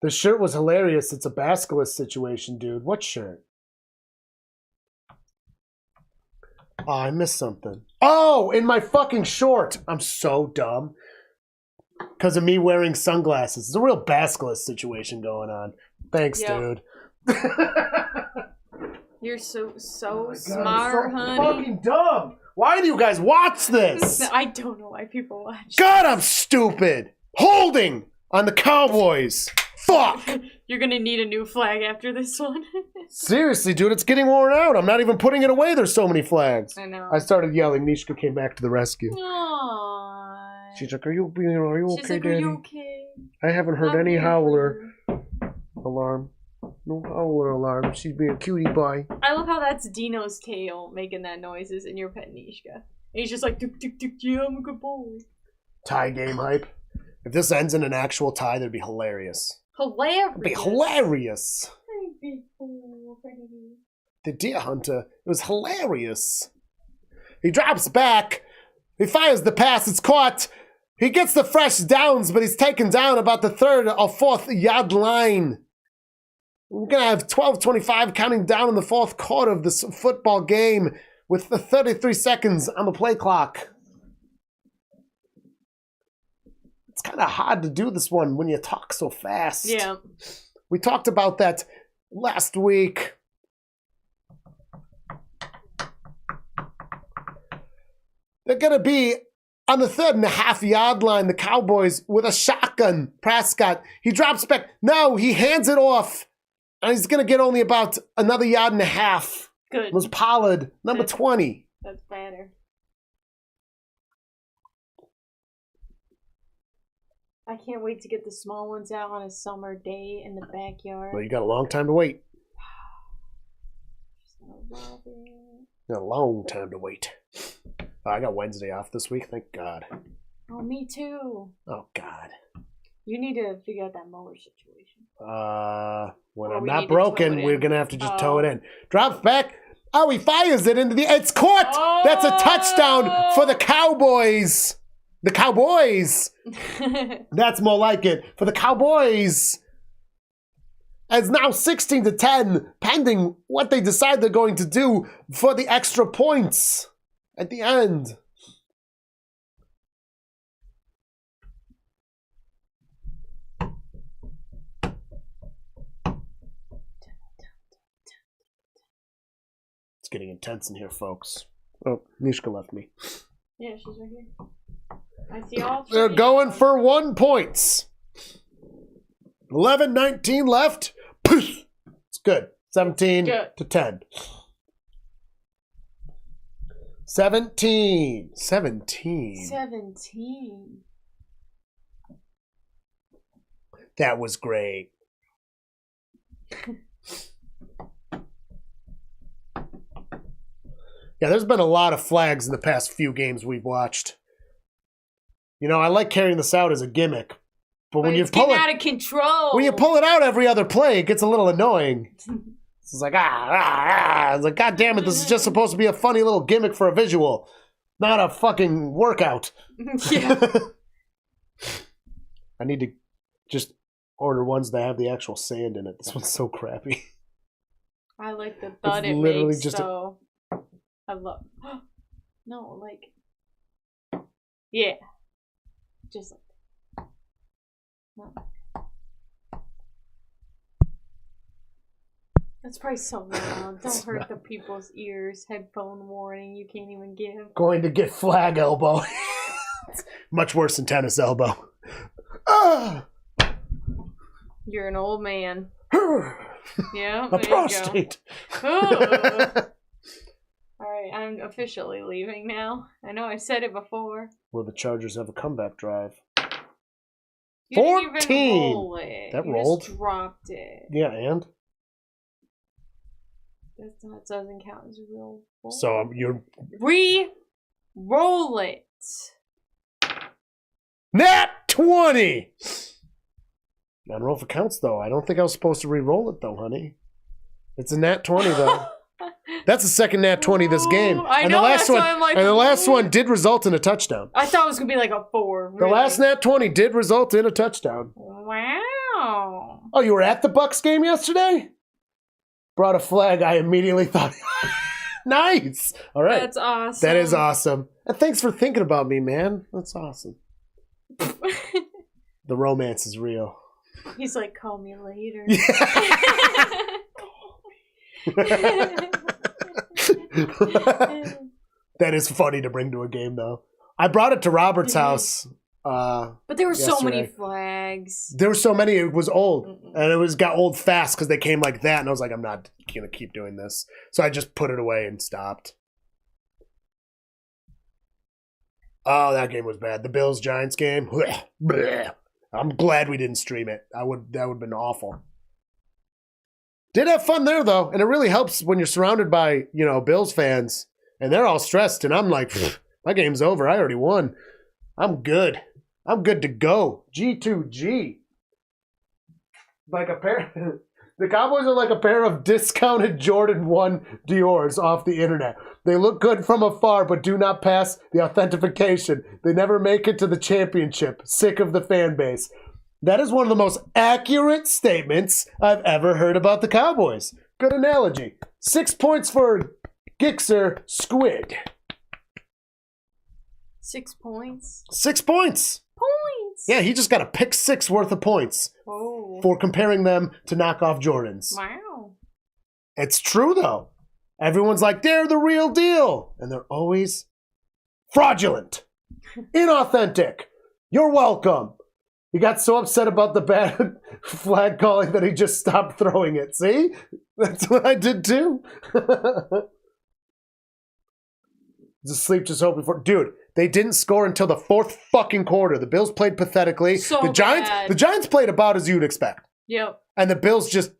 The shirt was hilarious. It's a Basculus situation, dude. What shirt? Oh, I missed something. Oh, in my fucking short. I'm so dumb. Because of me wearing sunglasses. It's a real Basculus situation going on. Thanks, dude.
You're so smart,
I'm so
honey.
Fucking dumb. Why do you guys watch this?
I don't know why people watch.
God, I'm stupid. Holding on the Cowboys. Fuck.
You're gonna need a new flag after this one.
Seriously, dude, it's getting worn out. I'm not even putting it away. There's so many flags.
I know.
I started yelling. Nishka came back to the rescue.
Aww.
She's like, are you okay,
She's like,
Daddy?
are you okay?
I haven't heard any howler alarm. No howler alarm. She's being a cutie pie.
I love how that's Dino's tail making that noises in your pet Nishka. And he's just like, tick, tick, tick, yeah, I'm a good boy.
Tie game hype. If this ends in an actual tie, that'd be hilarious. It'd be hilarious. The deer hunter. It was hilarious. He drops back. He fires the pass. It's caught. He gets the fresh downs, but he's taken down about the 3rd or 4th yard line. We're going to have 12:25 counting down in the 4th quarter of this football game with the 33 seconds on the play clock. It's kind of hard to do this one when you talk so fast.
Yeah. We
talked about that last week. They're going to be on the 3.5 yard line, the Cowboys, with a shotgun. Prescott, he drops back. No, he hands it off. And he's going to get only about another 1.5 yards.
Good.
It was Pollard, number 20.
That's better. I can't wait to get the small ones out on a summer day in the backyard.
Well, you got a long time to wait. A long time to wait. I got Wednesday off this week, thank God.
Oh, me too.
Oh, God.
You need to figure out that mower situation.
When I'm not broken, we're going to have to just tow it in. Drops back. Oh, he fires it into the... It's caught! Oh! That's a touchdown for the Cowboys. The Cowboys. That's more like it. For the Cowboys. It's now 16-10, pending what they decide they're going to do for the extra points at the end. It's getting intense in here, folks. Oh, Nishka left me.
Yeah, she's right here. I see all three.
They're going for 1 point. 11:19 left. It's good. 17-10. 17. That was great. Yeah, there's been a lot of flags in the past few games we've watched. You know, I like carrying this out as a gimmick, but when you pull it
out of control,
when you pull it out every other play, it gets a little annoying. It's like It's like, God damn it! This is just supposed to be a funny little gimmick for a visual, not a fucking workout.
Yeah.
I need to just order ones that have the actual sand in it. This one's so crappy.
I like the thud it makes, though. I love... No, like... Yeah. Just like that. No. That's probably so loud. Don't hurt the people's ears. Headphone warning you can't even give.
Going to get flag elbow. Much worse than tennis elbow.
You're an old man. Yeah,
a prostate.
Alright, I'm officially leaving now. I know I said it before.
Will the Chargers have a comeback drive?
You
14!
Didn't even roll it.
That
you
rolled.
Just dropped it.
Yeah, and?
That doesn't count as a real roll.
So you're...
Re-roll it.
Nat 20! Non-roll for counts, though. I don't think I was supposed to re-roll it, though, honey. It's a Nat 20, though. That's the second Nat 20 this game.
I know, that's why I'm like...
And the last one did result in a touchdown.
I thought it was going to be like a 4. Really.
The last Nat 20 did result in a touchdown.
Wow.
Oh, you were at the Bucs game yesterday? Brought a flag. I immediately thought... Nice. All right.
That's awesome.
That is awesome. And thanks for thinking about me, man. That's awesome. The romance is real.
He's like, call me later.
That is funny to bring to a game, though. I brought it to Robert's house.
But there were so many flags.
There were so many. It was old, and it got old fast because they came like that. And I was like, I'm not gonna keep doing this, so I just put it away and stopped. Oh, that game was bad. The Bills-Giants game. I'm glad we didn't stream it. That would have been awful. Did have fun there, though, and it really helps when you're surrounded by, Bills fans, and they're all stressed, and I'm like, my game's over. I already won. I'm good. I'm good to go. G2G. Like a pair. The Cowboys are like a pair of discounted Jordan 1 Dior's off the internet. They look good from afar, but do not pass the authentication. They never make it to the championship. Sick of the fan base. That is one of the most accurate statements I've ever heard about the Cowboys. Good analogy. 6 points for Gixxer Squid.
6 points?
6 points.
Points!
Yeah, he just got a pick 6 worth of points for comparing them to knockoff Jordans.
Wow.
It's true, though. Everyone's like, they're the real deal. And they're always fraudulent, inauthentic. You're welcome. He got so upset about the bad flag calling that he just stopped throwing it. See? That's what I did too. Just sleep, just hoping for. Dude, they didn't score until the 4th fucking quarter. The Bills played pathetically. The Giants played about as you'd expect.
Yep.
And the Bills just.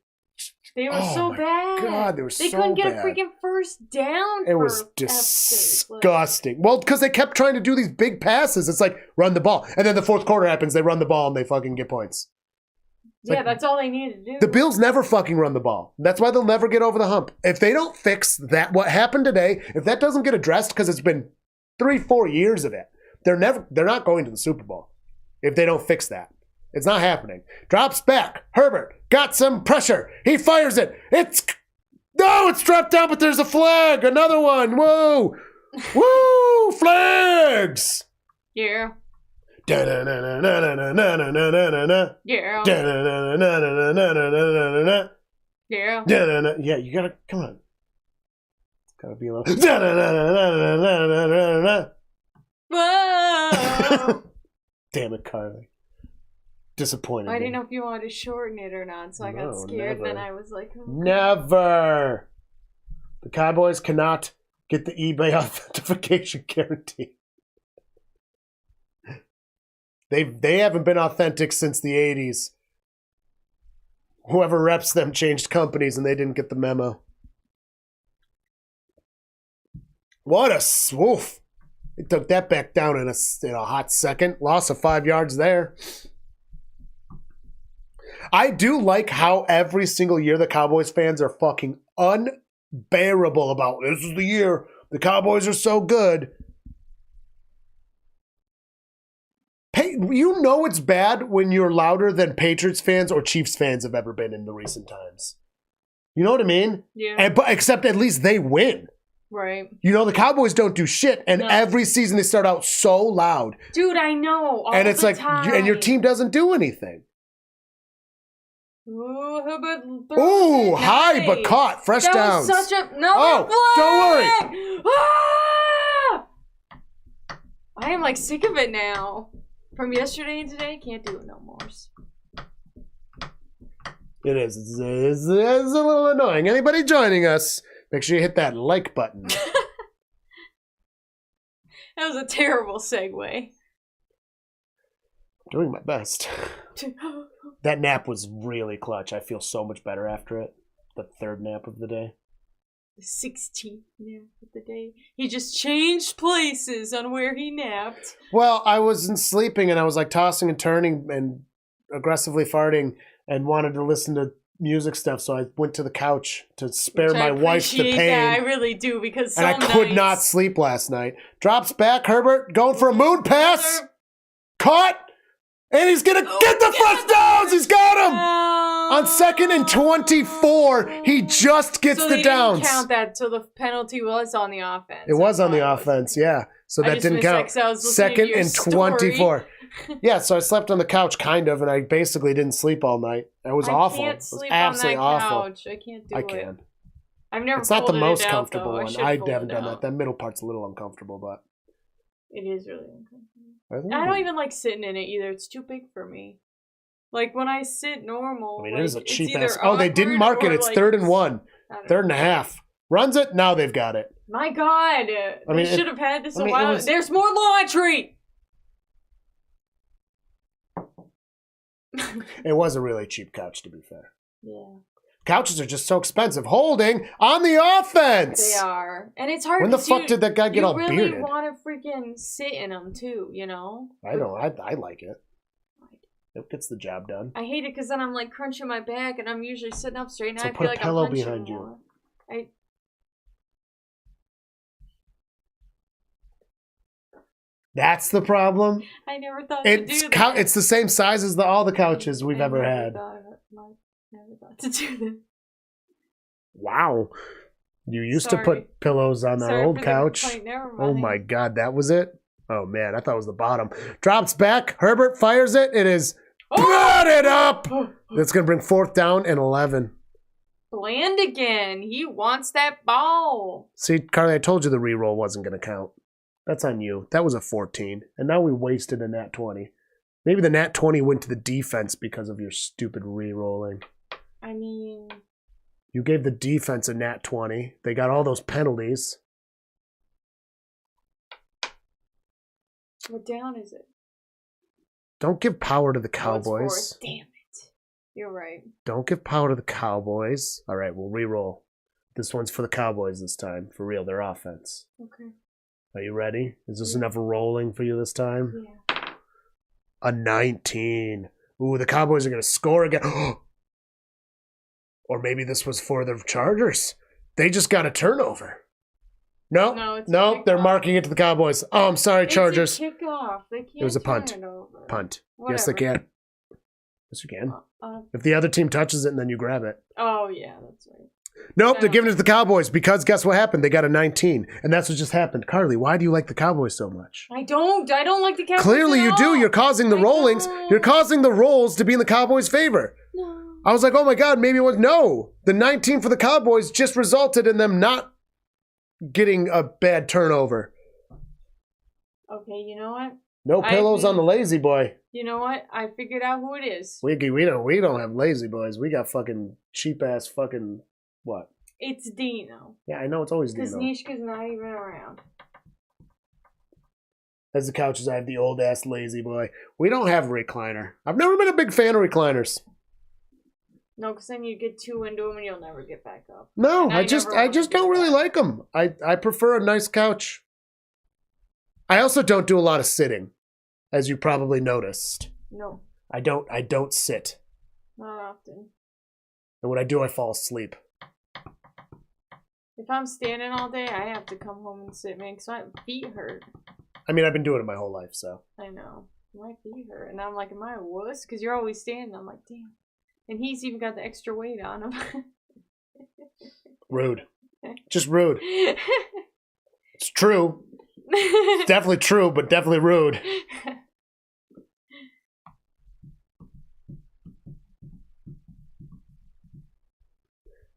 They were so bad.
God, they were so bad.
They couldn't get a freaking first down.
It was disgusting. Well, because they kept trying to do these big passes. It's like, run the ball. And then the 4th quarter happens, they run the ball, and they fucking get points.
Yeah, that's all they needed to do.
The Bills never fucking run the ball. That's why they'll never get over the hump. If they don't fix that, what happened today, if that doesn't get addressed, because it's been 3-4 years of it, they're not going to the Super Bowl if they don't fix that. It's not happening. Drops back. Herbert got some pressure. He fires it. It's dropped down, but there's a flag. Another one. Whoa. Woo! Flags.
Yeah.
Yeah.
Yeah. Yeah.
Yeah, you gotta, come on. It's gotta be a little.
Whoa!
Damn it, Carly. Disappointed.
I didn't know if you wanted to shorten it or not, so I got scared.
Never.
Then I was like,
Never. The Cowboys cannot get the eBay authentication guarantee. They haven't been authentic since the 80s. Whoever reps them changed companies and they didn't get the memo. What a swoof. They took that back down in a hot second. Loss of 5 yards there. I do like how every single year the Cowboys fans are fucking unbearable about this is the year. The Cowboys are so good. You know it's bad when you're louder than Patriots fans or Chiefs fans have ever been in the recent times. You know what I mean?
Yeah.
But except at least they win.
Right.
You know, the Cowboys don't do shit, and every season they start out so loud.
Dude, I know. All
and it's
the
like,
time.
And your team doesn't do anything.
Ooh,
high but caught. Fresh downs.
That was such a... No,
don't worry.
Ah! I am like sick of it now. From yesterday and today, can't do it no more.
It is. It's a little annoying. Anybody joining us, make sure you hit that like button.
That was a terrible segue.
Doing my best. That nap was really clutch. I feel so much better after it. The 3rd nap of the day.
The 16th nap of the day. He just changed places on where he napped.
Well, I wasn't sleeping and I was like tossing and turning and aggressively farting and wanted to listen to music stuff, so I went to the couch to spare my wife the pain.
Yeah, I really do, because
and I could not sleep last night. Drops back, Herbert going for a moon pass. Caught. And he's going to get the first downs. He's got him. On 2nd and 24, he just gets the downs.
Didn't count that, so the penalty was on the offense.
It was on the offense, yeah. So that didn't count. 2nd and 24. Yeah, so I slept on the couch, kind of, and I basically didn't sleep all night. It was awful.
I can't sleep on that couch. I can't do it.
I can.
I've never.
It's not the most comfortable
one.
I haven't done that. That middle part's a little uncomfortable, but
it is really uncomfortable. I don't even like sitting in it either. It's too big for me. Like when I sit normal.
I mean, it is a cheap ass. Oh, they didn't mark it. It's like, 3rd and 1. 3rd and a half. Runs it. Now they've got it.
My God. They should have had this a while. There's more laundry.
It was a really cheap couch, to be fair.
Yeah.
Couches are just so expensive. Holding on the offense.
They are. And it's hard.
When the fuck did that guy get all bearded?
You really want to freaking sit in them too, you know?
I know. I like it. It gets the job done.
I hate it because then I'm like crunching my back and I'm usually sitting up straight and
so
I feel like I'm punching
behind
more.
You. That's the problem.
I never thought to do that.
It's the same size as all the couches we've ever had.
Never thought to do this.
Wow. You used to put pillows on our old couch. Oh my God, that was it? Oh man, I thought it was the bottom. Drops back. Herbert fires it. It is butted up. That's going to bring 4th down and 11.
Bland again. He wants that ball.
See, Carly, I told you the reroll wasn't going to count. That's on you. That was a 14. And now we wasted a nat 20. Maybe the nat 20 went to the defense because of your stupid re-rolling.
I mean...
You gave the defense a nat 20. They got all those penalties.
What down is it?
Don't give power to the Cowboys.
Oh, damn it. You're right.
Don't give power to the Cowboys. All right, we'll re-roll. This one's for the Cowboys this time. For real, their offense.
Okay.
Are you ready? Is this enough rolling for you this time?
Yeah.
A 19. Ooh, the Cowboys are going to score again. Or maybe this was for the Chargers. They just got a turnover. No, they're marking it to the Cowboys. Oh, I'm sorry, Chargers.
It's a kickoff. They can't.
It was a punt.
Turn it over.
Punt.
Whatever.
Yes, they can. Yes, you can. If the other team touches it and then you grab it.
Oh, yeah, that's right.
Nope, they're giving it to the Cowboys because guess what happened? They got a 19, and that's what just happened. Carly, why do you like the Cowboys so much?
I don't like the Cowboys.
Clearly you do. You're causing the rollings. You're causing the rolls to be in the Cowboys' favor.
No.
I was like, oh my God, maybe it was. No. The 19 for the Cowboys just resulted in them not getting a bad turnover.
Okay, you know what?
No pillows on the lazy boy.
You know what? I figured out who it is.
We don't have lazy boys. We got fucking cheap ass fucking what?
It's Dino.
Yeah, I know it's always Dino.
Because Nishka's not even around.
As the couches, I have the old ass lazy boy. We don't have a recliner. I've never been a big fan of recliners.
No, because then you get too into them and you'll never get back up.
No, I just don't really like them. I prefer a nice couch. I also don't do a lot of sitting, as you probably noticed.
No.
I don't sit.
Not often.
And when I do, I fall asleep.
If I'm standing all day, I have to come home and sit, man, because my feet hurt.
I mean, I've been doing it my whole life, so.
I know. My feet hurt. And I'm like, am I a wuss? Because you're always standing. I'm like, damn. And he's even got the extra weight on him.
Rude. Just rude. It's true. It's definitely true, but definitely rude.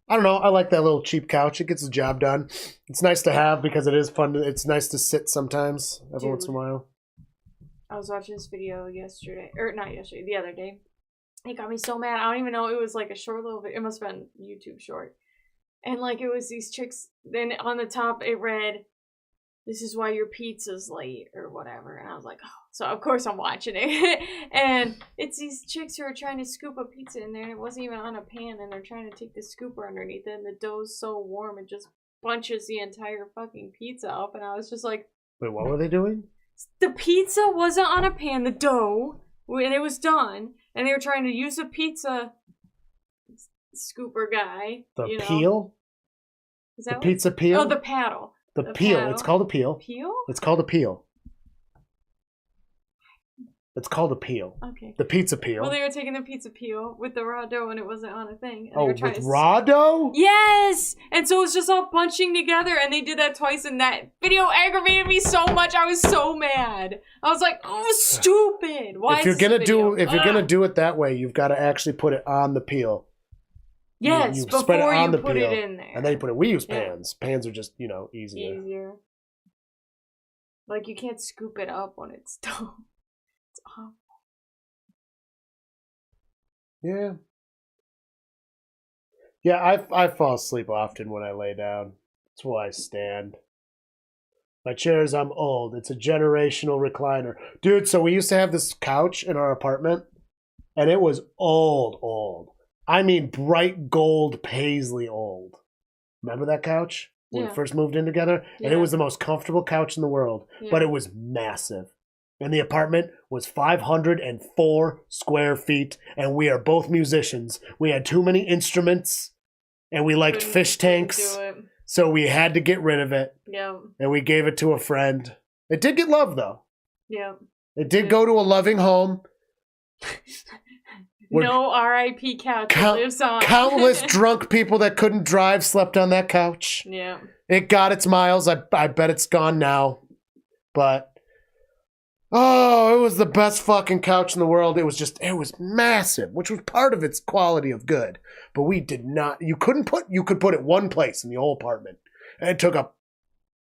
I don't know. I like that little cheap couch. It gets the job done. It's nice to have because it is fun. It's nice to sit sometimes, every once in a while.
I was watching this video yesterday. Or not yesterday, the other day. It got me so mad. I don't even know. It was like a short little video. It must have been YouTube short. And like it was these chicks. Then on the top it read, "This is why your pizza's late," or whatever. And I was like, oh. So of course I'm watching it. And it's these chicks who are trying to scoop a pizza in there. And it wasn't even on a pan. And they're trying to take the scooper underneath it. And the dough's so warm it just bunches the entire fucking pizza up. And I was just like,
wait, what were they doing?
The pizza wasn't on a pan. The dough. And it was done. And they were trying to use a pizza scooper guy.
The peel?
Is that
the pizza peel?
Oh, the paddle.
The peel. Paddle. It's called a peel.
Peel?
It's called a peel. It's called a peel.
Okay.
The pizza peel.
Well, they were taking the pizza peel with the raw dough and it wasn't on a thing. And
oh, with raw dough?
Yes! And so it was just all bunching together and they did that twice and that video aggravated me so much. I was so mad. I was like, oh, stupid. Why
if you're gonna do it that way, you've got to actually put it on the peel.
Yes,
you
before
spread it on
you
the
put
peel,
it in there.
And then you put it. We use pans. Yeah. Pans are just, easier.
Like you can't scoop it up when it's done. It's awful.
Yeah. Yeah, I fall asleep often when I lay down. That's why I stand. My chairs, I'm old. It's a generational recliner. Dude, so we used to have this couch in our apartment, and it was old. I mean, bright gold paisley old. Remember that couch? When we first moved in together? Yeah. And it was the most comfortable couch in the world. Yeah. But it was massive. And the apartment was 504 square feet. And we are both musicians. We had too many instruments. And we liked fish tanks. So we had to get rid of it.
Yeah.
And we gave it to a friend. It did get love, though.
Yeah.
It did go to a loving home.
No R.I.P. couch lives on.
Countless drunk people that couldn't drive slept on that couch.
Yeah.
It got its miles. I bet it's gone now. But, oh, it was the best fucking couch in the world. It was massive, which was part of its quality of good. But we did not, you could put it one place in the whole apartment. And it took up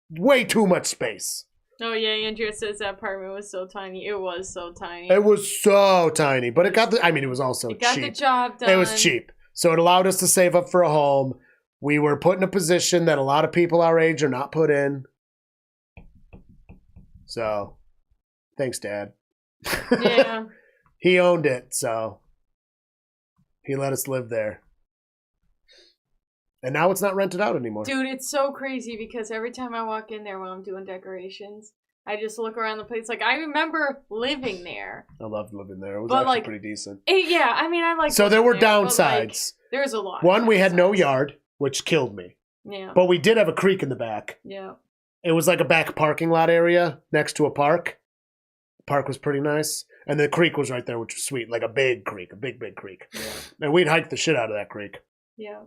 way too much space.
Oh, yeah, Andrea says that apartment was so tiny. It was so tiny.
It was so tiny, but it was also cheap.
It got the job done.
It was cheap. So it allowed us to save up for a home. We were put in a position that a lot of people our age are not put in. So, thanks, Dad.
Yeah.
He owned it, so he let us live there. And now it's not rented out anymore.
Dude, it's so crazy because every time I walk in there when I'm doing decorations, I just look around the place. Like, I remember living there.
I loved living there. It was actually pretty decent.
Yeah, I mean, I like.
So there were downsides.
There's a lot.
One, we had no yard, which killed me.
Yeah.
But we did have a creek in the back.
Yeah. It
was like a back parking lot area next to a park. The park was pretty nice. And the creek was right there, which was sweet. Like a big creek, a big creek. Yeah. And we'd hike the shit out of that creek.
Yeah.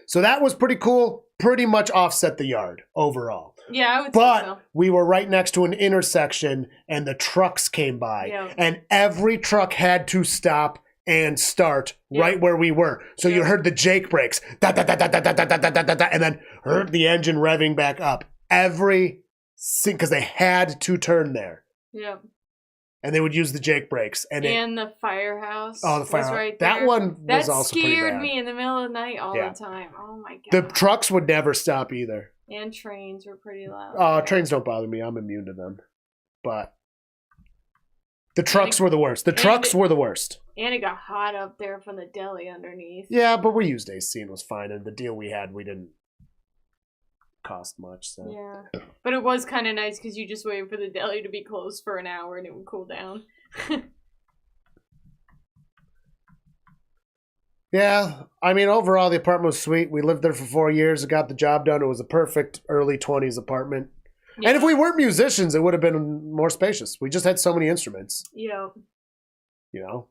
So that was pretty cool. Pretty much offset the yard overall.
Yeah, I would say so.
But we were right next to an intersection and the trucks came by. Yeah. And every truck had to stop and start right where we were. So you heard the Jake brakes. Da, da, da, da, da, da, da, da, da, da, and then heard the engine revving back up. Because they had to turn there.
Yeah.
And they would use the Jake brakes. And
the firehouse.
Oh, the firehouse.
Right there.
That one was also pretty bad.
That scared me in the middle of the night all the time. Oh, my God.
The trucks would never stop either.
And trains were pretty loud.
Oh, trains don't bother me. I'm immune to them. But the trucks were the worst. The trucks were the worst.
And it got hot up there from the deli underneath.
Yeah, but we used AC and it was fine. And the deal we had, we didn't cost much. So.
Yeah. But it was kind of nice because you just waited for the deli to be closed for an hour and it would cool down.
Yeah, I mean, overall, the apartment was sweet. We lived there for 4 years. It got the job done. It was a perfect early 20s apartment. Yeah. And if we weren't musicians, it would have been more spacious. We just had so many instruments.
Yeah.
You know?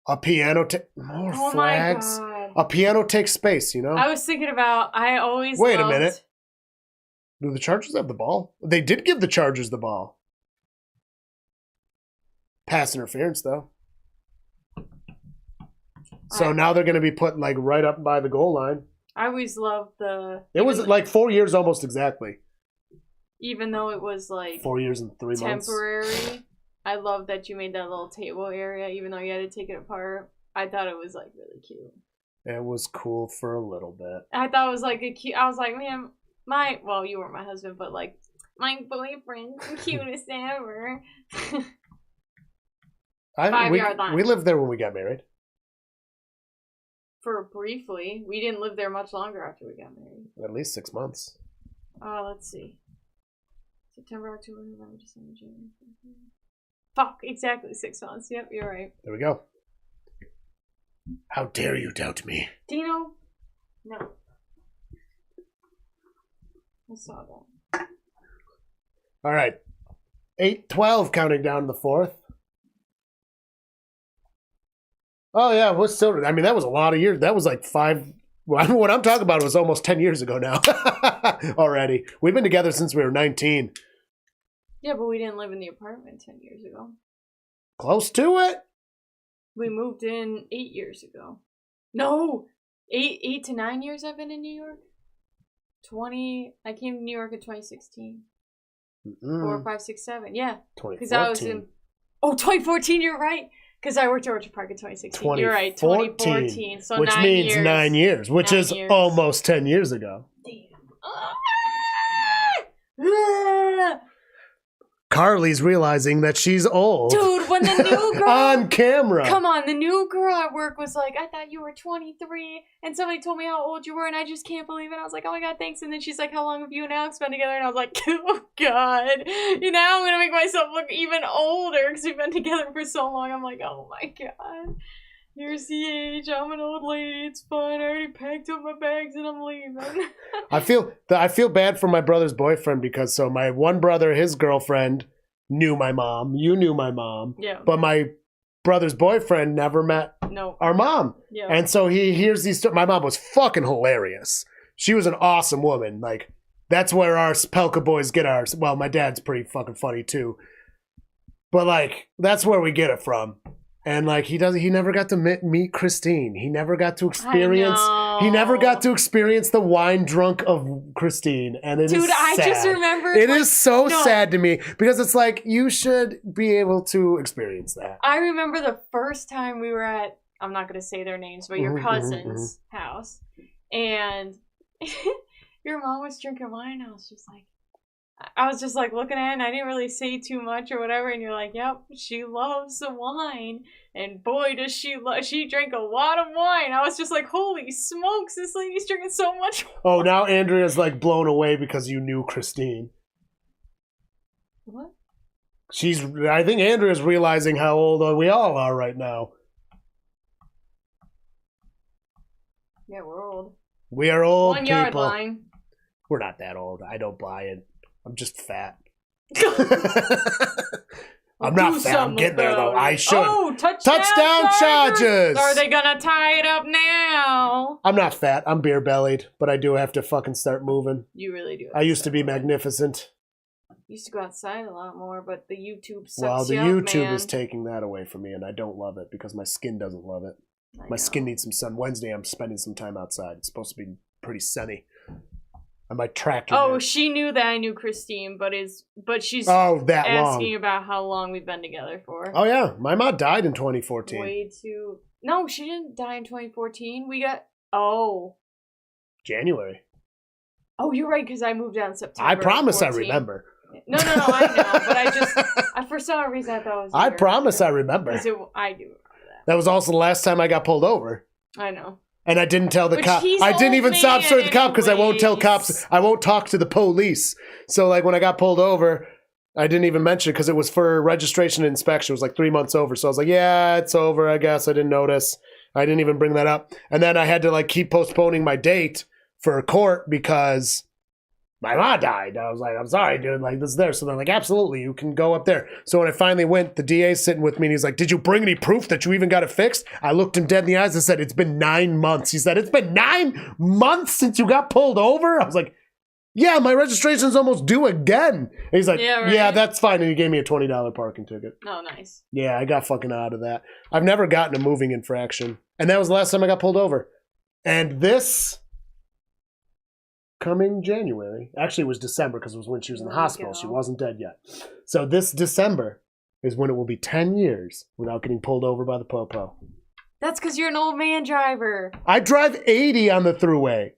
A piano, more flags. My God. A piano takes space, you know?
I was thinking about,
Wait a minute. Do the Chargers have the ball? They did give the Chargers the ball. Pass interference, though. So now they're going to be put like right up by the goal line.
I always loved
It was like 4 years almost exactly.
Even though it was like
4 years and 3 months.
Temporary. I love that you made that little table area, even though you had to take it apart. I thought it was like really cute.
It was cool for a little bit.
I thought it was like a cute. I was like, man, well, you weren't my husband, but like my boyfriend's the cutest ever. 5-yard line.
We lived there when we got married.
For briefly. We didn't live there much longer after we got married.
At least 6 months.
Let's see. September, October, November, December, January. Fuck, exactly 6 months. Yep, you're right.
There we go. How dare you doubt me?
Dino? No. I saw that.
All right. 8-12 counting down the fourth. Oh, yeah. I mean, that was a lot of years. That was like 5. Well, what I'm talking about was almost 10 years ago now. Already. We've been together since we were 19.
Yeah, but we didn't live in the apartment 10 years ago.
Close to it.
We moved in 8 years ago. No! 8 to 9 years I've been in New York. I came to New York in 2016. 4, 5, 6, 7. Yeah.
2014.
Because I was in... 2014, you're right. Because I worked at Orchard Park in 2016. You're right, 2014. So
which means 9 years, which is almost 10 years ago.
Damn.
Carly's realizing that she's old.
Dude, when the new girl...
on camera.
Come on, the new girl at work was like, I thought you were 23, and somebody told me how old you were, and I just can't believe it. I was like, oh my god, thanks. And then she's like, how long have you and Alex been together? And I was like, oh god. You know, I'm gonna make myself look even older because we've been together for so long. I'm like, oh my god. Here's the age. I'm an old lady. It's fine. I already packed up my bags and I'm leaving.
I feel bad for my brother's boyfriend because so my one brother, his girlfriend knew my mom. You knew my mom.
Yeah.
But my brother's boyfriend never met our mom.
Yeah.
And so he hears these. My mom was fucking hilarious. She was an awesome woman. Like that's where our Pelka boys get ours. Well, my dad's pretty fucking funny too. But like that's where we get it from. And like he never got to meet Christine. He never got to experience. He never got to experience the wine drunk of Christine. And it is sad.
I just remember
it is so sad to me because it's like you should be able to experience that.
I remember the first time we were at. I'm not going to say their names, but your cousin's house, and your mom was drinking wine. I was just like looking at it, and I didn't really say too much or whatever, and you're like, yep, she loves the wine, and boy does she drank a lot of wine. I was just like, holy smokes, this lady's drinking so much wine.
Oh, now Andrea's like blown away because you knew Christine.
What?
I think Andrea's realizing how old we all are right now.
Yeah, we're old.
We are old
1
people.
yard line.
We're not that old. I don't buy it. I'm just fat. I'm not fat. I'm getting there, though. I should.
Oh, touchdown
Chargers!
Are they going to tie it up now?
I'm not fat. I'm beer-bellied, but I do have to fucking start moving.
You really do.
I used to be magnificent.
Used to go outside a lot more, but the YouTube sucks
Well, the
you up,
YouTube
man.
is taking that away from me, and I don't love it because my skin doesn't love it. My skin needs some sun. Wednesday, I'm spending some time outside. It's supposed to be pretty sunny. I might tractor.
Oh, she knew that I knew Christine, but she's asking about how long we've been together for.
Oh yeah, my mom died in 2014.
Way too. No, she didn't die in 2014. We got
January.
Oh, you're right because I moved out in September.
I promise
14.
I remember.
No, I know, but I for some reason I thought it was.
I promise I remember.
I do remember that.
That was also the last time I got pulled over.
I know.
And I didn't tell the cop. I didn't even stop serving the cop because I won't tell cops. I won't talk to the police. So like when I got pulled over, I didn't even mention it because it was for registration and inspection. It was like 3 months over. So I was like, yeah, it's over. I guess I didn't notice. I didn't even bring that up. And then I had to like keep postponing my date for court because my mom died. I was like, I'm sorry, dude. Like, this is there. So they're like, absolutely, you can go up there. So when I finally went, the DA's sitting with me, and he's like, did you bring any proof that you even got it fixed? I looked him dead in the eyes and said, it's been 9 months. He said, it's been 9 months since you got pulled over? I was like, yeah, my registration's almost due again. And he's like, yeah, that's fine. And he gave me a $20 parking ticket.
Oh, nice.
Yeah, I got fucking out of that. I've never gotten a moving infraction. And that was the last time I got pulled over. And this coming January. Actually, it was December because it was when she was in the hospital. She wasn't dead yet. So this December is when it will be 10 years without getting pulled over by the popo.
That's because you're an old man driver.
I drive 80 on the thruway.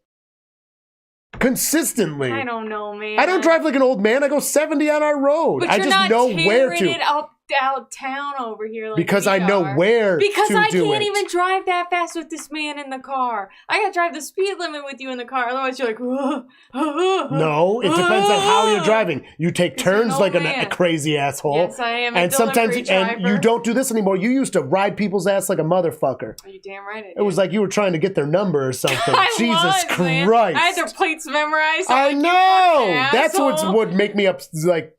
Consistently.
I don't know, man.
I don't drive like an old man. I go 70 on our road.
But
I just know where to.
It up out town over here like
because I know where
because
to
I
do
can't
it.
even drive that fast with this man in the car. I gotta drive the speed limit with you in the car, otherwise you're like
no, it depends on how you're driving. You take turns like a crazy asshole.
Yes, I am.
And sometimes you don't do this anymore. You used to ride people's ass like a motherfucker.
Are you damn right I did.
It was like you were trying to get their number or something. Jesus Christ.
Man. I had their plates memorized.
I know. That's what would make me up like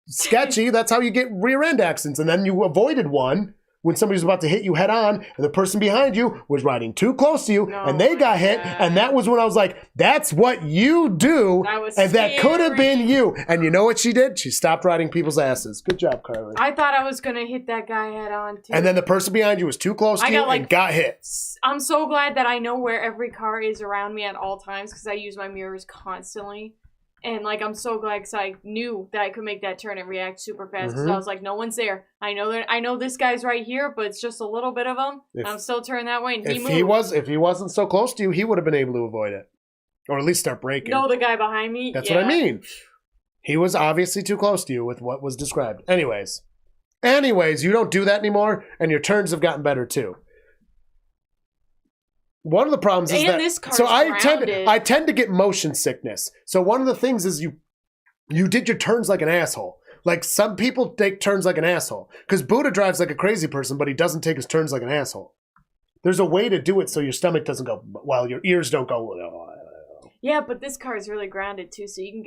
sketchy. That's how you get rear end accidents. And then you avoided one when somebody was about to hit you head on and the person behind you was riding too close to you and they got hit. And that was when I was like, that's what you do. And that could have been you. And you know what she did? She stopped riding people's asses. Good job, Carly.
I thought I was going to hit that guy head on too.
And then the person behind you was too close to you and got hit.
I'm so glad that I know where every car is around me at all times because I use my mirrors constantly. And, like, I'm so glad because I knew that I could make that turn and react super fast. Because I was like, no one's there. I know this guy's right here, but it's just a little bit of him. I'm still turning that way, and he moved.
If he wasn't so close to you, he would have been able to avoid it. Or at least start braking.
No, the guy behind me?
That's what I mean. He was obviously too close to you with what was described. Anyways, you don't do that anymore, and your turns have gotten better too. One of the problems is that
this car's
so
grounded.
I tend to get motion sickness. So one of the things is you did your turns like an asshole. Like some people take turns like an asshole because Buddha drives like a crazy person, but he doesn't take his turns like an asshole. There's a way to do it so your stomach doesn't go, well, your ears don't go.
Yeah, but this car is really grounded too, so you can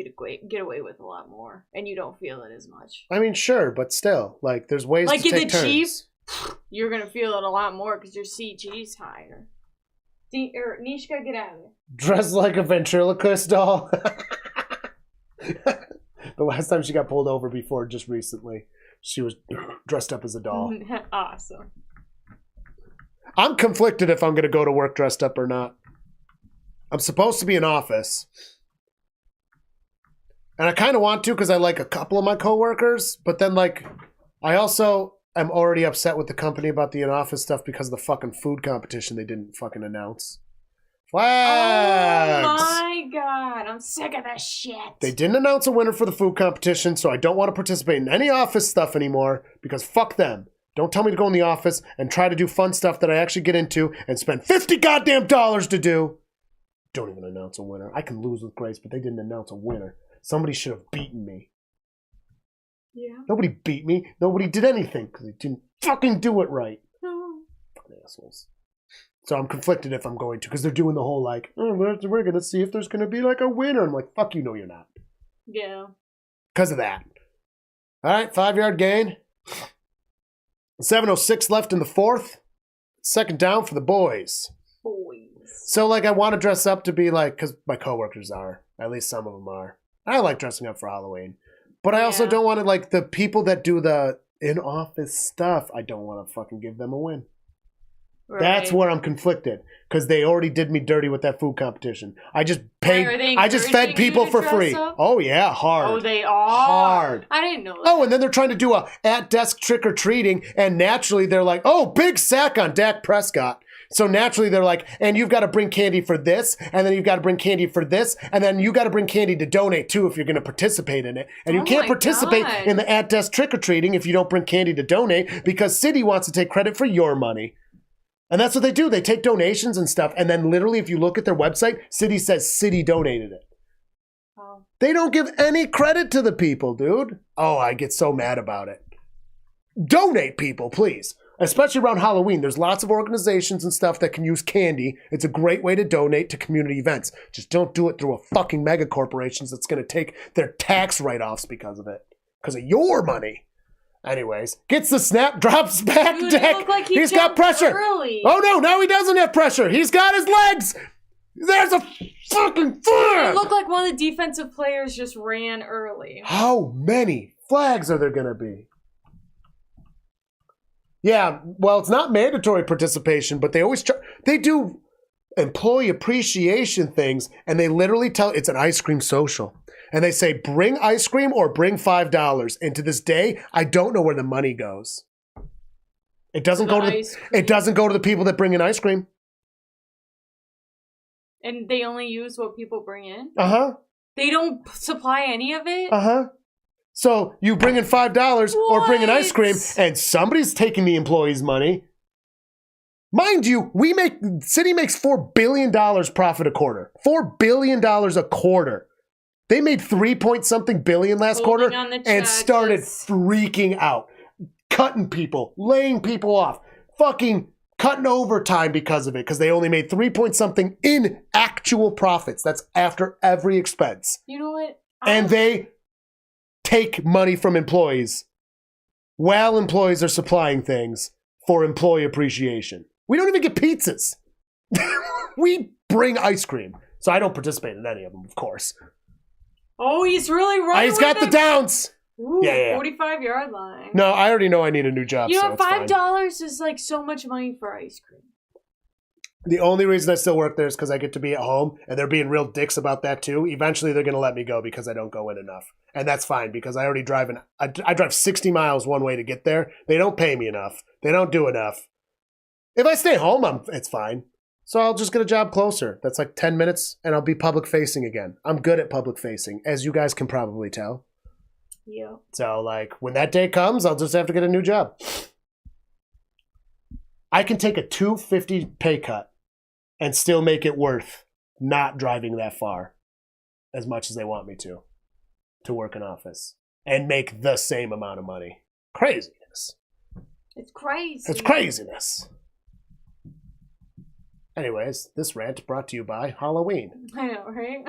get away with a lot more, and you don't feel it as much.
I mean, sure, but still, like there's ways to take turns. Like
in the Jeep, you're gonna feel it a lot more because your CG's higher. Nishka, get out of there.
Dressed like a ventriloquist doll. The last time she got pulled over before, just recently, she was dressed up as a doll.
Awesome.
I'm conflicted if I'm going to go to work dressed up or not. I'm supposed to be in office. And I kind of want to because I like a couple of my coworkers. But then, like, I also am already upset with the company about the in-office stuff because of the fucking food competition they didn't fucking announce. Flags!
Oh my god, I'm sick of this shit.
They didn't announce a winner for the food competition, so I don't want to participate in any office stuff anymore because fuck them. Don't tell me to go in the office and try to do fun stuff that I actually get into and spend $50 goddamn dollars to do. Don't even announce a winner. I can lose with grace, but they didn't announce a winner. Somebody should have beaten me.
Yeah.
Nobody beat me. Nobody did anything because they didn't fucking do it right.
No.
Fucking assholes. So I'm conflicted if I'm going to because they're doing the whole like, oh, we're going to see if there's going to be like a winner. I'm like, fuck you, no, you're not.
Yeah.
Because of that. All right, 5-yard gain. 7:06 left in the fourth. Second down for the boys. So, like, I want to dress up to be like, because my coworkers are. At least some of them are. I like dressing up for Halloween. But I also don't want to, like, the people that do the in-office stuff, I don't want to fucking give them a win. Right. That's where I'm conflicted. Because they already did me dirty with that food competition. I just fed people for free. Up? Oh, yeah, hard.
Oh, they are?
Hard.
I didn't know that.
Oh, and then they're trying to do a at-desk trick-or-treating, and naturally they're like, oh, big sack on Dak Prescott. So naturally they're like, and you've got to bring candy for this, and then you've got to bring candy for this, and then you got to bring candy to donate too if you're going to participate in it. And you can't participate in the at-desk trick-or-treating if you don't bring candy to donate because City wants to take credit for your money. And that's what they do. They take donations and stuff, and then literally if you look at their website, City says City donated it.
Oh.
They don't give any credit to the people, dude. Oh, I get so mad about it. Donate, people, please. Especially around Halloween. There's lots of organizations and stuff that can use candy. It's a great way to donate to community events. Just don't do it through a fucking mega corporations that's going to take their tax write-offs because of it. Because of your money. Anyways, gets the snap, drops back,
Dude,
Dak.
Like
He's got pressure.
Early.
Oh no, now he doesn't have pressure. He's got his legs. There's a fucking flag.
It looked like one of the defensive players just ran early.
How many flags are there going to be? Yeah, well, it's not mandatory participation, but they always they do employee appreciation things, and they literally tell it's an ice cream social. And they say, bring ice cream or bring $5. And to this day, I don't know where the money goes. It doesn't go to the people that bring in ice cream.
And they only use what people bring in?
Uh-huh.
They don't supply any of it?
Uh-huh. So you bring in $5 or bring in ice cream, and somebody's taking the employees' money. Mind you, City makes $4 billion profit a quarter. $4 billion a quarter. They made 3-point-something billion last quarter and started freaking out. Cutting people, laying people off, fucking cutting overtime because of it, because they only made 3-point-something in actual profits. That's after every expense.
You know what?
And they take money from employees while employees are supplying things for employee appreciation. We don't even get pizzas. We bring ice cream. So I don't participate in any of them, of course.
Oh, he's really running.
He's got the downs.
Ooh,
yeah.
45-yard line.
No, I already know I need a new job.
You know, $5 is like so much money for ice cream.
The only reason I still work there is because I get to be at home, and they're being real dicks about that too. Eventually, they're going to let me go because I don't go in enough. And that's fine because I already drive I drive 60 miles one way to get there. They don't pay me enough. They don't do enough. If I stay home, it's fine. So I'll just get a job closer. That's like 10 minutes, and I'll be public-facing again. I'm good at public-facing, as you guys can probably tell.
Yeah.
So, like, when that day comes, I'll just have to get a new job. I can take a $250 pay cut and still make it worth not driving that far as much as they want me to work in office and make the same amount of money. Craziness.
It's crazy.
It's craziness. Anyways, this rant brought to you by Halloween.
I know, right?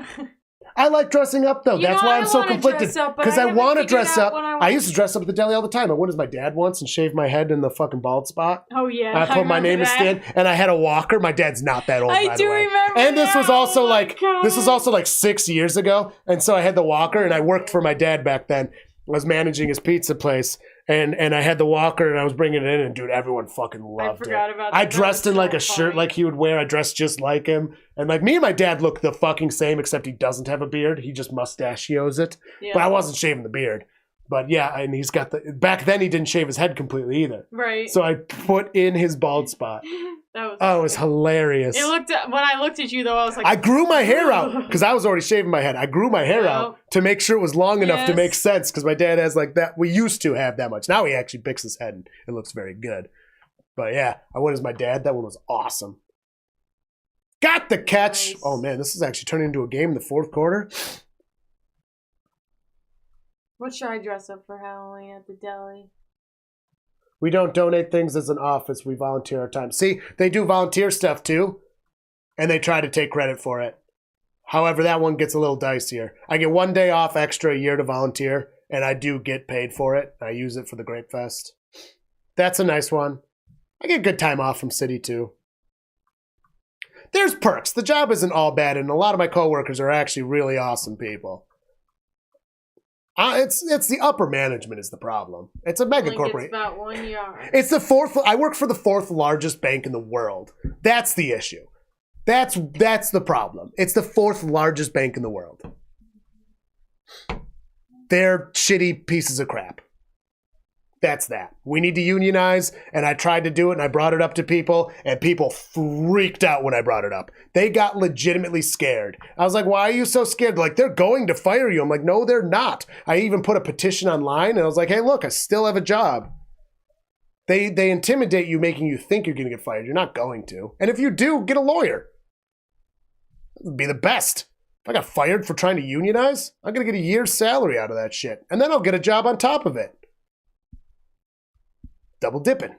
I like dressing up, though. That's why I'm so conflicted. Because I want to dress up. I used to dress up at the deli all the time. I went as my dad once and shaved my head in the fucking bald spot.
Oh, yeah.
I put my name in Stan, and I had a walker. My dad's not that old, by the way.
I do remember.
And this was also like 6 years ago. And so I had the walker, and I worked for my dad back then. I was managing his pizza place. And I had the walker, and I was bringing it in, and dude, everyone fucking loved it.
I forgot about that.
I dressed in like a shirt like he would wear. I dressed just like him. And like me and my dad look the fucking same, except he doesn't have a beard. He just mustachios it. Yeah. But I wasn't shaving the beard. But yeah, and he's got back then he didn't shave his head completely either.
Right.
So I put in his bald spot. It was hilarious.
When I looked at you though, I was like,
I grew my hair out because I was already shaving my head. I grew my hair out to make sure it was long enough to make sense because my dad has like that. We used to have that much. Now he actually picks his head and it looks very good. But yeah, I went as my dad. That one was awesome. Got the catch. Nice. Oh man, this is actually turning into a game in the fourth quarter.
What should I dress up for Halloween at the deli?
We don't donate things as an office. We volunteer our time. See, they do volunteer stuff too, and they try to take credit for it. However, that one gets a little dicier. I get 1 day off extra a year to volunteer, and I do get paid for it. I use it for the Grape Fest. That's a nice one. I get good time off from City too. There's perks. The job isn't all bad, and a lot of my coworkers are actually really awesome people. It's the upper management is the problem. It's a mega corporation.
It's about 1 yard.
It's the fourth. I work for the fourth largest bank in the world. That's the issue. That's the problem. It's the fourth largest bank in the world. They're shitty pieces of crap. That's that. We need to unionize, and I tried to do it, and I brought it up to people, and people freaked out when I brought it up. They got legitimately scared. I was like, why are you so scared? Like, they're going to fire you. I'm like, no, they're not. I even put a petition online, and I was like, hey, look, I still have a job. They intimidate you, making you think you're going to get fired. You're not going to. And if you do, get a lawyer. It'd be the best. If I got fired for trying to unionize, I'm going to get a year's salary out of that shit. And then I'll get a job on top of it. Double dipping.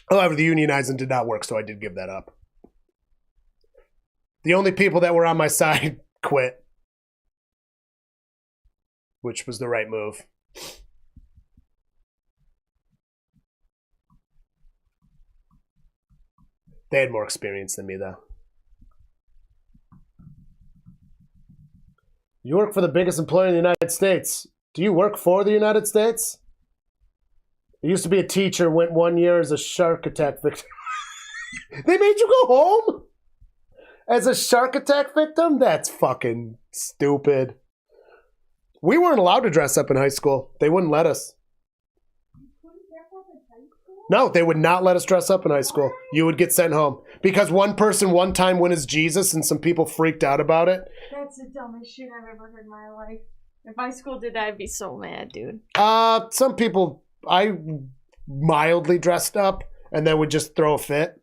However, the unionizing did not work, so I did give that up. The only people that were on my side quit, which was the right move. They had more experience than me, though. You work for the biggest employer in the United States. Do you work for the United States? I used to be a teacher, went 1 year as a shark attack victim. They made you go home? As a shark attack victim? That's fucking stupid. We weren't allowed to dress up in high school. They wouldn't let us. No, they would not let us dress up in high school. You would get sent home. Because one person one time went as Jesus and some people freaked out about it.
That's the dumbest shit I've ever heard in my life. If my school did that, I'd be so mad, dude.
Some people, I mildly dressed up and then would just throw a fit.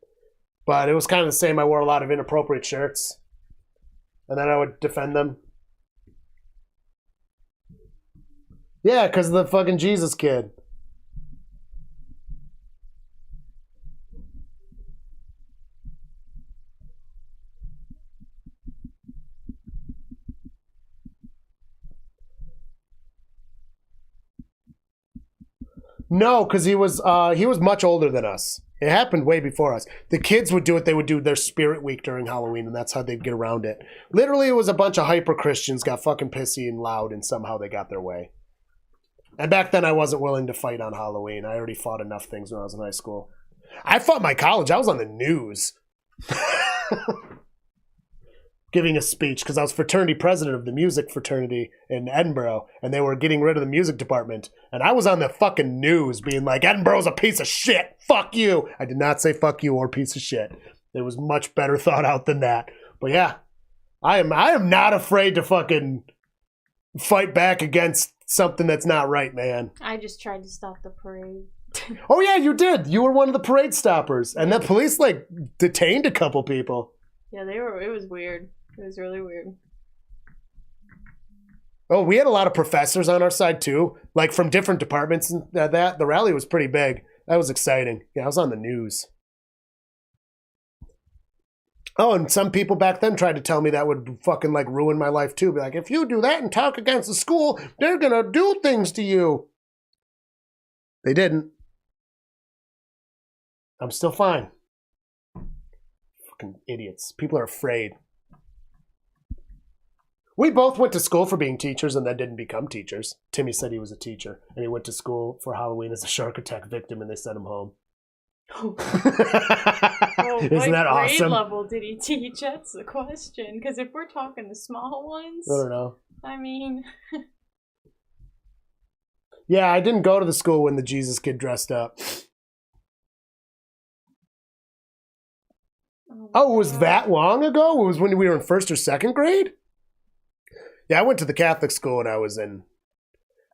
But it was kind of the same. I wore a lot of inappropriate shirts. And then I would defend them. Yeah, because of the fucking Jesus kid. No, because he was much older than us. It happened way before us. The kids would do it. They would do their spirit week during Halloween, and that's how they'd get around it. Literally, it was a bunch of hyper-Christians got fucking pissy and loud, and somehow they got their way. And back then, I wasn't willing to fight on Halloween. I already fought enough things when I was in high school. I fought my college. I was on the news. Giving a speech because I was fraternity president of the music fraternity in Edinburgh, and they were getting rid of the music department, and I was on the fucking news being like, Edinburgh's a piece of shit, fuck you. I did not say fuck you or piece of shit. It was much better thought out than that. But yeah, I am not afraid to fucking fight back against something that's not right, man.
I just tried to stop the parade.
Oh, yeah, you did. You were one of the parade stoppers. And the police, like, detained a couple people.
Yeah, it was weird. It was really weird.
Oh, we had a lot of professors on our side, too. Like, from different departments and that. The rally was pretty big. That was exciting. Yeah, I was on the news. Oh, and some people back then tried to tell me that would fucking, like, ruin my life, too. Be like, if you do that and talk against the school, they're gonna do things to you. They didn't. I'm still fine. Fucking idiots. People are afraid. We both went to school for being teachers and then didn't become teachers. Timmy said he was a teacher, and he went to school for Halloween as a shark attack victim, and they sent him home.
Well,
Isn't that awesome?
What grade level did he teach? That's the question. Because if we're talking the small ones,
I don't know.
I mean...
Yeah, I didn't go to the school when the Jesus kid dressed up. Oh, it was that long ago? It was when we were in 1st or 2nd grade? Yeah, I went to the Catholic school when I was in...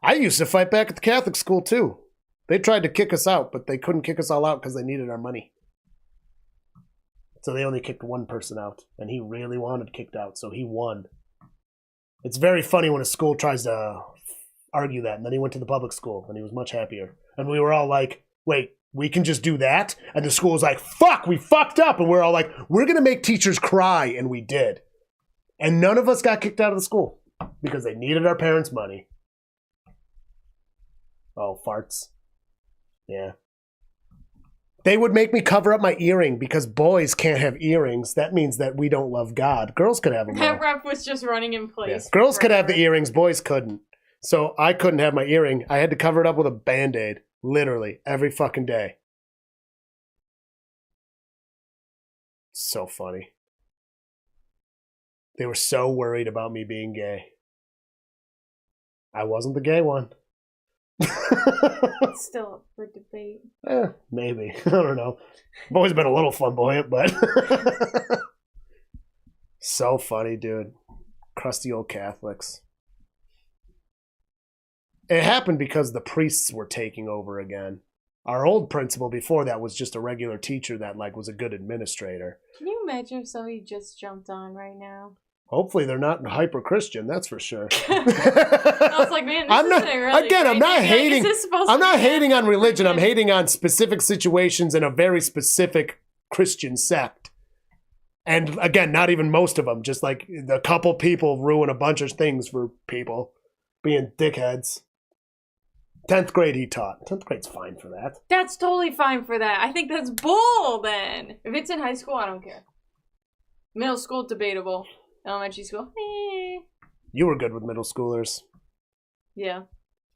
I used to fight back at the Catholic school, too. They tried to kick us out, but they couldn't kick us all out because they needed our money. So they only kicked one person out, and he really wanted kicked out, so he won. It's very funny when a school tries to argue that, and then he went to the public school, and he was much happier. And we were all like, wait, we can just do that? And the school was like, fuck, we fucked up. And we're all like, we're going to make teachers cry, and we did. And none of us got kicked out of the school because they needed our parents' money. Oh, farts. Yeah. They would make me cover up my earring because boys can't have earrings. That means that we don't love God. Girls could have them.
That rep was just running in place.
Yeah. Girls could have the earrings. Boys couldn't. So I couldn't have my earring. I had to cover it up with a Band-Aid. Literally. Every fucking day. So funny. They were so worried about me being gay. I wasn't the gay one.
It's still up for debate.
Maybe. I don't know. I've always been a little flamboyant, but... So funny, dude. Crusty old Catholics. It happened because the priests were taking over again. Our old principal before that was just a regular teacher that like was a good administrator.
Can you imagine if somebody just jumped on right now?
Hopefully they're not hyper-Christian, that's for sure.
I was like, man, this isn't really
again,
great.
I'm not hating. I'm not hating on religion. I'm
Christian.
hating on specific situations in a very specific Christian sect. And again, not even most of them. Just like a couple people ruin a bunch of things for people being dickheads. 10th grade he taught. 10th grade's fine for that.
That's totally fine for that. I think that's bull then. If it's in high school, I don't care. Middle school, debatable. Elementary school,
You were good with middle schoolers.
Yeah.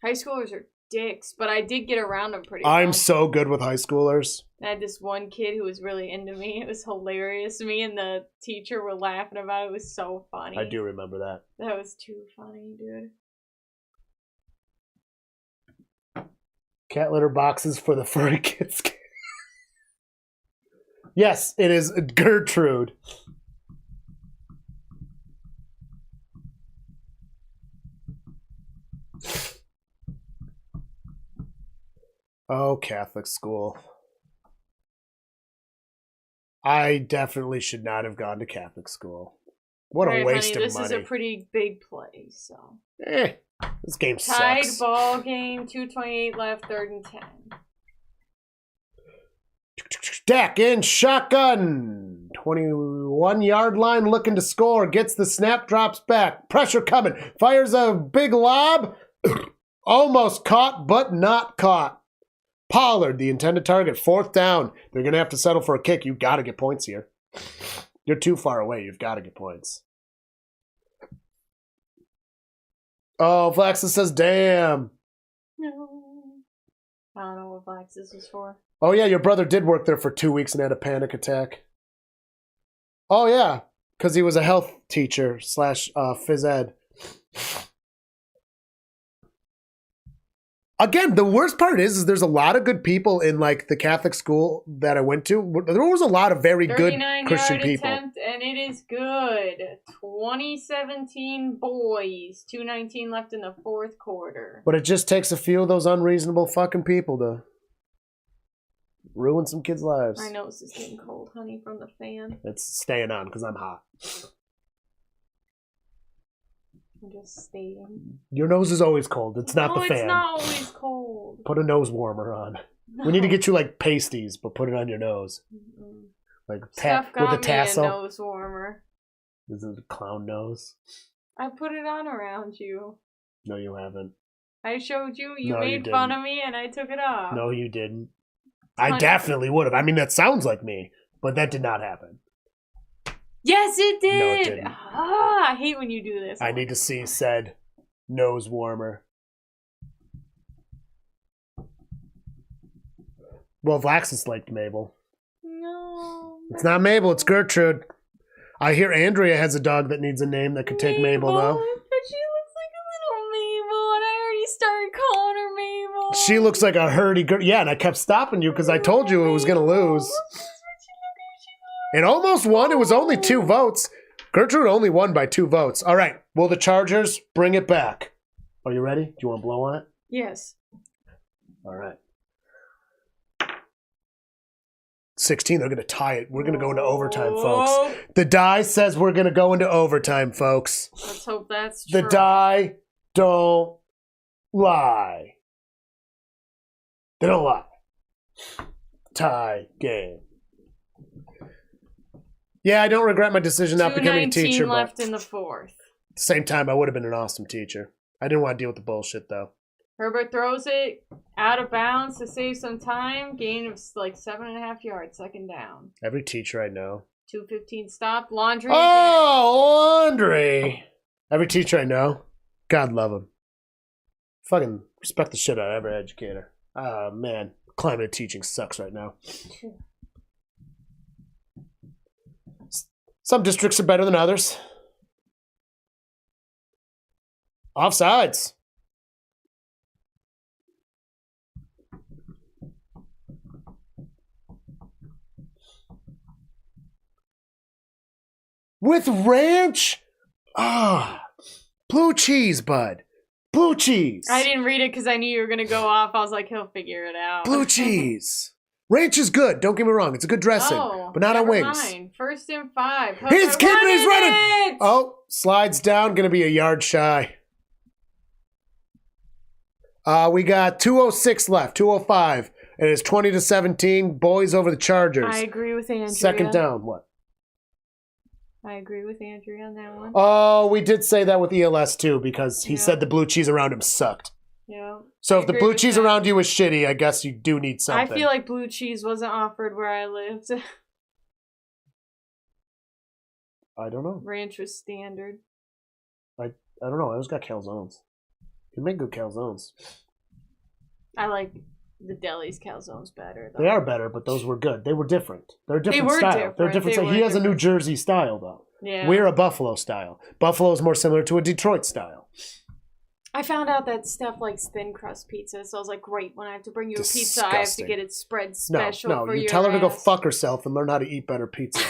High schoolers are dicks, but I did get around them pretty
I'm
well.
so good with high schoolers.
I had this one kid who was really into me. It was hilarious. Me and the teacher were laughing about it. It was so funny.
I do remember that.
That was too funny, dude.
Cat litter boxes for the furry kids. Yes, it is Gertrude. Oh, Catholic school. I definitely should not have gone to Catholic school. What a waste
honey,
of money.
This is a pretty big place, so.
This game
Tied
sucks.
ball game, 2:28 left, 3rd and 10.
Dak in shotgun. 21-yard line looking to score. Gets the snap, drops back. Pressure coming. Fires a big lob. Almost caught, but not caught. Pollard, the intended target. 4th down. They're going to have to settle for a kick. You've got to get points here. You're too far away. You've got to get points. Oh, Flaxus says, damn.
No. I don't know what Flaxus was for.
Oh, yeah, your brother did work there for 2 weeks and had a panic attack. Oh, yeah, because he was a health teacher / phys ed. Again, the worst part is there's a lot of good people in like the Catholic school that I went to. There was a lot of very good Christian people.
Attempt, and it is good. 2017 boys. 2:19 left in the fourth quarter.
But it just takes a few of those unreasonable fucking people to ruin some kids' lives.
My nose is getting cold, honey, from the fan.
It's staying on because I'm hot.
I'm just stating.
Your nose is always cold. It's not the fan.
It's not always cold.
Put a nose warmer on.
No.
We need to get you like pasties, but put it on your nose.
Mm-mm.
Like
Got
with a tassel.
me a nose warmer.
Is it a clown nose?
I put it on around you.
No, you haven't.
I showed you. You
No, you
made fun
didn't.
of me, and I took it off.
No, you didn't. I definitely would have. I mean, that sounds like me, but that did not happen.
Yes, it did.
No, it didn't.
I hate when you do this.
I need to see said nose warmer. Well, Vlaxis liked Mabel.
No.
It's not Mabel, it's Gertrude. I hear Andrea has a dog that needs a name that could take Mabel, though.
But she looks like a little Mabel, and I already started calling her Mabel.
She looks like a hurdy-gurdy. Yeah, and I kept stopping you because I told you it was going to lose. It almost won. It was only 2 votes. Gertrude only won by 2 votes. All right, will the Chargers bring it back? Are you ready? Do you want to blow on it?
Yes.
All right. 16, they're going to tie it. We're going to go into overtime, folks. The die says we're going to go into overtime, folks.
Let's hope that's true.
The die don't lie. They don't lie. Tie game. Yeah, I don't regret my decision not becoming a teacher.
2:19 left
but
in the fourth.
at the same time, I would have been an awesome teacher. I didn't want to deal with the bullshit, though.
Herbert throws it out of bounds to save some time. Gain of like 7.5 yards. Second down.
Every teacher I know.
2:15 stop. Laundry. Again.
Oh, laundry. Every teacher I know. God love him. Fucking respect the shit out of every educator. Oh, man. Climate of teaching sucks right now. Some districts are better than others. Offsides. With ranch? Ah, blue cheese, bud. Blue cheese.
I didn't read it because I knew you were going to go off. I was like, he'll figure it out.
Blue cheese. Ranch is good. Don't get me wrong. It's a good dressing, but not on wings.
Mind. 1st and 5.
He's keeping his running.
It!
Oh, slides down. Going to be a yard shy. We got 2:06 left. 2:05. It is 20-17. Boys over the Chargers.
I agree with Andrea.
Second down. What?
I agree with Andrea on that one.
Oh, we did say that with ELS too because he said the blue cheese around him sucked.
Yeah.
So if the blue cheese around you is shitty, I guess you do need something.
I feel like blue cheese wasn't offered where I lived.
I don't know.
Ranch was standard.
I don't know. I always got calzones. You make good calzones.
I like the deli's calzones better, though.
They are better, but those were good. They were different. They're a different style.
Different.
They're different style. He has a New Jersey style, though.
Yeah.
We're a Buffalo style. Buffalo is more similar to a Detroit style.
I found out that Steph likes thin crust pizza, so I was like, great, when I have to bring you a pizza, I have to
Disgusting.
get it spread special for
you
your
tell her to go
ass.
fuck herself and learn how to eat better pizza.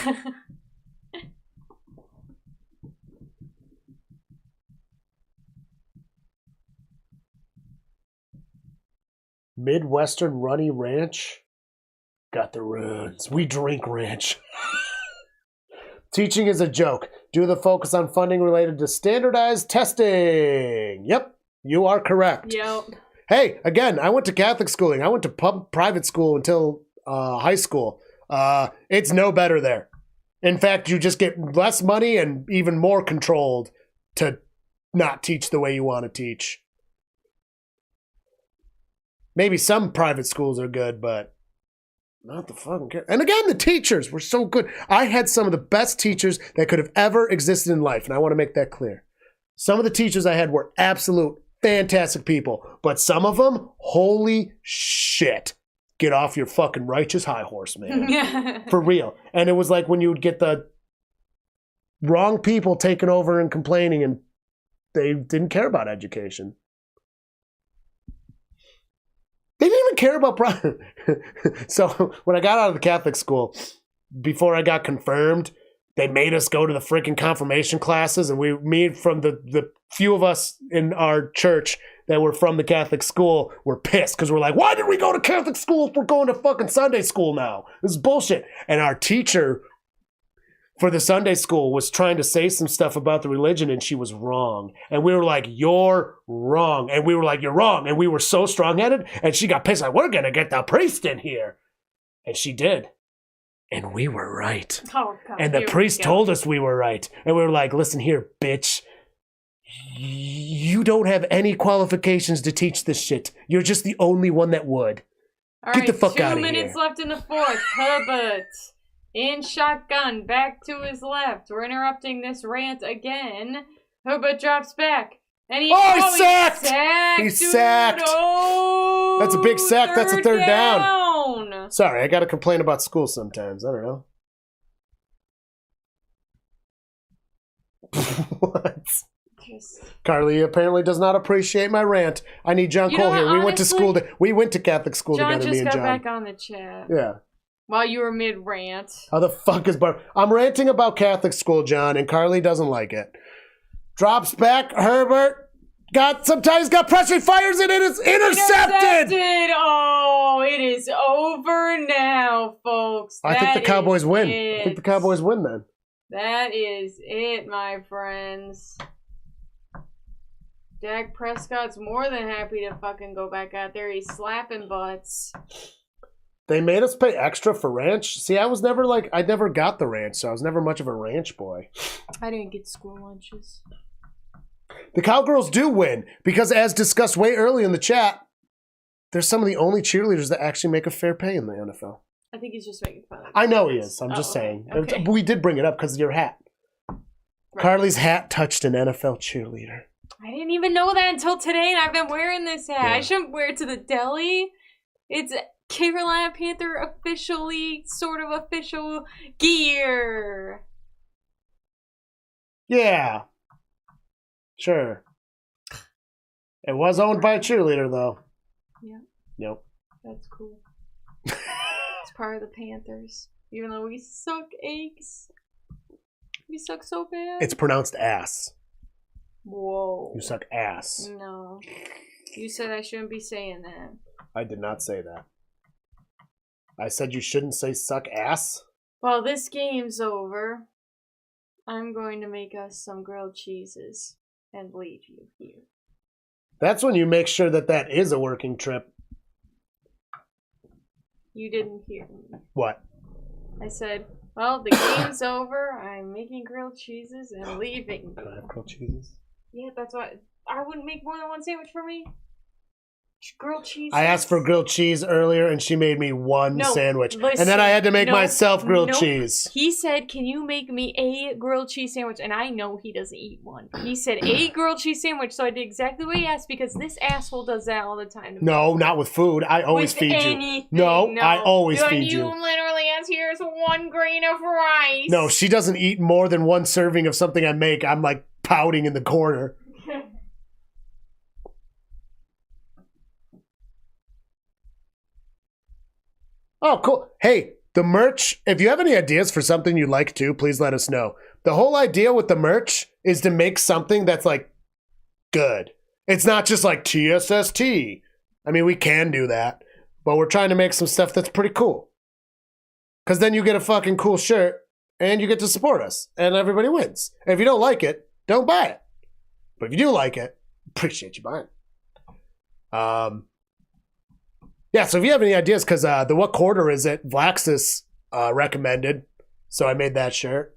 Midwestern Runny Ranch. Got the runs. We drink ranch. Teaching is a joke. Due to the focus on funding related to standardized testing. Yep, you are correct.
Yep.
Hey, again, I went to Catholic schooling. I went to private school until high school. It's no better there. In fact, you just get less money and even more controlled to not teach the way you want to teach. Maybe some private schools are good, but not the fucking kid. And again, the teachers were so good. I had some of the best teachers that could have ever existed in life, and I want to make that clear. Some of the teachers I had were absolute fantastic people, but some of them, holy shit. Get off your fucking righteous high horse, man. For real. And it was like when you would get the wrong people taking over and complaining, and they didn't care about education. They didn't even care about So when I got out of the Catholic school, before I got confirmed, They made us go to the freaking confirmation classes, and me from the few of us in our church that were from the Catholic school were pissed because we're like, why did we go to Catholic school if we're going to fucking Sunday school now? This is bullshit. And our teacher for the Sunday school was trying to say some stuff about the religion, and she was wrong. And we were like, you're wrong. And we were like, you're wrong. And we were so strong-headed, and she got pissed, like, we're going to get the priest in here. And she did. And we were right.
Oh, God.
And the priest told us we were right. And we were like, listen here, bitch. You don't have any qualifications to teach this shit. You're just the only one that would. Get the fuck out of here.
2 minutes left in the fourth. Herbert in shotgun, back to his left. We're interrupting this rant again. Herbert drops back. And he's
sacked! He's
dude.
sacked.
Oh,
that's a big sack. That's a third down.
down.
Sorry, I got to complain about school sometimes. I don't know. What? Carly apparently does not appreciate my rant. I need John Cole here. We went to Catholic school together, me and John.
John just got back on the chat.
Yeah.
While you were mid-rant.
How the fuck is I'm ranting about Catholic school, John, and Carly doesn't like it. Drops back, Herbert. Sometimes got pressure, fires it, and it's intercepted!
Oh, it is over now, folks.
I think the Cowboys win. I think the Cowboys win then.
That is it, my friends. Dak Prescott's more than happy to fucking go back out there. He's slapping butts.
They made us pay extra for ranch. See, I never got the ranch, so I was never much of a ranch boy.
I didn't get school lunches.
The Cowgirls do win because, as discussed way early in the chat, they're some of the only cheerleaders that actually make a fair pay in the NFL.
I think he's just making fun of
I know he is. I'm just saying. Okay. We did bring it up because of your hat. Right. Carly's hat touched an NFL cheerleader.
I didn't even know that until today, and I've been wearing this hat. Yeah. I shouldn't wear it to the deli. It's Carolina Panther official gear.
Yeah. Sure. It was owned by a cheerleader, though.
Yeah.
Yep.
That's cool. It's part of the Panthers. Even though we suck eggs. We suck so bad.
It's pronounced ass.
Whoa.
You suck ass.
No. You said I shouldn't be saying that.
I did not say that. I said you shouldn't say suck ass?
Well, this game's over. I'm going to make us some grilled cheeses and leave you here.
That's when you make sure that is a working trip.
You didn't hear me.
What?
I said, well, the game's over. I'm making grilled cheeses and leaving.
Can I have grilled cheeses?
Yeah, that's why I wouldn't make more than one sandwich for me. Grilled cheese.
I asked for grilled cheese earlier, and she made me one sandwich.
Listen,
and then I had to make myself grilled cheese.
He said, can you make me a grilled cheese sandwich? And I know he doesn't eat one. He said, a grilled cheese sandwich. So I did exactly what he asked because this asshole does that all the time.
No, not with food. I always feed you. No, I always feed you.
You literally asked, here's 1 grain of rice.
No, she doesn't eat more than 1 serving of something I make. I'm like pouting in the corner. Oh, cool. Hey, the merch, if you have any ideas for something you'd like to, please let us know. The whole idea with the merch is to make something that's, like, good. It's not just like TSST. I mean, we can do that, but we're trying to make some stuff that's pretty cool. Because then you get a fucking cool shirt, and you get to support us, and everybody wins. And if you don't like it, don't buy it. But if you do like it, appreciate you buying it. Yeah, so if you have any ideas, because the What Quarter Is It, Vlaxis recommended, so I made that shirt.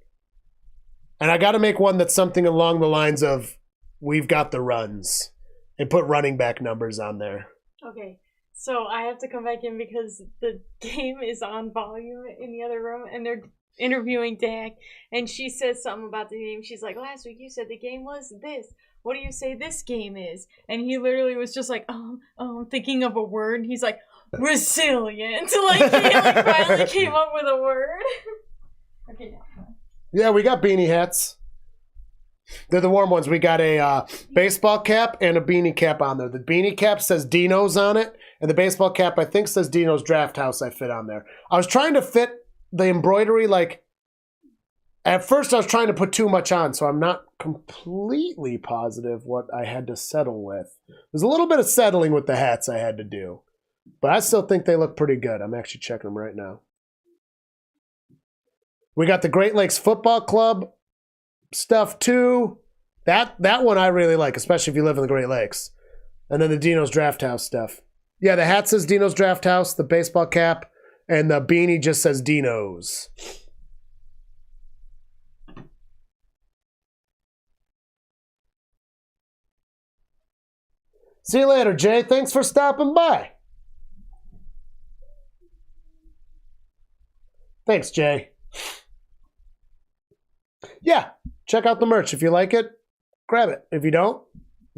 And I got to make one that's something along the lines of, we've got the runs, and put running back numbers on there.
Okay, so I have to come back in because the game is on volume in the other room, and they're interviewing Dak, and she says something about the game. She's like, last week you said the game was this. What do you say this game is? And he literally was just like, thinking of a word. He's like, resilient. Like, he finally came up with a word. Okay, now.
Yeah, we got beanie hats. They're the warm ones. We got a baseball cap and a beanie cap on there. The beanie cap says Dino's on it, and the baseball cap, I think, says Dino's Draft House I fit on there. I was trying to fit the embroidery, like, At first, I was trying to put too much on, so I'm not completely positive what I had to settle with. There's a little bit of settling with the hats I had to do, but I still think they look pretty good. I'm actually checking them right now. We got the Great Lakes Football Club stuff too. That one I really like, especially if you live in the Great Lakes. And then the Dino's Draft House stuff. Yeah, the hat says Dino's Draft House, the baseball cap, and the beanie just says Dino's. See you later, Jay. Thanks for stopping by. Thanks, Jay. Yeah, check out the merch. If you like it, grab it. If you don't,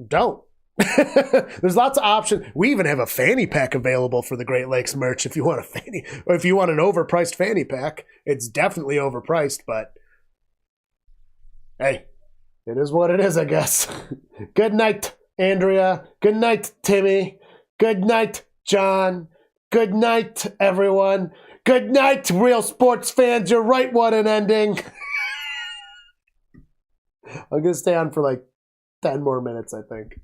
don't. There's lots of options. We even have a fanny pack available for the Great Lakes merch if you want a fanny, or if you want an overpriced fanny pack. It's definitely overpriced, but hey, it is what it is, I guess. Good night, Andrea. Good night, Timmy. Good night, John. Good night, everyone. Good night, real sports fans. You're right, what an ending. I'm going to stay on for like 10 more minutes, I think.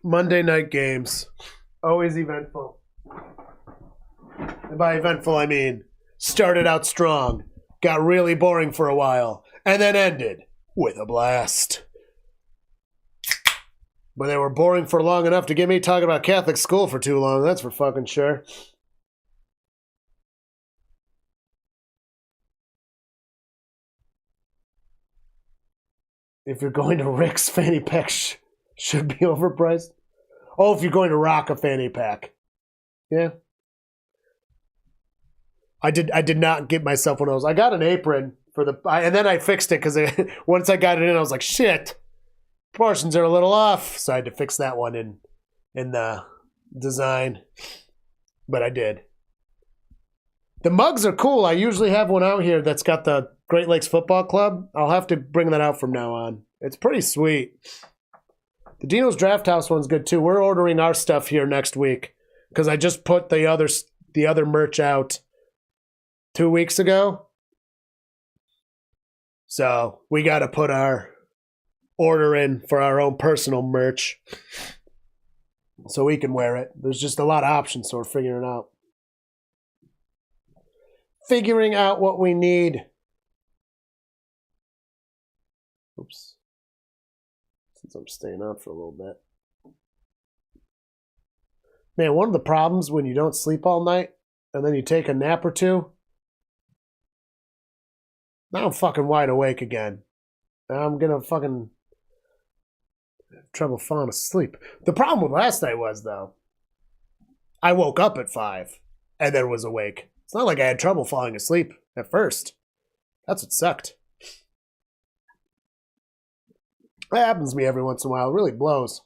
Monday night games. Always eventful. And by eventful, I mean started out strong, got really boring for a while, and then ended with a blast. But they were boring for long enough to get me talking about Catholic school for too long, that's for fucking sure. If you're going to Rick's, fanny pack should be overpriced. Oh, if you're going to rock a fanny pack. Yeah. I did not get myself one of those. I got an apron for and then I fixed it because once I got it in, I was like, shit, proportions are a little off. So I had to fix that one in the design. But I did. The mugs are cool. I usually have one out here that's got the Great Lakes Football Club. I'll have to bring that out from now on. It's pretty sweet. The Dino's Draft House one's good too. We're ordering our stuff here next week because I just put the other merch out 2 weeks ago. So we got to put our order in for our own personal merch so we can wear it. There's just a lot of options, so we're figuring it out. Figuring out what we need. Oops. Since I'm staying on for a little bit. Man, one of the problems when you don't sleep all night and then you take a nap or two, now I'm fucking wide awake again. I'm gonna fucking have trouble falling asleep. The problem with last night was, though, I woke up at 5 and then was awake. It's not like I had trouble falling asleep at first. That's what sucked. That happens to me every once in a while. It really blows.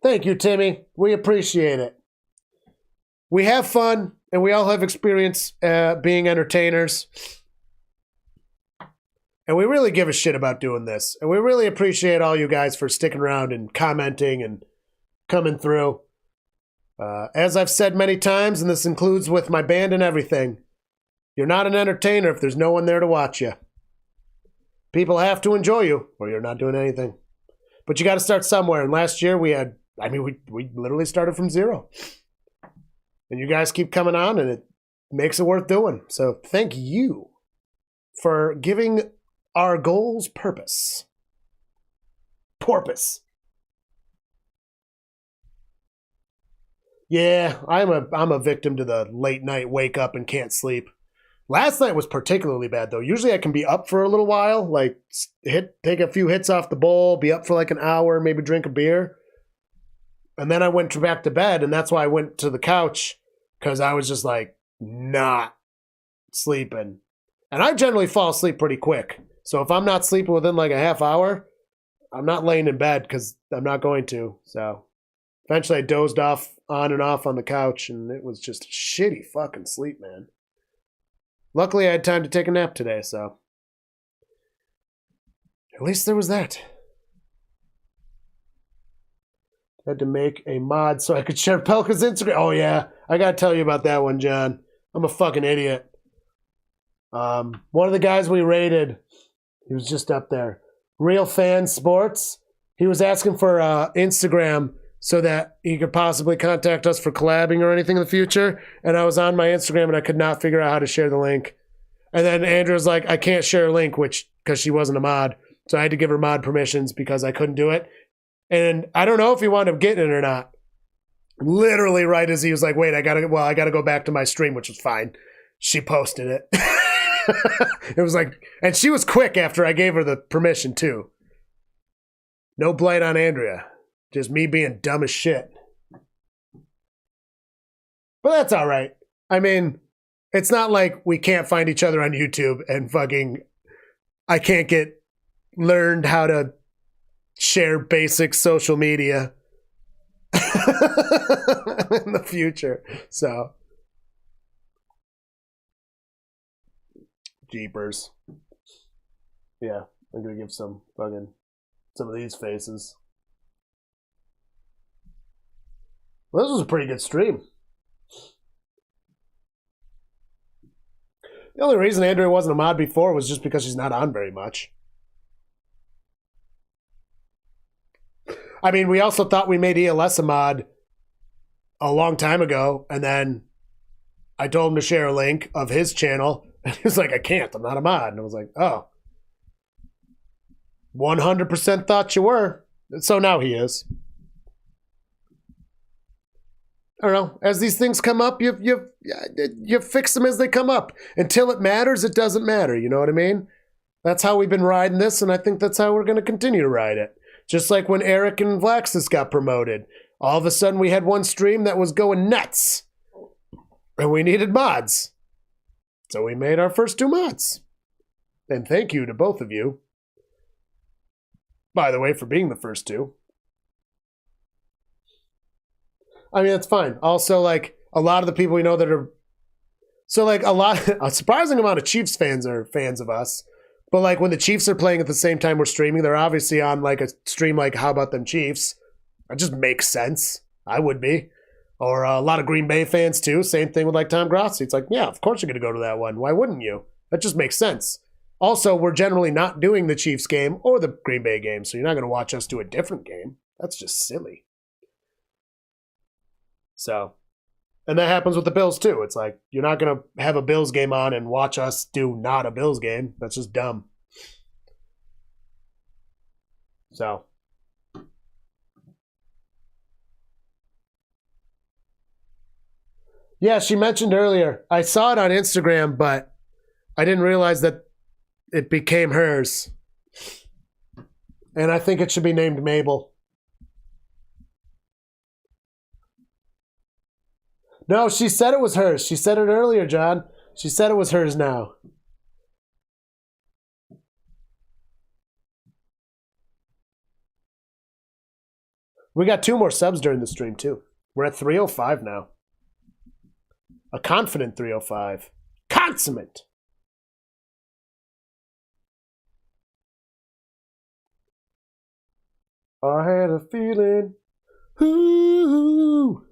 Thank you, Timmy. We appreciate it. We have fun, and we all have experience being entertainers. And we really give a shit about doing this. And we really appreciate all you guys for sticking around and commenting and coming through. As I've said many times, and this includes with my band and everything, you're not an entertainer if there's no one there to watch you. People have to enjoy you, or you're not doing anything. But you got to start somewhere. And last year we literally started from zero. And you guys keep coming on, and it makes it worth doing. So thank you for giving our goals purpose. Porpoise. Yeah, I'm a victim to the late night wake up and can't sleep. Last night was particularly bad, though. Usually I can be up for a little while, like take a few hits off the bowl, be up for like an hour, maybe drink a beer. And then I went back to bed, and that's why I went to the couch, because I was just like not sleeping. And I generally fall asleep pretty quick. So if I'm not sleeping within like a half hour, I'm not laying in bed because I'm not going to. So eventually I dozed off on and off on the couch, and it was just shitty fucking sleep, man. Luckily, I had time to take a nap today, so at least there was that. Had to make a mod so I could share Pelka's Instagram. Oh, yeah. I got to tell you about that one, John. I'm a fucking idiot. One of the guys we rated, he was just up there. Real Fan Sports. He was asking for Instagram so that he could possibly contact us for collabing or anything in the future. And I was on my Instagram and I could not figure out how to share the link. And then Andrew was like, I can't share a link, because she wasn't a mod. So I had to give her mod permissions because I couldn't do it. And I don't know if he wound up getting it or not. Literally right as he was like, wait, I gotta go back to my stream, which was fine. She posted it. It was like, and she was quick after I gave her the permission too. No blight on Andrea. Just me being dumb as shit. But that's all right. I mean, it's not like we can't find each other on YouTube and fucking I can't get learned how to share basic social media in the future. So, jeepers. Yeah, I'm gonna give some of these faces. Well, this was a pretty good stream. The only reason Andrea wasn't a mod before was just because she's not on very much. I mean, we also thought we made ELS a mod a long time ago, and then I told him to share a link of his channel, and he was like, I can't, I'm not a mod. And I was like, oh. 100% thought you were. So now he is. I don't know. As these things come up, you fix them as they come up. Until it matters, it doesn't matter. You know what I mean? That's how we've been riding this, and I think that's how we're going to continue to ride it. Just like when Eric and Vlaxis got promoted. All of a sudden, we had one stream that was going nuts. And we needed mods. So we made our first 2 mods. And thank you to both of you. By the way, for being the first 2. I mean, that's fine. Also, like, a lot of the people we know that are... So, like, a surprising amount of Chiefs fans are fans of us. But, like, when the Chiefs are playing at the same time we're streaming, they're obviously on, like, a stream like How About Them Chiefs. That just makes sense. I would be. Or a lot of Green Bay fans, too. Same thing with, like, Tom Grossi. It's like, yeah, of course you're going to go to that one. Why wouldn't you? That just makes sense. Also, we're generally not doing the Chiefs game or the Green Bay game, so you're not going to watch us do a different game. That's just silly. So, and that happens with the Bills, too. It's like, you're not going to have a Bills game on and watch us do not a Bills game. That's just dumb. So. Yeah, she mentioned earlier. I saw it on Instagram, but I didn't realize that it became hers. And I think it should be named Mabel. No, she said it was hers. She said it earlier, John. She said it was hers now. We got 2 more subs during the stream, too. We're at 305 now. A confident 305. Consummate! I had a feeling. Ooh.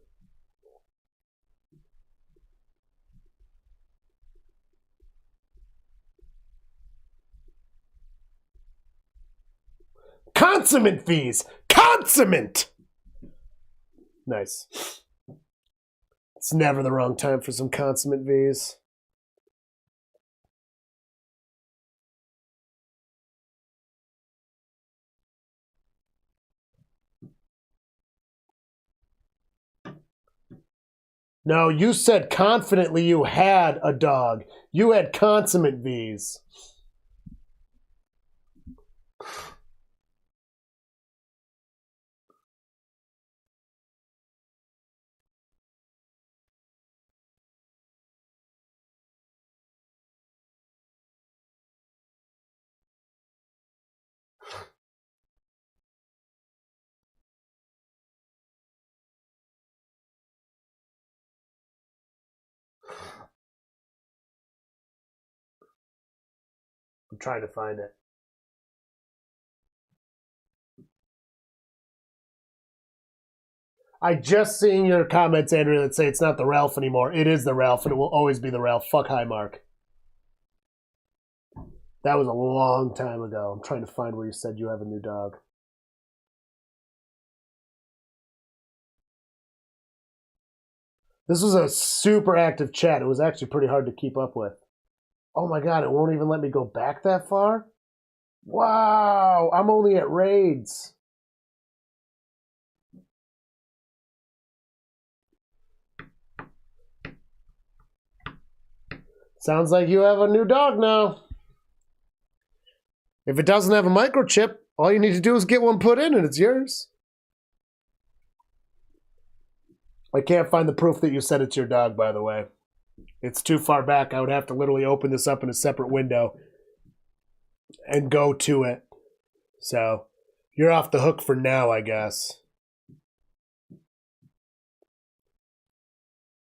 Consummate fees! Consummate! Nice. It's never the wrong time for some consummate V's. No, you said confidently you had a dog. You had consummate V's. I'm trying to find it. I just seen your comments, Andrew, that say it's not the Ralph anymore. It is the Ralph, and it will always be the Ralph. Fuck Highmark. That was a long time ago. I'm trying to find where you said you have a new dog. This was a super active chat. It was actually pretty hard to keep up with. Oh my god, it won't even let me go back that far? Wow, I'm only at raids. Sounds like you have a new dog now. If it doesn't have a microchip, all you need to do is get one put in and it's yours. I can't find the proof that you said it's your dog, by the way. It's too far back. I would have to literally open this up in a separate window and go to it. So, you're off the hook for now, I guess.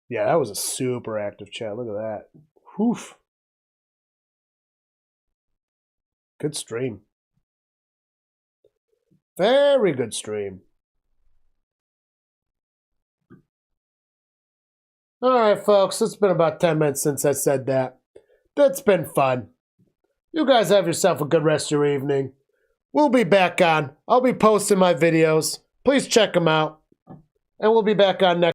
Yeah, that was a super active chat. Look at that. Whew. Good stream. Very good stream. All right, folks. It's been about 10 minutes since I said that. That's been fun. You guys have yourself a good rest of your evening. We'll be back on. I'll be posting my videos. Please check them out. And we'll be back on next